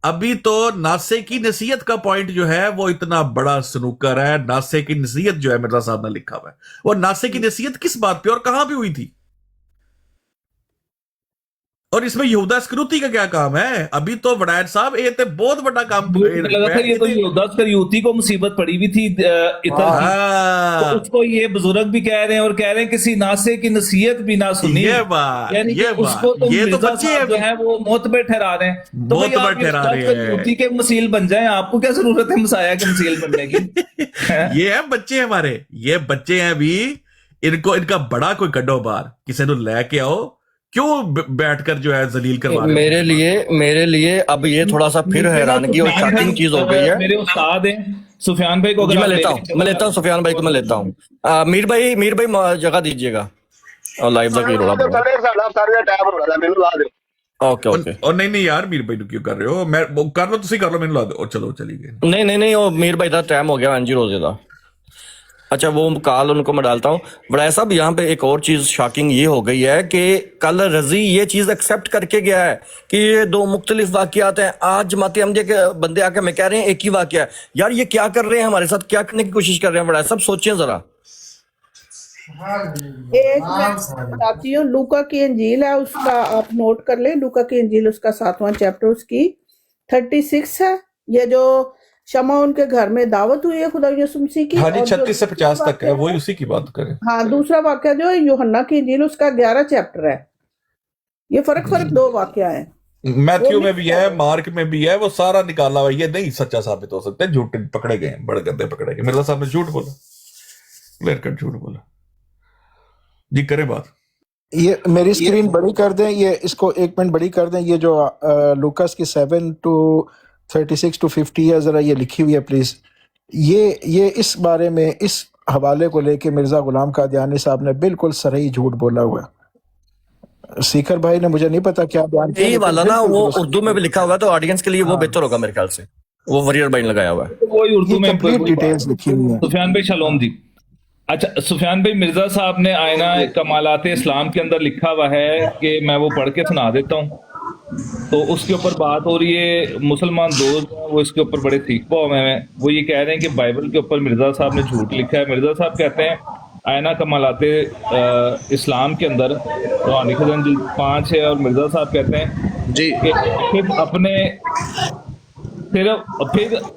अभी तो, नासे की नसीहत का पॉइंट जो है वो इतना बड़ा स्नूकर है। नासे की नसीहत जो है मिर्जा साहब ने लिखा हुआ है, वो नासे की नसीहत किस बात पे और कहां पे हुई थी, और इसमें यहूदा स्क्रूती का क्या काम है? अभी तो वड़ैत साहब ये तो बहुत बड़ा काम लगा था, ये तो यहूदा स्करियोती को मुसीबत पड़ी हुई थी तो उसको ये बुजुर्ग भी कह रहे हैं, और कह रहे हैं किसी नासे की नसीहत भी ना सुनी। ये बात, यानी उसको तो बच्चे जो है वो मोतबर ठहरा रहे हैं, तो मोतबर ठहरा रहे हैं के मसील बन जाए, आपको क्या जरूरत है मसाया के मसील बनने की? ये है बच्चे हमारे, ये बच्चे हैं अभी, इनको इनका बड़ा कोई कड्डो बार किसी को लेके आओ, क्यों बैठकर जो है जलील करवा रहे हैं? मेरे लिए अब ये थोड़ा सा फिर हैरानगी और शॉकिंग चीज हो गई है। मेरे उस्ताद हैं सुफियान भाई को, अगर मैं लेता हूँ सुफियान भाई को, मैं लेता हूँ। मीर भाई जगह दीजिएगा। اور لائیو ਦਾ ਕੀ ਰੋਲਾ ਪਾਉਂਦਾ ਸਾਡਾ ਸਾਰਾ ਟਾਈਮ ਹੋ ਰਿਹਾ ਮੈਨੂੰ ਲਾ ਦਿਓ ਓਕੇ ਓਕੇ ਉਹ ਨਹੀਂ ਯਾਰ ਮੀਰ ਭਾਈ ਨੂੰ ਕਿਉਂ ਕਰ ਰਹੇ ਹੋ, ਮੈਂ ਕਰ ਲਓ, ਤੁਸੀਂ ਕਰ ਲਓ, ਮੈਨੂੰ ਲਾ ਦਿਓ। ਚਲੋ ਚਲੀ गए। नहीं वो मीर भाई का टाइम हो गया अंजी रोजे का। अच्छा वो कॉल उनको मैं डालता हूँ। बड़ा साहब यहाँ पे एक और चीज शॉकिंग ये हो गई है कि कल रजी ये चीज एक्सेप्ट करके गया है कि ये दो मुख्तलिफ वाकयात हैं। आज जमात अहमदिया के बंदे आके मैं कह रहे हैं एक ही वाकया है। यार ये क्या कर रहे हैं हमारे साथ, क्या करने की कोशिश कर रहे हैं? बड़ा साहब सोचें जरा। एक मैं बताती हूँ, लूका की इंजील है, उसका आप नोट कर लें। लूका की इंजील उसका 7वां चैप्टर उसकी 36 है। ये जो शमा उनके घर में दावत हुई है खुदा यीशु मसीह की। हाँ जी 36 से 50 तक है, वही उसी की बात करें। हाँ, दूसरा वाक्य जो है यूहन्ना की इंजील उसका 11 चैप्टर है। ये फर्क दो वाक्य है। मैथ्यू में भी है, मार्क में भी है, वो सारा निकाला हुआ। ये नहीं सच्चा साबित हो सकता है, झूठ पकड़े गए, बड़े गंदे पकड़े गए। मिर्जा साहब ने झूठ बोला, क्लियर कट झूठ बोला जी। करे बात। ये मेरी स्क्रीन बड़ी कर दें, ये इसको 1 मिनट बड़ी कर दें। ये जो लूकास की 7 to 36 to 50 है, जरा ये लिखी हुई है प्लीज। ये इस बारे में इस हवाले को लेके मिर्जा गुलाम कादियानी साहब ने बिल्कुल सही झूठ बोला हुआ है। सीकर भाई ने मुझे नहीं पता क्या बयान किया, ये वाला ना वो उर्दू में भी लिखा हुआ है, तो ऑडियंस के लिए वो बेहतर होगा मेरे ख्याल से। वो वरियर भाई ने लगाया हुआ है, वही उर्दू में डिटेल्स लिखी हुई है। सुफियान भाई शलोम जी। अच्छा सुफियान भाई, मिर्जा साहब ने आयना कमालात इस्लाम के अंदर लिखा हुआ है कि मैं वो पढ़ के सुना देता हूँ। तो उसके ऊपर बात हो रही है, मुसलमान दोस्त हैं वो इसके ऊपर बड़े सीखपा हुए हैं। वो ये कह रहे हैं कि बाइबल के ऊपर मिर्जा साहब ने झूठ लिखा है। मिर्जा साहब कहते हैं आयना कमालात इस्लाम के अंदर कुरान खज़ान जिल्द 5 है, और मिर्जा साहब कहते हैं जी कि फिर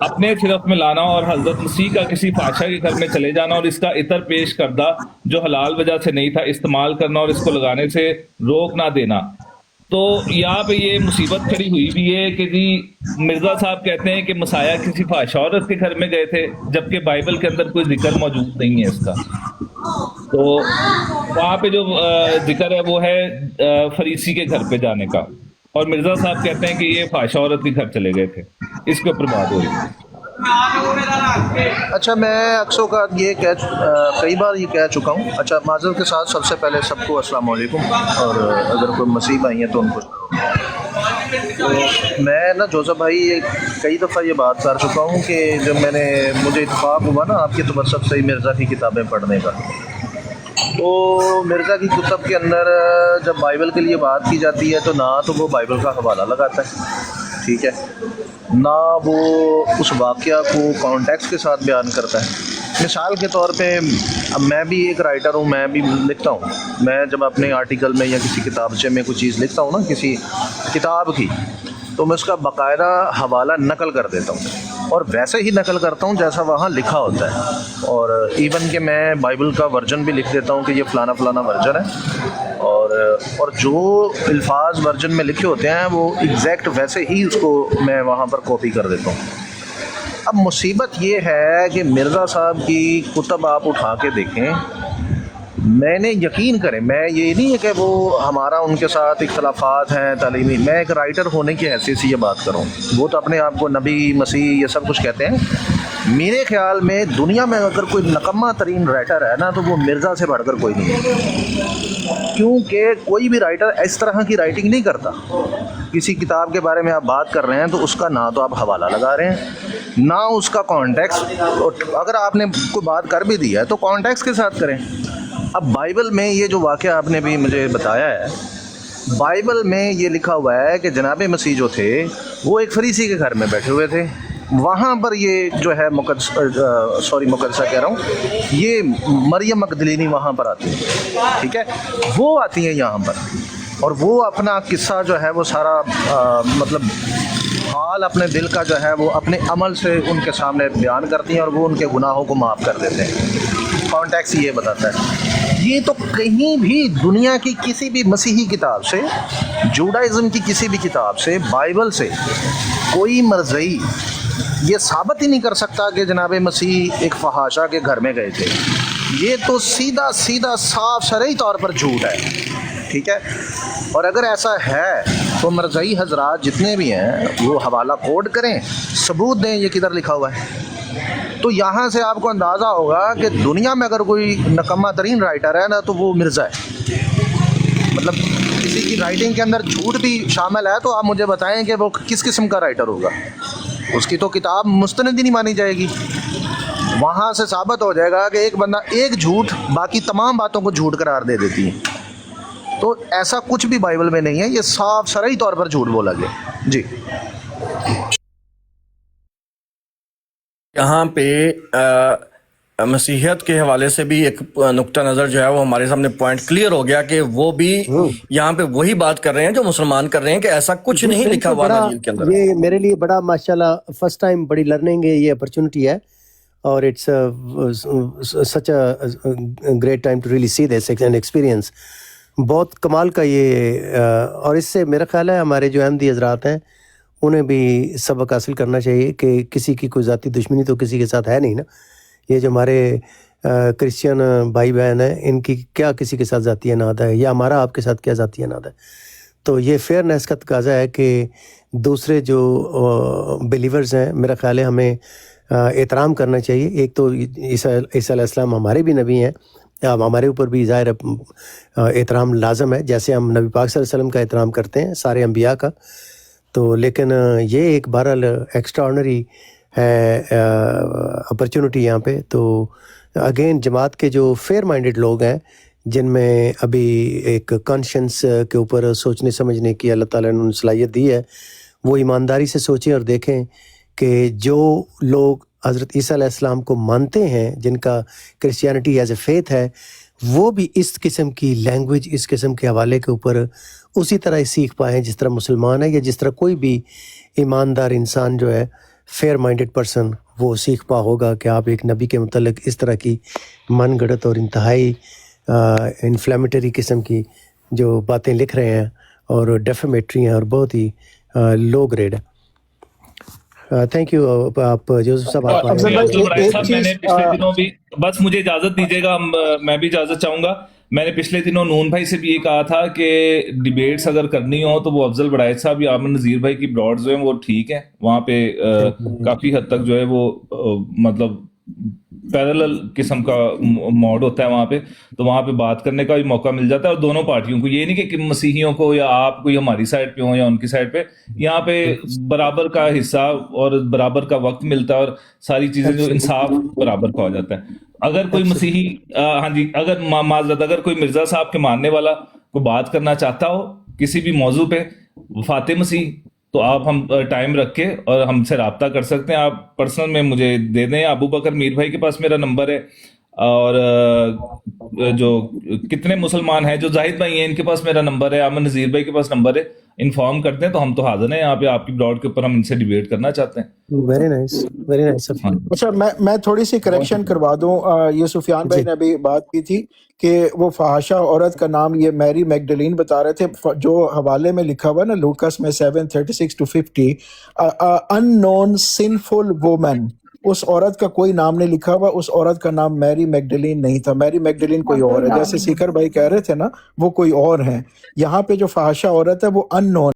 अपने सिरफ में लाना और हजरत मसीह का किसी पाशा के घर में चले जाना और इसका इतर पेश करदा जो हलाल वजह से नहीं था इस्तेमाल करना और इसको लगाने से रोक ना देना। तो यहाँ पे ये मुसीबत खड़ी हुई भी है कि जी मिर्जा साहब कहते हैं कि मसाया किसी फाहिशा औरत के घर में गए थे, जबकि बाइबल के अंदर कोई जिक्र मौजूद नहीं है इसका। तो वहाँ पे जो जिक्र है वो है फरीसी के घर पे जाने का, और मिर्जा साहब कहते हैं कि ये फाहिशा औरत के घर चले गए थे। इसके ऊपर बात हो रही है। अच्छा, मैं अक्सर का ये कई बार ये कह चुका हूँ। अच्छा, माजर के साथ सबसे पहले सबको अस्सलाम वालेकुम, और अगर कोई मसीह भाई हैं तो उनको तो मैं ना जोसेफ भाई कई दफ़ा ये बात कर चुका हूँ कि जब मुझे इत्तेफाक हुआ ना आपकी तवज्जो से मिर्ज़ा की किताबें पढ़ने का, तो मिर्ज़ा की कुतब के अंदर जब बाइबल के लिए बात की जाती है तो ना तो वो बाइबल का हवाला लगाता है, ठीक है, ना वो उस वाक़या को कॉन्टेक्स्ट के साथ बयान करता है। मिसाल के तौर पे अब मैं भी एक राइटर हूँ, मैं भी लिखता हूँ। मैं जब अपने आर्टिकल में या किसी किताबचे में कोई चीज़ लिखता हूँ ना किसी किताब की, तो मैं उसका बाकायदा हवाला नकल कर देता हूँ, और वैसे ही नकल करता हूँ जैसा वहाँ लिखा होता है। और इवन कि मैं बाइबल का वर्जन भी लिख देता हूँ कि ये फ़लाना फ़लाना वर्जन है, और जो अल्फाज वर्जन में लिखे होते हैं वो एग्जैक्ट वैसे ही उसको मैं वहाँ पर कॉपी कर देता हूँ। अब मुसीबत ये है कि मिर्ज़ा साहब की कुतब आप उठा के देखें, मैंने यकीन करें, मैं ये नहीं है कि वो हमारा उनके साथ इख्तलाफात हैं तालीमी, मैं एक राइटर होने की हैसियत से ये बात करूँ। वो तो अपने आप को नबी मसीह ये सब कुछ कहते हैं। मेरे ख्याल में दुनिया में अगर कोई नकम्मा तरीन राइटर है ना तो वो मिर्ज़ा से बढ़कर कोई नहीं है, क्योंकि कोई भी राइटर इस तरह की राइटिंग नहीं करता। किसी किताब के बारे में आप बात कर रहे हैं तो उसका ना तो आप हवाला लगा रहे हैं, ना उसका कॉन्टेक्स्ट, अगर आपने कोई बात कर भी दिया है तो कॉन्टेक्स्ट के साथ करें। अब बाइबल में ये जो वाक़या आपने भी मुझे बताया है, बाइबल में ये लिखा हुआ है कि जनाब मसीह जो थे वो एक फरीसी के घर में बैठे हुए थे। वहाँ पर ये जो है मुकद्दसा कह रहा हूँ, ये मरियम मगदलीनी वहाँ पर आती है, ठीक है, वो आती हैं यहाँ पर, और वो अपना किस्सा जो है वो सारा मतलब हाल अपने दिल का जो है वो अपने अमल से उनके सामने बयान करती हैं, और वो उनके गुनाहों को माफ़ कर देते हैं। कॉन्टेक्स्ट ये बताता है। ये तो कहीं भी दुनिया की किसी भी मसीही किताब से, जूडाइज़म की किसी भी किताब से, बाइबल से कोई मरज़ई ये साबित ही नहीं कर सकता कि जनाब मसीह एक फहाशा के घर में गए थे। ये तो सीधा सीधा साफ शरई तौर पर झूठ है, ठीक है। और अगर ऐसा है तो मरज़ई हजरात जितने भी हैं वो हवाला कोड करें, सबूत दें ये किधर लिखा हुआ है। तो यहाँ से आपको अंदाज़ा होगा कि दुनिया में अगर कोई नकम्मा तरीन राइटर है ना तो वो मिर्ज़ा है। مطلب کسی کی رائٹنگ کے اندر جھوٹ بھی شامل ہے تو آپ مجھے بتائیں کہ وہ کس قسم کا رائٹر ہوگا. اس کی تو کتاب مستند ہی نہیں مانی جائے گی. وہاں سے ثابت ہو جائے گا کہ ایک بندہ ایک جھوٹ باقی تمام باتوں کو جھوٹ قرار دے دیتی ہے. تو ایسا کچھ بھی بائبل میں نہیں ہے, یہ صاف صریح طور پر جھوٹ بولا گیا. جی یہاں پہ مسیحیت کے حوالے سے بھی ایک نقطہ نظر جو ہے وہ ہمارے سامنے پوائنٹ کلیئر ہو گیا کہ وہ بھی یہاں پہ وہی بات کر رہے ہیں جو مسلمان کر رہے ہیں کہ ایسا کچھ نہیں لکھا ہوا انجیل کے اندر. یہ میرے لیے بڑا ماشاءاللہ فرسٹ ٹائم بڑی لرننگ ہے, یہ اپرچونٹی ہے, اور it's such a great time to really see this and experience. بہت کمال کا یہ, اور اس سے میرا خیال ہے ہمارے جو احمدی حضرات ہیں انہیں بھی سبق حاصل کرنا چاہیے کہ کسی کی کوئی ذاتی دشمنی تو کسی کے ساتھ ہے نہیں نا. یہ جو ہمارے کرسچن بھائی بہن ہیں ان کی کیا کسی کے ساتھ ذاتی اناد ہے, یا ہمارا آپ کے ساتھ کیا ذاتی اناد ہے. تو یہ فیئرنیس کا تقاضا ہے کہ دوسرے جو بلیورز ہیں میرا خیال ہے ہمیں احترام کرنا چاہیے. ایک تو عیسیٰ علیہ السلام ہمارے بھی نبی ہیں, ہمارے اوپر بھی ظاہر احترام لازم ہے جیسے ہم نبی پاک صلی اللہ علیہ وسلم کا احترام کرتے ہیں سارے انبیاء کا. تو لیکن یہ ایک بہرحال ایکسٹرا آرڈنری ہے اپرچونٹی یہاں پہ. تو اگین جماعت کے جو فیئر مائنڈڈ لوگ ہیں جن میں ابھی ایک کانشنس کے اوپر سوچنے سمجھنے کی اللہ تعالیٰ نے صلاحیت دی ہے, وہ ایمانداری سے سوچیں اور دیکھیں کہ جو لوگ حضرت عیسیٰ علیہ السلام کو مانتے ہیں, جن کا کرسچینٹی ایز اے فیتھ ہے, وہ بھی اس قسم کی لینگویج, اس قسم کے حوالے کے اوپر اسی طرح سیکھ پائیں جس طرح مسلمان ہے, یا جس طرح کوئی بھی ایماندار انسان جو ہے فیئر مائنڈڈ پرسن وہ سیکھ پا ہوگا کہ آپ ایک نبی کے متعلق اس طرح کی من گھڑت اور انتہائی انفلیمیٹری قسم کی جو باتیں لکھ رہے ہیں اور ڈیفیمیٹری ہیں اور بہت ہی لو گریڈ ہے. Thank you. آپ جوزف صاحب میں نے پچھلے دنوں بھی, بس مجھے اجازت دیجیے گا, میں بھی اجازت چاہوں گا. میں نے پچھلے دنوں نون بھائی سے بھی یہ کہا تھا کہ ڈیبیٹس اگر کرنی ہو تو وہ افضل بڑائچ صاحب یا امن نذیر بھائی کی بلاڈز جو ہیں وہ ٹھیک ہیں, وہاں پہ کافی حد تک جو ہے وہ مطلب پیرالل قسم کا موڈ ہوتا ہے وہاں پہ, تو وہاں پہ بات کرنے کا بھی موقع مل جاتا ہے. اور دونوں پارٹیوں کو, یہ نہیں کہ مسیحیوں کو یا آپ کو ہماری سائڈ پہ ہوں یا ان کی سائڈ پہ, یہاں پہ برابر کا حصہ اور برابر کا وقت ملتا ہے اور ساری چیزیں جو انصاف برابر کا ہو جاتا ہے. اگر کوئی مسیحی ہاں جی, اگر معذرت اگر کوئی مرزا صاحب کے ماننے والا کو بات کرنا چاہتا ہو کسی بھی موضوع پہ وفات مسیح, تو آپ ہم ٹائم رکھ کے اور ہم سے رابطہ کر سکتے ہیں. آپ پرسنل میں مجھے دے دیں. ابو بکر میر بھائی کے پاس میرا نمبر ہے, اور جو کتنے مسلمان ہیں جو زاہد بھائی ہیں ان کے پاس میرا نمبر ہے, امن نذیر بھائی کے پاس نمبر ہے, انفارم کرتے ہیں تو ہم تو حاضر ہیں یہاں پہ آپ کی بلاڈ کے اوپر, ہم ان سے ڈیبیٹ کرنا چاہتے ہیں. Very nice, very nice. اچھا میں تھوڑی سی کریکشن کروا دوں. یہ سفیان بھائی نے ابھی بات کی تھی کہ وہ فحاشہ عورت کا نام یہ میری میگڈلین بتا رہے تھے, جو حوالے میں لکھا ہوا نا لوکس میں 7:36-50, ان نون سنفل وومن, اس عورت کا کوئی نام نہیں لکھا ہوا, اس عورت کا نام میری میگڈلین نہیں تھا. میری میگڈلین کوئی اور ہے, جیسے سیکر بھائی کہہ رہے تھے نا وہ کوئی اور ہیں. یہاں پہ جو فحاشہ عورت ہے وہ ان نون